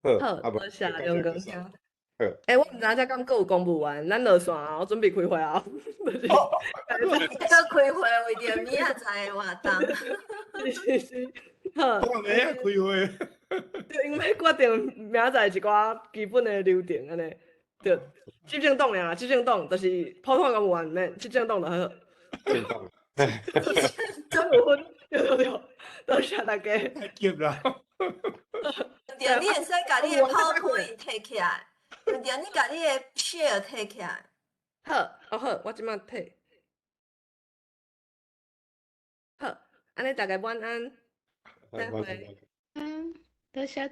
多谢梁公兄。
好，
我毋知影遮敢佫有公务员，咱落线我准备开会啊。
这开会为着明仔载的活动。
是，好。
我明仔开会。
对，因为决定明仔载一寡基本的流程安尼，对，执政党俩，执政党就是普通公务员免，执政党就好。
正当。
真有分，对，多谢大家。
太急啦！
对，你会使甲你的 PowerPoint 摕起来，对，你甲你的 share 摕起来。
好，好，我即马摕。好，安尼大家晚安，再会。
多谢。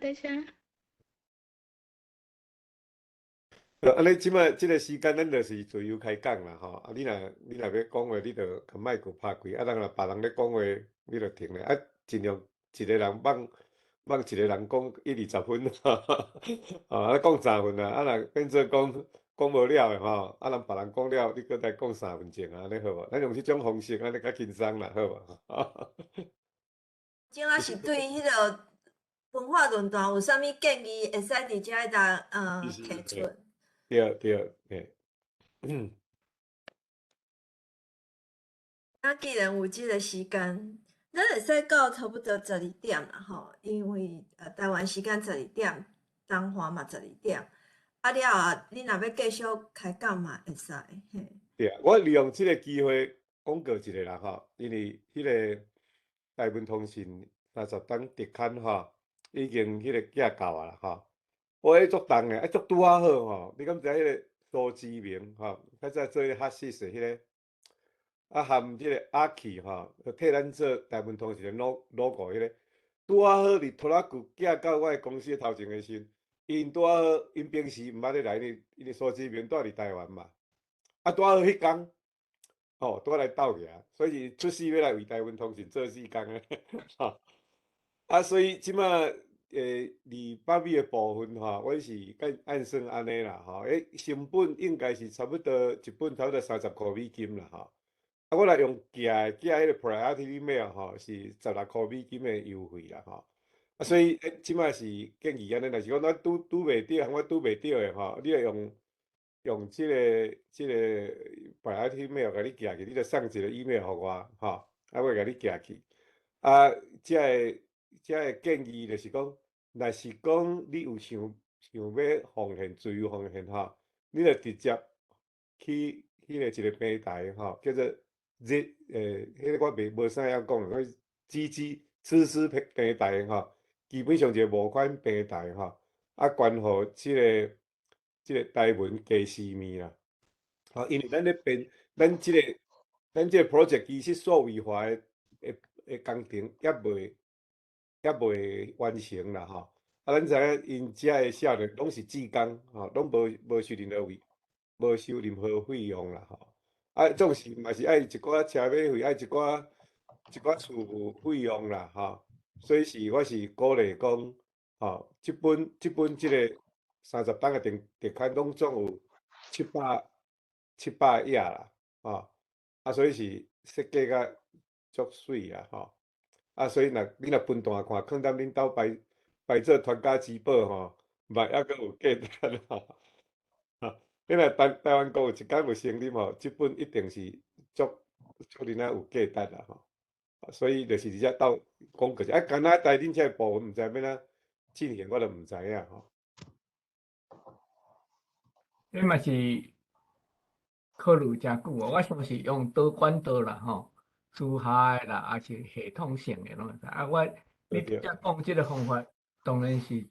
安尼即摆即个时间，咱就是自由开讲啦你若要讲话，你着甲麦克拍开人若别人咧讲话，你着停咧尽量一个人放一个人讲1-20分讲3分若变做讲无了的人别人讲了，你搁再讲3分钟安尼好无？咱用即种方式安尼较轻松啦，好无？
今仔是对迄个文化论坛有啥物建议，会使伫遮提出。
对，
既然有即个时间，咱会使到差不多12点啦因为台湾时间12点，东华嘛12点，了后你若要继续开讲嘛会使。
对我利用即个机会广告一下啦因为迄个台文通讯30档特刊已经迄个寄到啦我足重诶足拄好你敢知迄个苏志明较早做迄HASIS迄个含即个阿奇替咱做台文通讯诶 logo 迄个拄好伫拖拉机寄到我诶公司头前诶时，因拄好因平时毋捌咧来因苏志明住伫台湾嘛拄好迄工哦，都来斗个，所以出世要来为台湾通信做事工诶，吼。啊，所以即马200米的部分吼，阮是按算安尼啦吼，成本应该是差不多一本差不多30块美金啦吼。啊，我来用寄迄个 Priority Mail 吼，是16块美金的优惠啦吼。啊，所以即马是建议安尼，若是讲咱拄袂着，我拄袂着的吼，你要用即个 Priority Mail 甲你寄去，你着送一个 email 互我吼，啊，我甲你寄去。啊，这建议就是讲，若是讲你有想要奉献、自由奉献吼，你着直接去迄个一个平台吼，叫做迄个我无啥样讲，我知识平台吼，基本上一个募款平台吼，啊，关乎即个台文假私密啦，吼，因为咱咧编咱即个 project 其实数位化的工程也未完成啦吼。啊，咱知影因遮的少年拢是志工吼，拢无收任何费用啦吼。啊，总是嘛是爱一寡车马费，爱一寡厝费用啦吼。所以我是鼓励讲吼，即个30档的特刊拢总有700页啦吼。啊，所以是设计甲足水啊吼。啊，所以你若分段看，可能恁兜摆做传家之宝吼，嘛还阁有价值吼。你若台湾国有一天有成立吼，即本一定是足恁仔有价值啦吼。所以就是直接斗讲过去，啊，干那台恁遮部分毋知要哪进行，我就毋知影吼。
这嘛是考虑真久哦，我想是用导管道啦吼，私下的啦，也是系统性的拢会使。啊，你
对
只讲即个方法，当然是一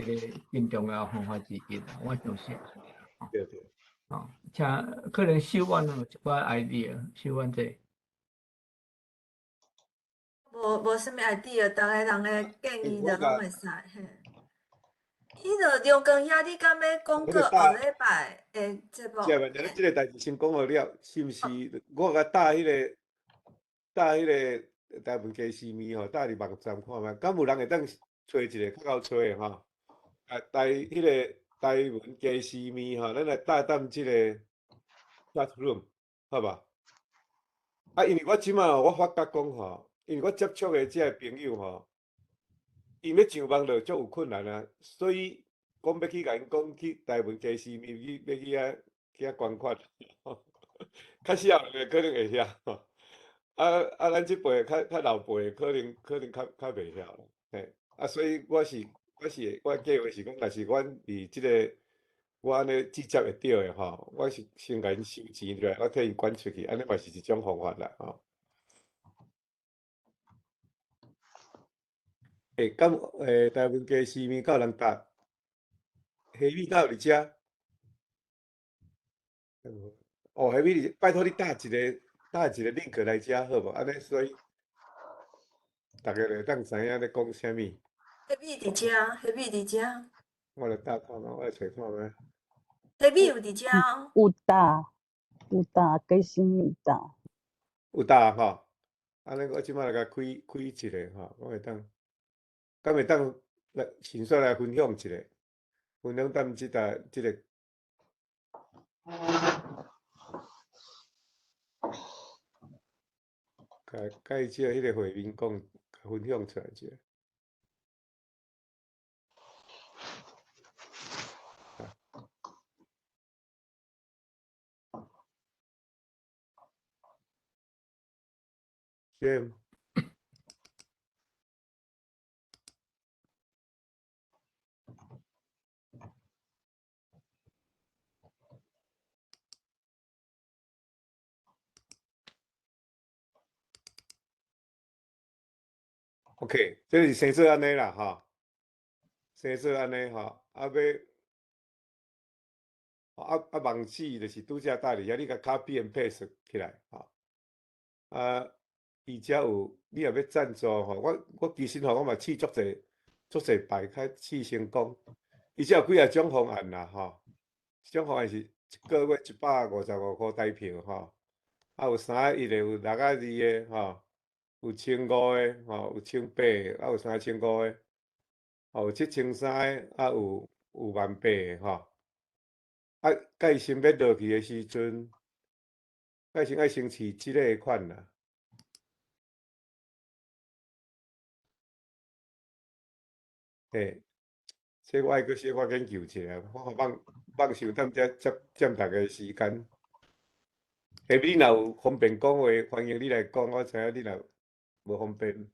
个真重要的方法之一啦。我相信安尼啦吼。
对对。
吼，请可能秀婉有一寡 idea，秀婉这。
无啥物 idea，逐个人的建议就拢会使嘿。迄个刘光兄，你敢要讲过后礼拜的节目？
是啊，你即个代志先讲好了，是毋是？我甲搭迄个台文假私密吼，搭伫网站看觅，敢有人会当找一个较够找的吼？啊，迄个台文假私密吼，咱来搭档即个 chat room， 好吧？啊，因为我即马我发觉讲吼，因为我接触的即个朋友吼，因要上网络足有困难啊，所以讲要去甲因讲去台文假私密，要去遐观看，较少的可能会晓吼。啊，咱即辈较老辈可能较袂晓啦，嘿。啊，所以我计划是讲，若是阮伫即个我安尼直接会着的吼，我是先甲因收钱落来，我替因管出去，安尼嘛是一种方法啦吼。敢台湾假私密敢有人答？虾米敢有伫遮？哦，虾米拜托你搭一个 link 来遮好无？安尼所以大家就当知影咧讲啥物。
虾米伫遮？虾米伫遮？
我来搭看嘛，我来找看觅。
虾米有伫遮哦？
有搭，假使有搭。
有搭吼，安尼我即摆来甲开一个吼，我会当，敢会当来先说来分享一下，分享咱即个。甲伊即个迄个会面讲分享出来一下。先。OK，这是先做安尼啦吼，先做安尼吼，啊网址就是拄则搭伫遐，你甲 copy and paste 起来吼。啊，伊遮有你若要赞助吼，我其实吼我嘛试足侪摆较试成功，伊遮有几种方案啦吼，种方案是1个月155块台票吼。有3个1个，有6个2个吼，有1500个吼，有1800个，有3500个，有7300个，有18000个吼。甲伊先要落去的时阵，先爱先试即个款啦。嘿，这我爱搁小可研究一下，我放伤忝才占大家时间。下面你若有方便讲话，欢迎你来讲，我知影你若无方便。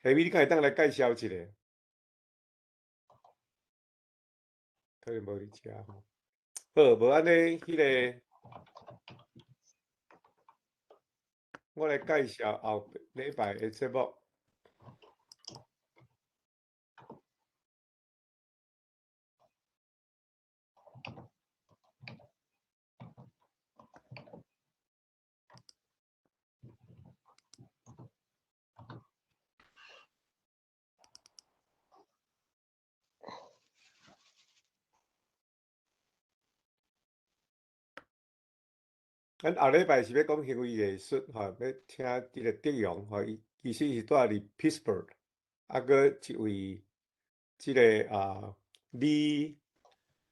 下面你敢会当来介绍一下？可能无伫遮吼。好，无安尼，迄个我来介绍后礼拜的节目。咱后礼拜是要讲行为艺术，吼，要请即个德阳，吼，伊其实是住伫 Pittsburgh，搁一位即个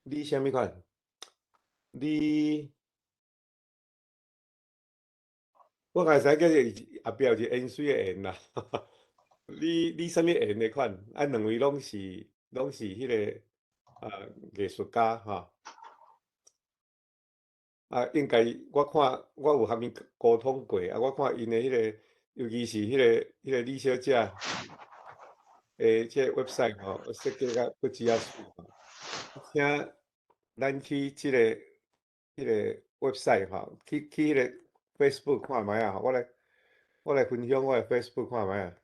李啥物款？我敢知叫伊后壁有一个盐水的盐啦，李啥物盐的款？两位拢是迄个艺术家吼。应该我有和伊沟通过，我看因的迄个，尤其是迄个李小姐诶，即个 website 吼，设计甲不止啊水吼，请咱去即个迄个 website 吼，去迄个 Facebook 看觅啊，我来分享我的 Facebook 看觅啊。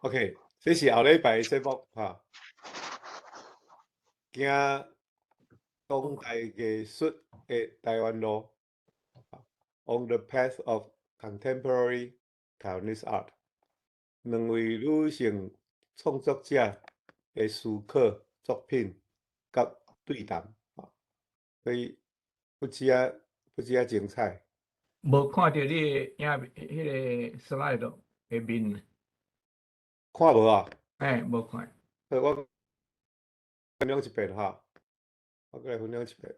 OK，这是后礼拜的节目哈，行当代艺术的台湾路。On the path of contemporary Taiwanese art，两位女性创作者的思考作品甲对谈，所以不止啊精彩。
无看到你的迄个 slide 的面，
看无啊？
无看。
我分享一遍哈，我来分享一遍。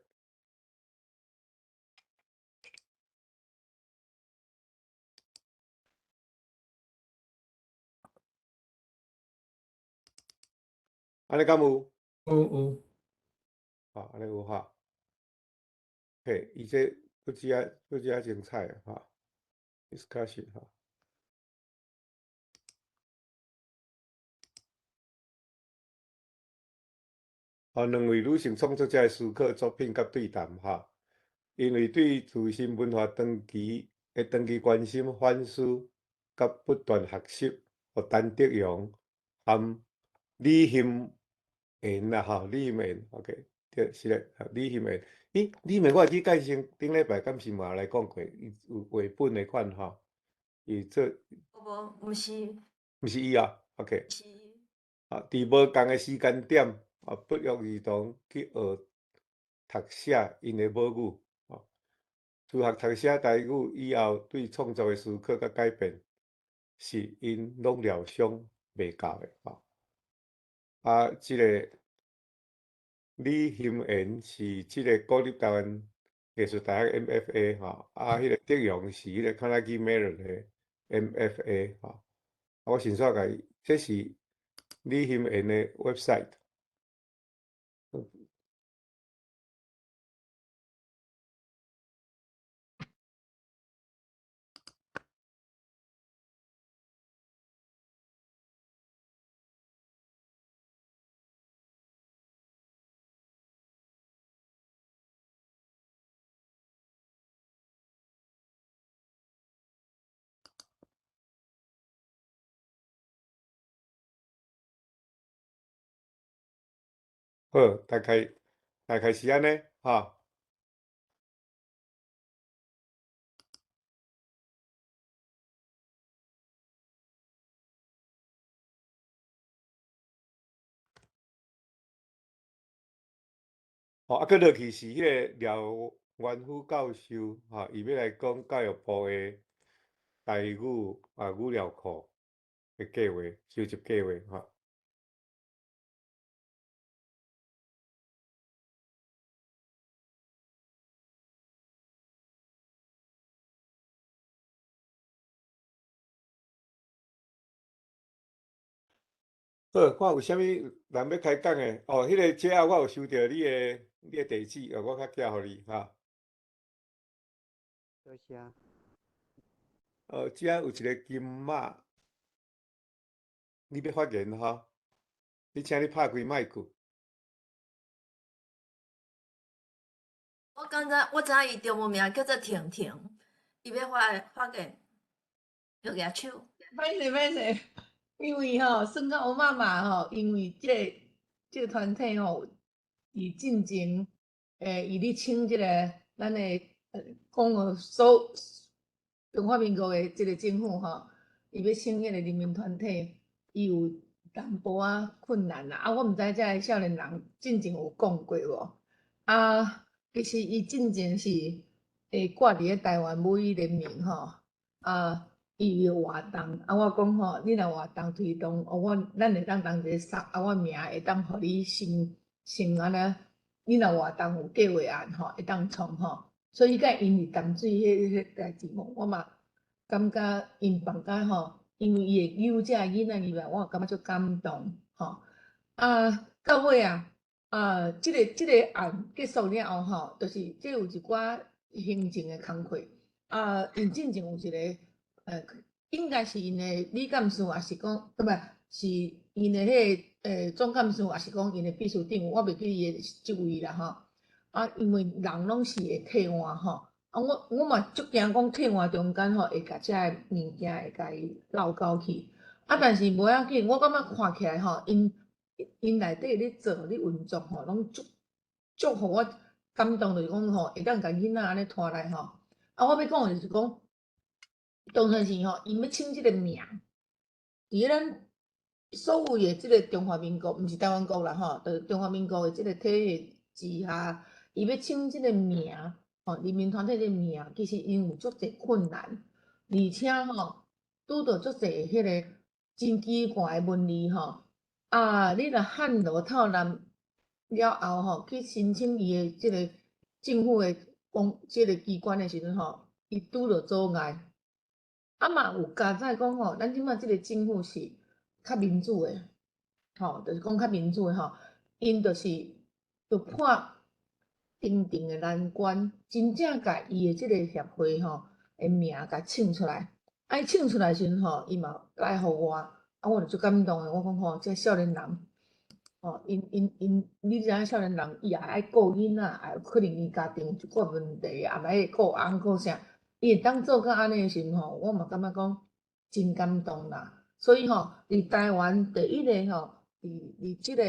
安尼敢有？
有。
安尼有哈。嘿，伊这不止啊精彩哈 ，discussion 哈。两位女性创作者的思考作品甲对谈哈，因为对自身文化长期关心、反思甲不断学习，互陈德阳含李欣妍啦吼，李欣妍 ，OK， 对，是咧，李欣妍。李欣妍我会记介绍顶礼拜敢是嘛来讲过，伊有绘本的款吼，伊做。
无，毋是。
毋是伊啊 ，OK。
是伊。
伫无共的时间点，不约而同去学读写因的母语，自学读写台语以后，对创作的思考甲改变，是因拢料想袂到的即个李欣妍是即个国立台湾艺术大学 MFA 迄个德阳是迄个 Carnegie Mellon 的 MFA 我先煞甲伊，这是李欣妍的 website。好，大概是安尼哈。啊，佮落去是迄个廖元虎教授伊要来讲教育部的台语语料库的计划，收集计划好，看有啥物人要开讲的？迄个姐我有收到你的地址，我较寄互你
多谢。
遮有一个金马，你要发言你请你拍开麦克。
我知影伊中文名叫做婷婷，伊要发言，要举手。
歹势，因为算到我妈妈因为这个团体伊进前，伊咧请这个咱的讲中华民国的这个政府伊要请迄个人民团体，伊有淡薄仔困难啦。我毋知遮个少年人进前有讲过无？其实伊进前是挂伫咧台湾母语联盟伊有活动，我讲你若活动推动，咱会当同齐送，我名会当互你先安尼，你若活动有计划案会当创所以甲因伫淡水迄代志我嘛感觉因放甲因为伊会有遮囡仔入来，我感觉足感动到尾即个案结束了后就是这有一寡行政的工课因进前有一个应该是因的理监事，也是讲是因的迄个总干事，也是讲因的秘书长，我袂记伊的职位啦因为人拢是会替换我嘛足惊讲替换中间会甲遮个物件会甲伊漏交去但是无要紧，我感觉看起来因内底咧做咧运作拢足互我感动，就是讲会当甲囡仔安尼拖来我要讲的就是讲，当然是因要请即个名，伫咱所有的即个中华民国，毋是台湾国啦就是中华民国的即个体系之下，伊要请即个名人民团体的名，其实因有足侪困难，而且拄到足侪迄个真奇怪的问题你若汉罗套难了后去申请伊的即个政府的即个机关的时阵伊拄到阻碍。嘛有加在讲咱即摆即个政府是较民主的，就是讲较民主的因就破定的难关，真正甲伊的即个协会的名甲请出来，伊请出来时阵伊嘛来互我，我就足感动的。我讲这少年人你知影少年人伊也爱顾囡仔，也有可能伊家庭有一寡问题，也来顾翁顾啥。伊会当做到安尼的时阵我嘛感觉讲真感动啦。所以伫台湾第一个伫即个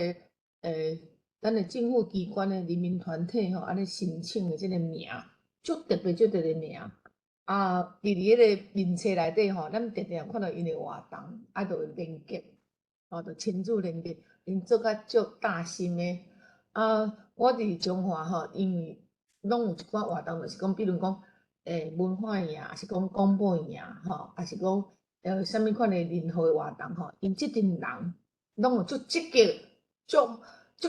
咱的政府机关的人民团体安尼申请的即个名，足特别的名伫迄个名册内底咱常常看到因的活动，就有连结就亲子连结，因做甲足大心的我伫中华因为拢有一寡活动，就是讲比如讲。文化营，也是讲广播营也是讲啥物款的任何的活动因即阵人拢有足积极、足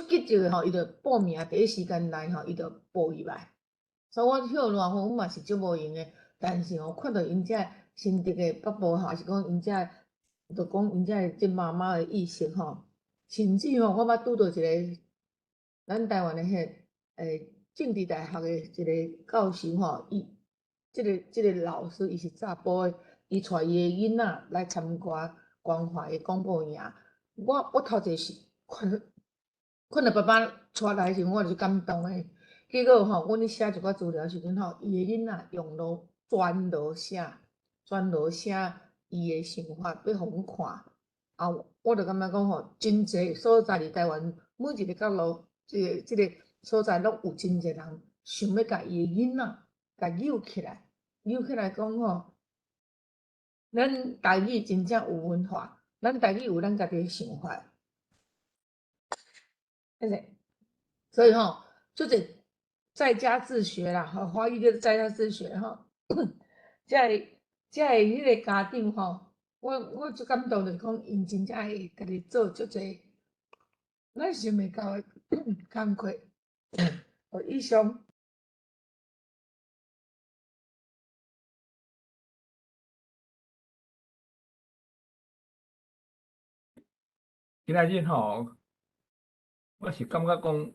积极的伊就报名第一时间来伊就报入来。所以我晓热我嘛是足无用的，但是看到因遮心得的北部也是讲因遮，就讲因遮即妈妈的意识甚至我捌拄到一个咱台湾的政治大学的一个教授伊。即个老师，伊是查甫的，伊带伊的囡仔来参加关怀的广播营。我头一是看到爸爸带来时，我就是感动的。结果阮咧写一寡资料时阵伊的囡仔用了全罗写伊的想法要互阮看。我就感觉讲真侪所在伫台湾每一个角落，即个所在，拢有真侪人想要甲伊诶囡仔甲诱起来，诱起来讲吼，咱台语真正有文化，咱台语有咱家己诶想法，对不对？所以吼，就是在家自学啦，吼，华语就是在家自学吼，才会迄个家长吼，我最感动就是讲，因真正会家己做足侪咱想袂到诶工课。以上。
今仔日吼，我是感觉讲，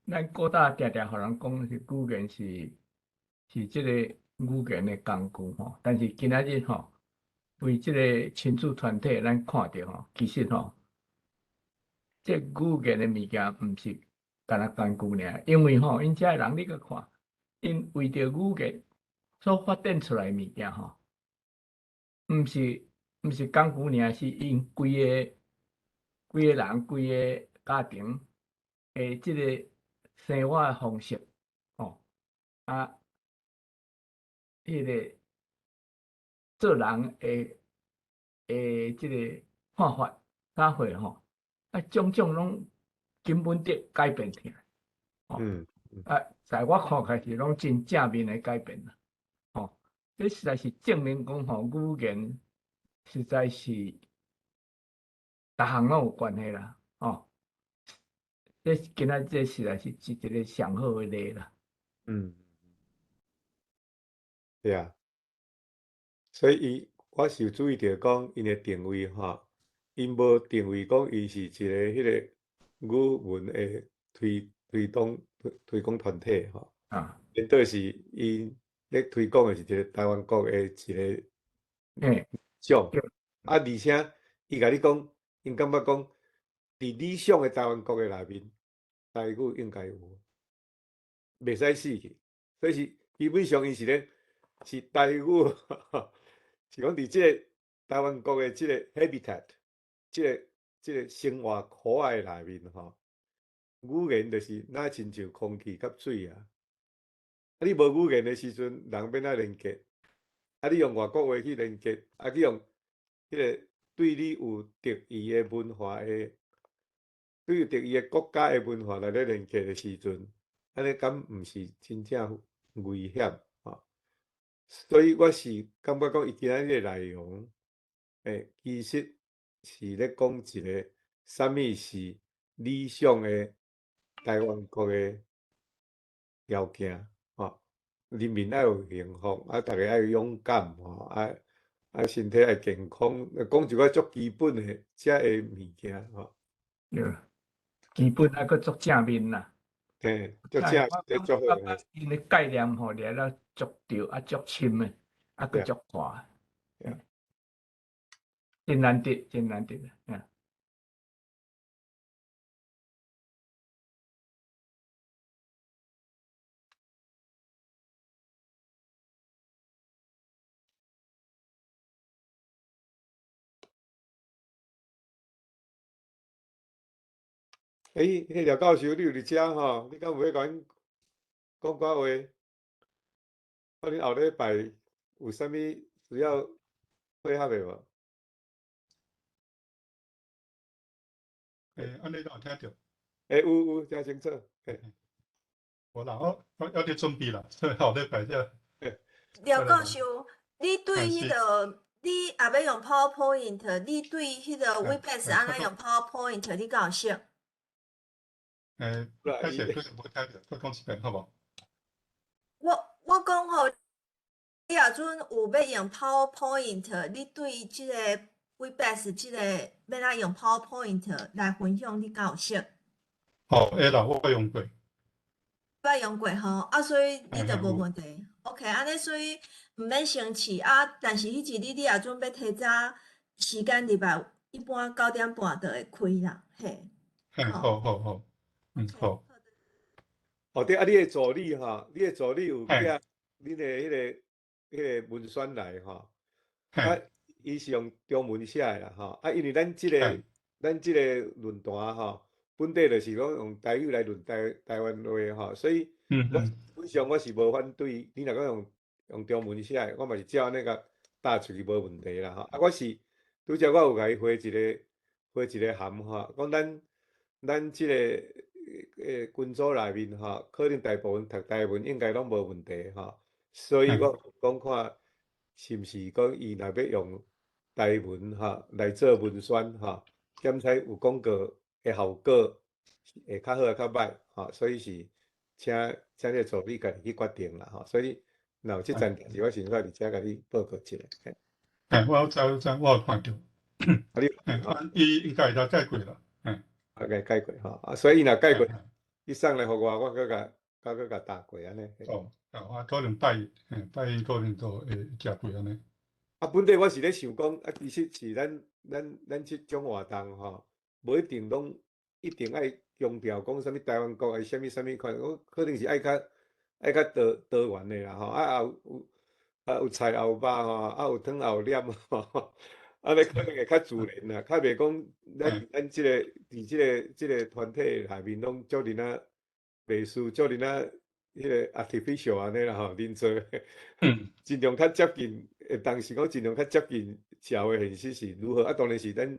咱古早定定互人讲是语言是即个语言的工具吼，但是今仔日吼，为即个亲子团体，咱看到吼，其实吼，这语言的物件毋是干那工具尔，因为吼，因遮人你去看，因为着语言所发展出来的物件吼，毋是工具尔，是因规个人规个家庭诶，即个生活方式吼，啊，迄个做人即个看法啥货吼，啊，种种拢根本的改变起来，吼，啊，在我看开是拢真正面的改变啦，吼，这实在是证明讲吼，语言实在是逐项拢有关系啦，吼。这今仔这实在是一个上好的例啦。
对啊，所以我是有注意到讲因的定位吼，因无定位讲伊是一个迄个语文的推广团体吼，反倒是因咧推广的是一个台湾国的一个奖，啊，而且伊甲你讲，因感觉讲，伫理想的台湾国的内面，台语应该有，袂使死去，所以是基本上伊是咧是台语，是讲伫即个台湾国的即个 habitat， 即个生活可爱内面吼，语言就是若亲像空气甲水啊，啊你无语言的时阵，人要哪连接？啊你用外国话去连接，啊去用迄个对你有敌意的文化的。对敌伊个国家的文化来咧连接的时阵，安尼敢毋是真正危险吼？所以我是感觉讲伊今仔日个内容，其实是咧讲一个啥物是理想的台湾国的条件吼，人民要有幸福，啊，逐个要有勇敢吼，啊，身体要健康，讲一寡足基本的遮个物件吼。
基本还佫足正面啦，
足正面足好诶。
因诶概念吼，掠了足着啊，足深诶，啊佫足宽，真难得，真难得啊！
迄廖教授你有伫遮吼？你敢有要甲阮讲寡话？看恁后礼拜有啥物需要配合诶无？
安尼有听着？
有真清楚。
无啦，我要伫准备啦，所以后礼拜则。
廖教授，你对迄个你也要用 PowerPoint， 你对迄个 Webex 安怎用 PowerPoint， 你敢有熟？
开始无听着，再讲一遍好无？
我讲吼，你若阵有要用 PowerPoint， 你对即个 Webex 即个要哪用 PowerPoint 来分享，你敢有熟？
会啦，我用过。
捌用过吼，啊，所以你就无问题。OK， 安尼所以毋免生气啊。但是迄一日你若准要提早时间入来，一般9点半就会开啦，嘿。
好，好。
对啊，你的助理吼，你的助理有寄恁的迄个文宣来吼，啊，伊是用中文写的啦吼，啊，因为咱即个论坛吼，本地就是讲用台语来论台湾话吼，所以我基本上我是无反对，你若讲用中文写，我嘛是照那个打出去无问题啦吼。啊，我是拄则我有甲伊回一个函吼，讲咱即个群组内面吼，可能大部分读台文应该拢无问题吼，所以我讲看是毋是讲伊若要用台文吼来做文宣吼，检查有广告的效果会较好啊较歹吼，所以是请这个助理家己去决定啦吼，所以若有即层代志，我想说伫遮甲你报告一下。
我有知，我有看到。
啊，你
伊应该会当解决啦。
大概解决吼，啊，所以伊若解决，伊送来互我搁甲答过安尼。
哦，啊，可能拜因可能都会食过安尼。
啊，本地我是咧想讲，啊，其实是咱即种活动吼，无一定拢一定爱强调讲啥物台湾国的啥物款，我可能是爱较多元的啦吼，啊有菜也有肉吼，啊有汤也有黏吼，安尼可能会较自然啦，较袂讲咱即个团体内面拢足人啊袂输，足人啊迄个 artificial 安尼啦吼，恁做尽量较接近，当时讲尽量较接近社会现实是如何啊？当然是咱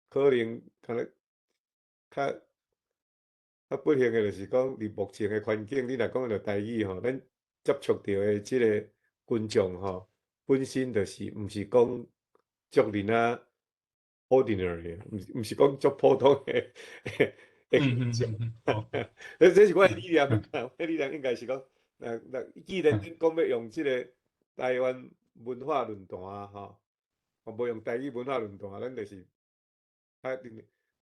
可能可能较不幸的，就是讲伫目前的环境，你若讲到台语吼，咱接触到的即个群众吼，本身就是毋是讲足人啊 ordinary，毋是讲足普通的群众。这是我的理念，我的理念应该是讲，既然恁讲要用即个台湾文化论坛吼，无用台语文化论坛，咱就是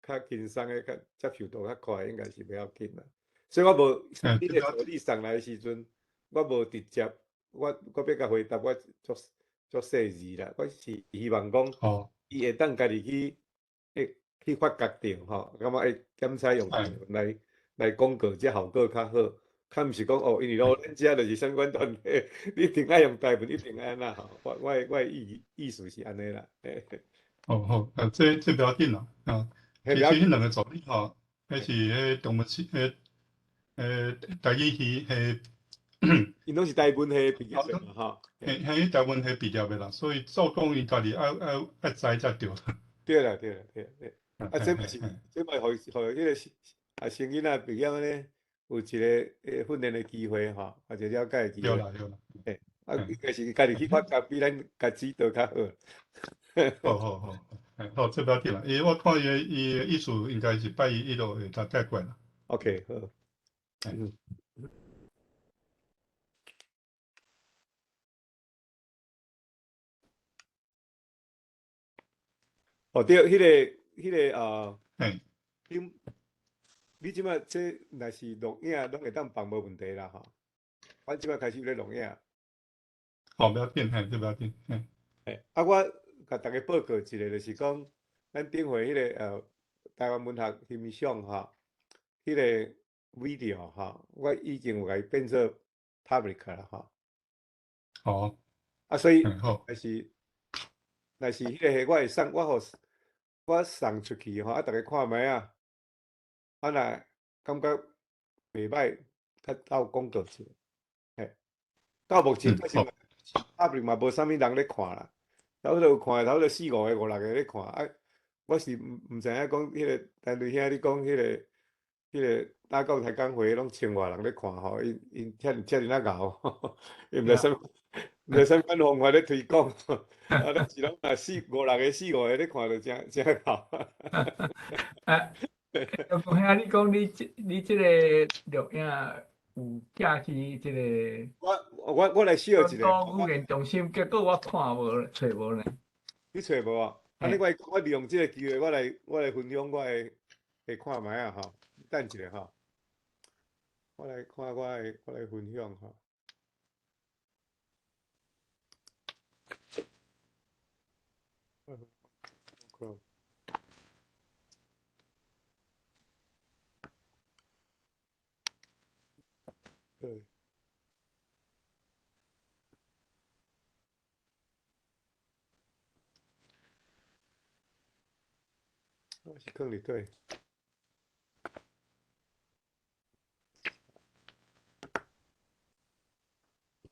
较轻松的、较接受度较快，应该是袂要紧啦。所以我无你个助理送来的时阵，我无直接，我要甲回答，我足细致啦。我是希望讲，伊会当家己去发觉到吼，感觉会检查用台文来广告，这效果较好。较毋是讲哦，因为咱遮就是相关团体，你一定爱用台文，一定爱安那吼。我的意思是安尼啦。
好，这不要紧啦，其实迄两个助理吼，迄是迄中文系台语系
因拢是台文系毕业的嘛吼。
迄台文系毕业的啦，所以照讲伊家己爱知才对。
对啦。啊，这嘛互迄个新囡仔毕业咧，有一个训练的机会吼，或者了解的机会。
对啦。
应该是家己去发觉，比咱家指导较好。
好，这不要紧啦。我看伊的意思应该是拜伊就会当解决啦。
OK， 好。哦，对，迄个你即摆这若是录影，拢会当放无问题啦吼。我即摆开始有咧录影。
好，不要紧，这不要紧。
啊，我甲大家报告一下，就是讲，咱顶回迄个台湾文学欣赏吼，迄个 video 吼，我已经有甲伊变做 public 啦吼。
好。
啊，所以
好。
若是迄个我会送，我送出去吼，啊，大家看觅啊，啊，若感觉袂歹，较斗讲道一下。到目前到现在public嘛无啥物人咧看啦。差不多有看，差不多4、5个、5、6个咧看。啊，我是毋知影讲迄个陈瑞兄你讲迄个打到台港会拢千外人咧看吼，因遮尔啊熬，伊毋知啥物方法咧推广，啊，咱是拢4、5、6个、4、5个咧看，就真熬。
杨公兄，你讲你即个录影有寄去即个？
我来小一个。
语言中心，结果我看无找无呢。
你找无啊？安尼我利用即个机会，我来分享我的看觅啊吼。等一下吼，我来看我来分享吼。对。我是放伫对。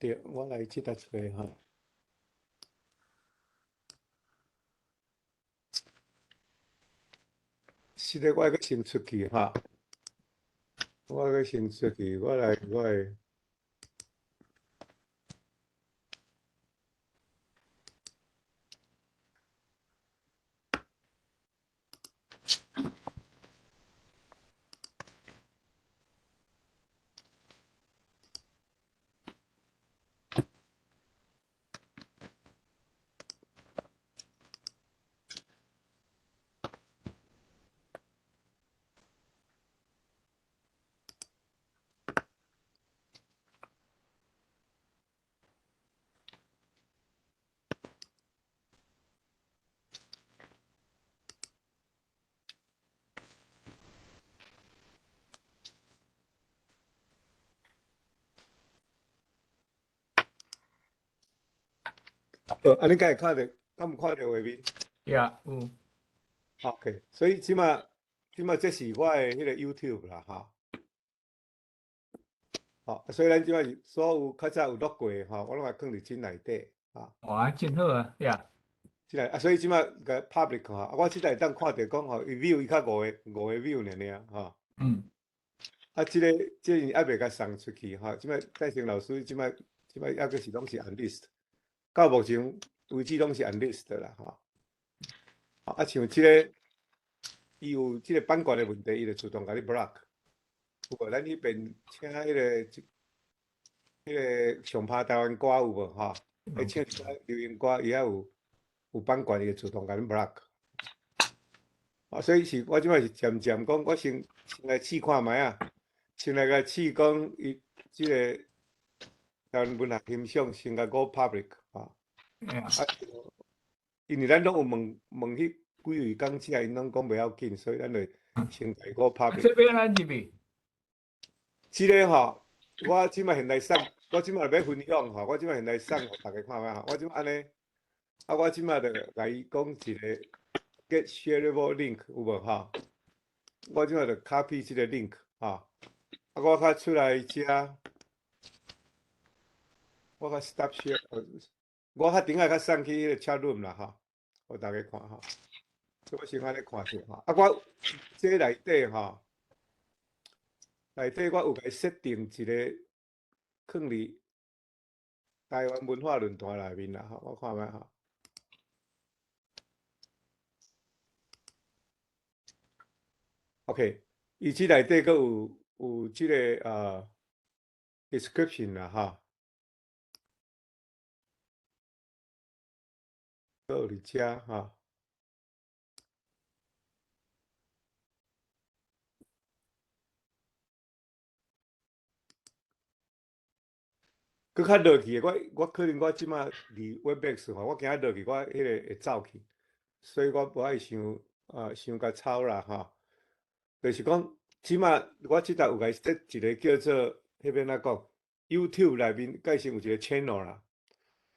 对，我来即搭找哈。是的，我个先出去哈，我个先出去，我来。你敢会看到？敢有看到画面？
有。
OK， 所以即马这是我的迄个 YouTube 啦，哈。好，所以咱即马所有较早有录过吼，我拢会放伫真内底啊。
哇，真好啊，
即个所以即马个 public 吼，我即个会当看到讲吼，伊 view 伊较5个 view 尔吼。即个还袂甲送出去吼，即摆戴成老师即摆抑个是拢是 unlist， 到目前为止拢是 unlist 啦吼。像即个伊有即个版权的问题，伊就自动甲你 block。有无？咱迄边请迄个上拍台湾歌有无吼？会唱一寡流行歌，伊也有版权，伊就自动甲你 block。所以是我即摆是渐渐讲，我先来试看卖啊。先来个试讲，伊即个台湾文学欣赏先甲我 public 因为咱拢有问迄几位讲者，因拢讲袂要紧，所以咱就先甲我 public。
这要咱入去？
即个吼，我即摆现在送，我即摆要分享吼，我即摆现在送互大家看卖吼。我即摆安尼，我即摆就甲伊讲一个 get shareable link 有无吼？我即摆就 copy 即个 link 吼。我较出来遮，我较 stop share， 我较顶下较送去迄个 chat room 啦吼，互大家看吼。我先安尼看者吼，我这内底吼，内底我有甲伊设定一个放伫台湾文化论坛内面啦吼，我看卖吼。OK， 伊即内底佫有即个description 啦哈，佫有伫遮哈。佫较落去的，我可能我即马伫 Webex 吼，我惊落去，我迄个会走去，所以我无爱伤甲吵啦吼。就是讲，即马我即搭有甲伊设一个叫做迄边怎讲 YouTube 内面介绍有一个 channel 啦。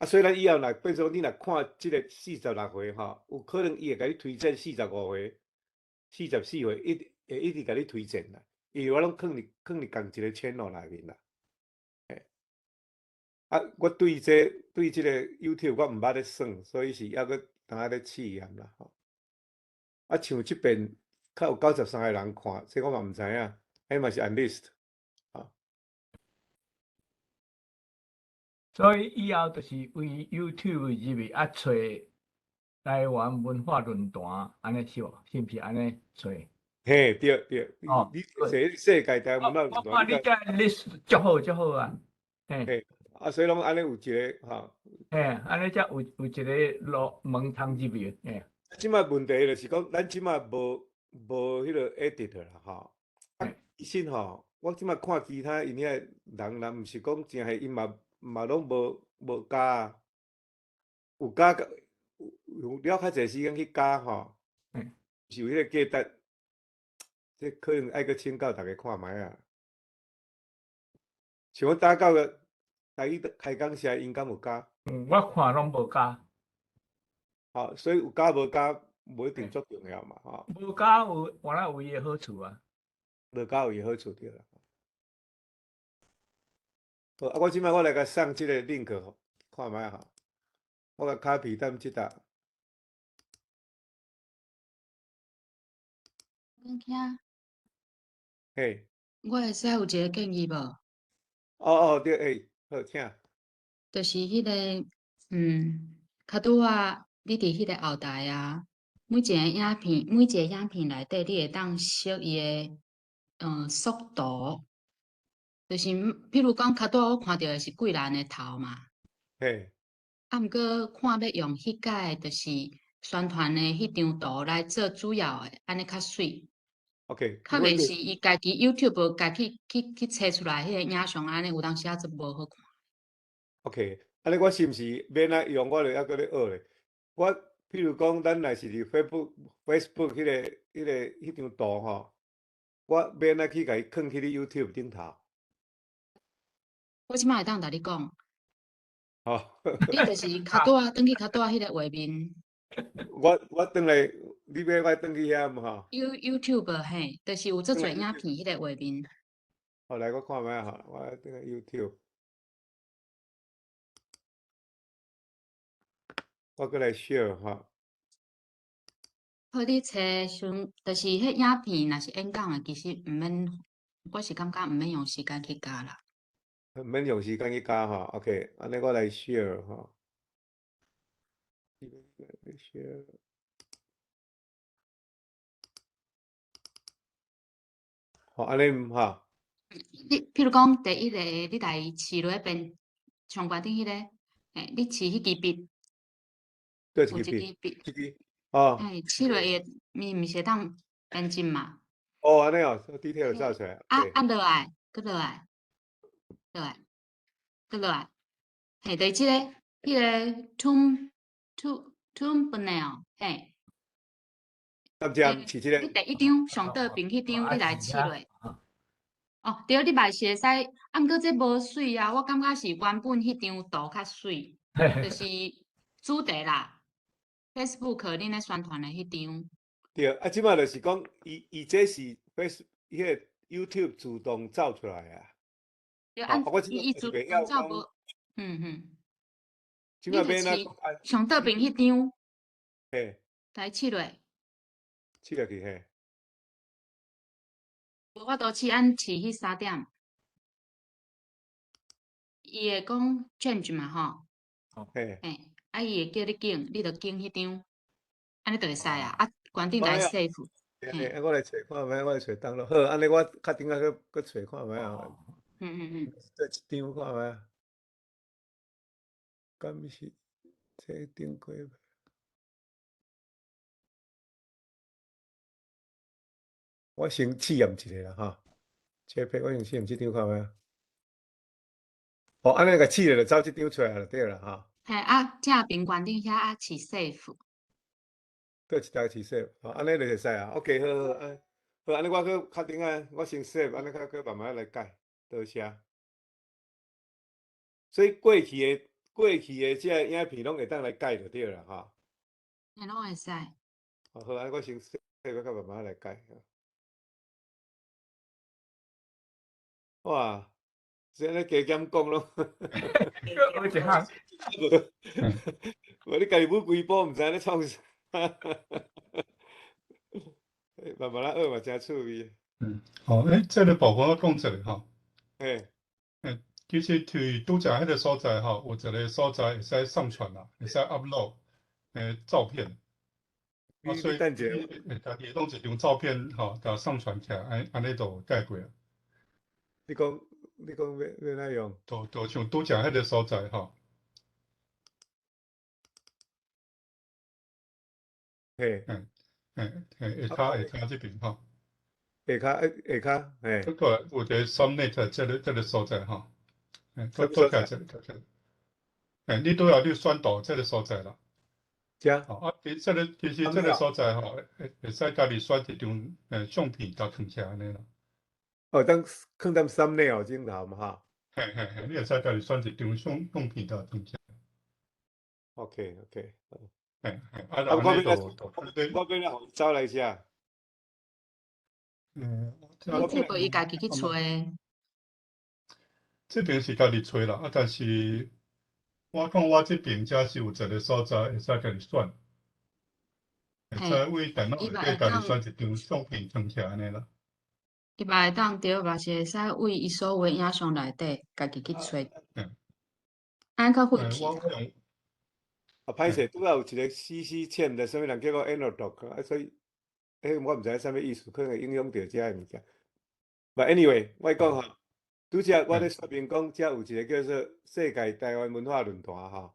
所以咱以后若变做你若看即个46回吼，有可能伊会甲你推荐45回、44回，一直甲你推荐啦。因为我拢放伫共一个 channel 内面啦。我对即个 YouTube 我毋捌咧算，所以是抑佫当下咧试验啦吼。像即边较有93个人看，这我嘛毋知影，迄嘛是 unlist 啊。
所以以后就是为 YouTube 入去找台湾文化论坛，安尼是无？是毋是安尼找？
嘿，对，你世界台湾文化论坛，
我看你这 list 足好啊，
嘿。所以拢安尼有一个吼，
安尼才有一个门通入去，
即摆问题就是讲，咱即摆无迄个 edit 啦吼。其实吼，我即摆看其他因遐人啦，毋是讲真系因嘛拢无加，有加用了较济时间去加吼，是有迄个价值，这可能爱佫请教大家看卖啊。像我打到个。台语开讲时因敢有加？
我看拢无加。
好，所以有加无加，无一定足重要嘛，吼。
无加有，原来有伊个好处啊。
无加有伊好处对啦。好，我即摆我来甲送即个 link 吼，看觅哈。我甲 copy 踮即搭。
讲听，
嘿，
我会使有一个建议无？
对，好，请。
就是迄个，较拄啊，你伫迄个后台啊，每一个影片内底，你会当设伊的速度，就是譬如讲，较拄我看到的是贵人的头嘛，
嘿，
啊，毋过看要用迄届就是宣传的迄张图来做主要的，安尼较水。
OK，
较袂是伊家己 YouTube 家去找出来迄个影像，安尼有当时啊，真无好看。
OK，安尼我是毋是免啊用？我著还搁咧学咧。我譬如讲，咱若是伫 Facebook 迄张图吼，我免啊去甲伊囥去你 YouTube 顶头。
我即摆会当甲你讲，
吼，
你就是较拄啊，转去较拄啊迄个画面。
我转来，你要我转去遐嘛吼？
YouTube 嘿，就是有做侪影片迄个画面。
好，来我看觅哈，我转个 YouTube， 我搁来 share 哈。
好，你找像，就是迄影片，若是演讲的，其实毋免，我是感觉毋免用时间去加啦。
免用时间去加吼 ，OK， 安尼我来 share 吼。share。好，安尼哈。
你譬如讲第一个，你来试落边上悬顶迄个，嘿，你试迄支笔，
对，
有一支笔，
一支，哦。
嘿，试落伊，毋是会当变近嘛？
哦，安尼哦，detail 照出来。
按落来，搁落来，落来，搁落来，嘿，第即个，迄个 thumbnail，嘿。
试即个。
你第一张上倒边迄张，你来试落。哦，对，你嘛是会使，啊，毋过这无水啊，我感觉是原本迄张图较水，就是主题啦。Facebook 恁咧宣传的迄张。
对，啊，即摆就是讲，伊这是 迄个 YouTube 自动造出来啊。
对，伊自动造无，
即摆免
你就是上倒边迄张，
嘿，
来试落。
试落去嘿。
无法度试，按试迄3点。伊会讲 change 嘛吼。
嘿。
嘿，啊，伊会叫你拣，你着拣迄张，安尼就会使啊。啊，关顶来 save。
嘿，我来找看觅，我来找登录。好，安尼我较顶下搁找看觅啊。做一张看觅。敢是这顶过？我先试验一下啦哈。切片我先试验即张看觅。哦，安尼个试了就走即张出来就对啦哈。
嘿，啊，正边关顶遐啊，试 save。
搁一台试 save，好，安尼就会使啊。OK，好，好，安尼我搁较顶下，我先 save，安尼搁慢慢来改，多谢。所以过去的即个影片拢会当来改就对啦哈。
嘿，拢会使。
好，安尼我先 save，搁慢慢来改。哇，这安尼加减讲咯。
学一项。
无你家己舞规步，毋知咧创啥。慢慢仔学嘛，真趣味。
好，这个部分我讲一下吼。
嘿。
其实伫拄则迄个所在吼，有一个所在会使上传啦，会使 upload 照片。所以家己弄一张照片吼，甲上传起来，安尼就改过啊。
你讲要哪样？
就像拄则迄个所在吼。
嘿。
下骹这边吼。
下骹，嘿。
这个有一个 subnet 这个所在吼。多改这个。你都要你选到这个所在啦。
遮。
其实这个所在吼，会使家己选一张相片，甲放起来安尼啦。
哦，当放踮thumbnail顶头嘛哈。
嘿，你会使家己选一张相片，甲放起来。
OK。
啊，我
要来找来遮。
YouTube 伊家己去找。
这边是家己找啦，啊，但是我讲我这边遮是有一个所在会使家己选，会
嘿，
使为电脑
伊
内底家己
嘛会当，
选一张相片藏起来安尼啦。
伊嘛会当对，嘛是会使为伊所有影像内底家己去找，
嗯，
安较费气啦。
我用
歹势，拄仔有一个CC欠的，什物人叫我 Anodoc 啊，所以，我毋知啥物意思，可能会影响到遮个物件。But anyway，我讲吼，拄则我咧说明讲，遮有一个叫做世界台湾文化论坛吼，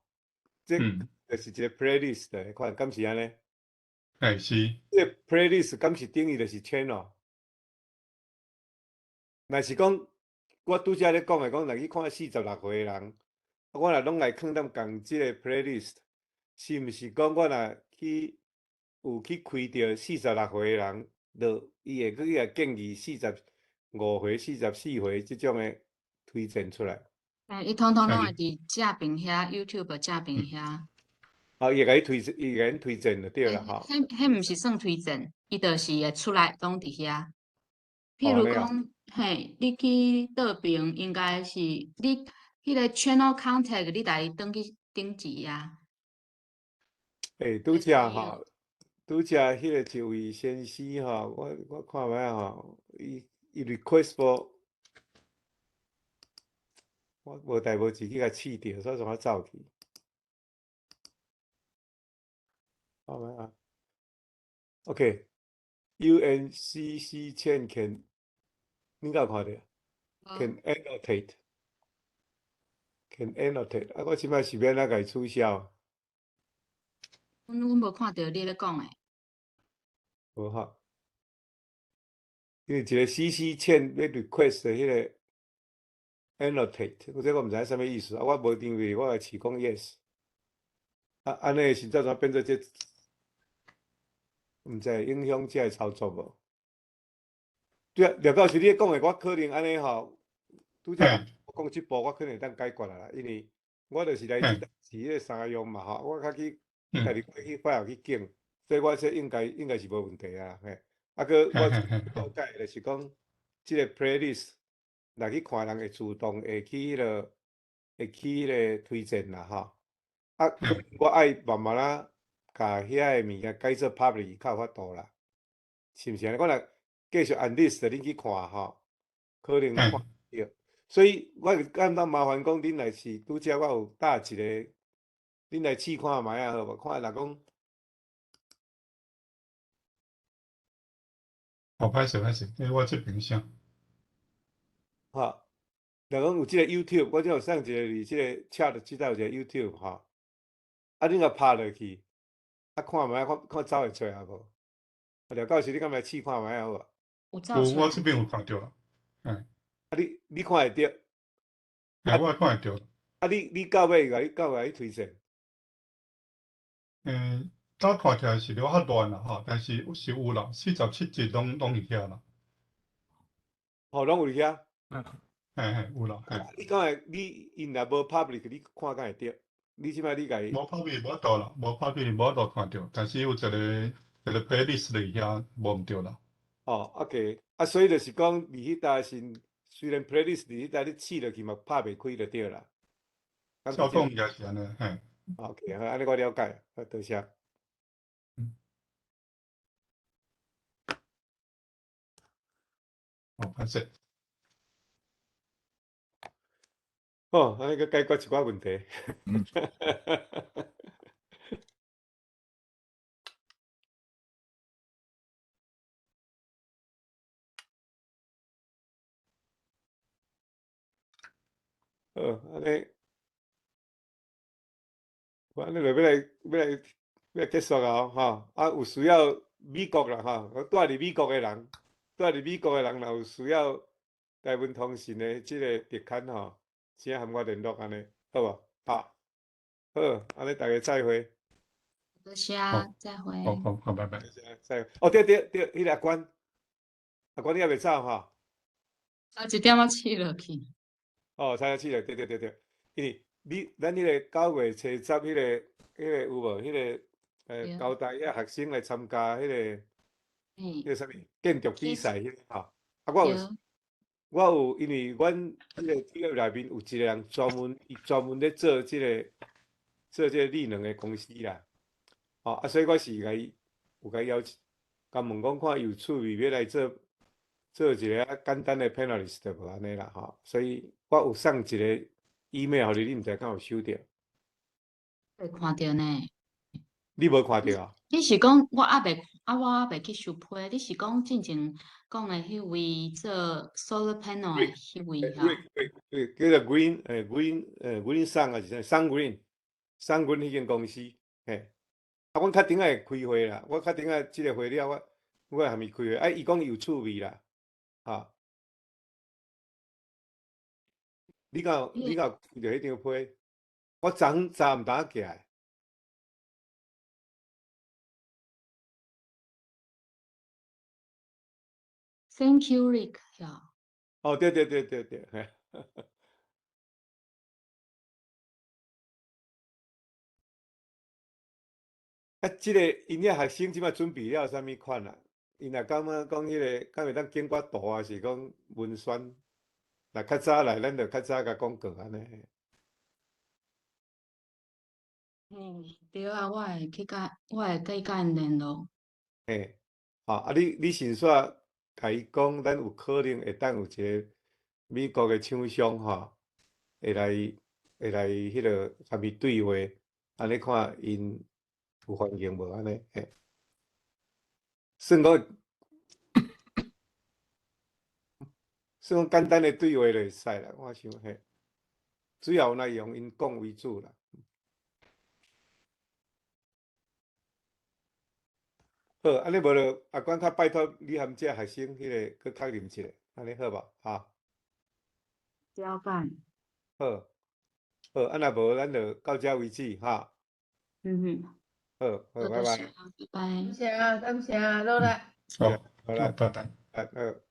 这就是一个 playlist 的，看敢是安尼？
是。
这个 playlist 敢是等于就是 channel？若是讲，我拄则咧讲的，讲若去看46岁的人，我若拢来放踮共即个 playlist，是毋是讲我若有去开着46岁的人，就伊会去建议45岁、44岁即种的推荐出来。
伊通通拢会伫遮边遐 YouTube 遮边遐。
伊会甲伊推荐就对啦，吼。
迄毋是算推荐，伊就是会出来拢伫遐。譬如讲，嘿，你去倒边应该是你迄个 channel contact，你家己登去登记啊。
拄则吼，拄则迄个一位先生吼，我看觅吼，伊 request for， 我无代无志去甲试着，所以我走去。看觅啊 ，OK，UNCC can 你敢有看着 ？Can annotate，can annotate，啊，我即摆是免甲伊取消。
阮无看到你咧讲诶。
无哈，因为一个 CC 欠要 request 迄个 annotate，这我毋知啥物意思啊，我无认为，我会试讲 yes。啊，安尼是怎变做这？毋知影响遮个操作无？对啊，廖教授你讲诶，我可能安尼吼，拄则我讲即步，我可能会当解决啦，因为我就是来自迄个三样嘛吼，我较去家己过去快去拣，所以我这应该是无问题啊，嘿。啊，搁我了解就是讲，即个 playlist 若去看人会自动会去迄个推荐啦吼。啊，我爱慢慢啊，甲遐个物件改做 public 较有法度啦，是毋是安尼？我若继续按 list 恁去看吼，可能看着。所以我感到麻烦讲，恁若是拄则我有搭一个，恁来试看觅啊，好无？看若讲。
歹势，因为我这边啥？
哈，若讲有即个 YouTube，我只有送一个伫即个 chat 即搭有一个 YouTube 吼，啊，恁甲拍落去，啊，看觅看走会出来无？廖教授，你敢来试看觅好无？
我这边有看到啦，
啊，你看会着？
我看会着。
啊，你到尾甲你推荐？
早看起来是了较乱啦吼，但是有啦，47集拢伫遐啦。
哦，拢有伫遐。
有啦，
你敢会？因若无 public， 你看敢会着？你即摆你甲伊？
无 public 无到啦，无 public 无到看着，但是有一个 playlist 伫遐无毋着啦。
OK， 啊，所以就是讲，伫迄搭是虽然 playlist 伫迄搭你试落去嘛，拍袂开就对啦。
照讲应该是安尼
OK， 好，安尼我了解，好，多谢。
歹势。
安尼个解决一寡问题。安尼，安尼就要来结束啊！吼，啊，有需要美国啦，吼，住伫美国的人，若有需要台湾通信的即个特刊吼，请和我联络安尼，好无？好，安尼大家再会。
多谢，再会。
好，拜拜。
再会。哦，对，迄个阿关你还袂走吼？1
点仔试落去。
差去了，对，因为咱迄个9月初10迄个有无？迄个交代遐学生来参加迄个啥物建筑比赛迄个吼。啊，我有因为阮迄个企业内面有一个人专门咧做即个力能的公司啦，哦所以我是有甲伊邀请，甲问讲看有趣味要来做一个简单的 panelist 就无安尼啦，所以我有送一个 email 互你，你毋知敢有收到？
未看到呢。
你无看到啊？
你是讲我未去收批？你是讲之前讲的迄位做 solar panel 的迄位哈？
对，叫做 Green Sun 啊，是啥 Sun Green 迄间公司，嘿。啊，阮较顶下会开会啦，我较顶下即个会了，我还没开会。啊，伊讲有趣味啦，你敢有看到迄张批？我昨毋当寄来。
Thank you, Rick。呀。
哦，对，嘿。啊，即个因遐学生即摆准备了啥物款啊？因若感觉讲迄个敢会当建国图啊，是讲文宣，若较早来，咱就较早甲讲过安尼。
对啊，我会去甲因联络。
嘿，啊，你先煞甲伊讲，咱有可能会当有一个美国的厂商会来迄落甲伊对话，安尼看因有欢迎无安尼，嘿。算讲简单的对话就会使啦，我想嘿，主要内容因讲为主啦。好，安尼无就阿管较拜托你含这学生迄个去确认一下，安尼好无？
了解。
好，啊若无咱就到这为止哈。好，拜拜。
拜拜。
感谢，努力。
好，拜拜。
好。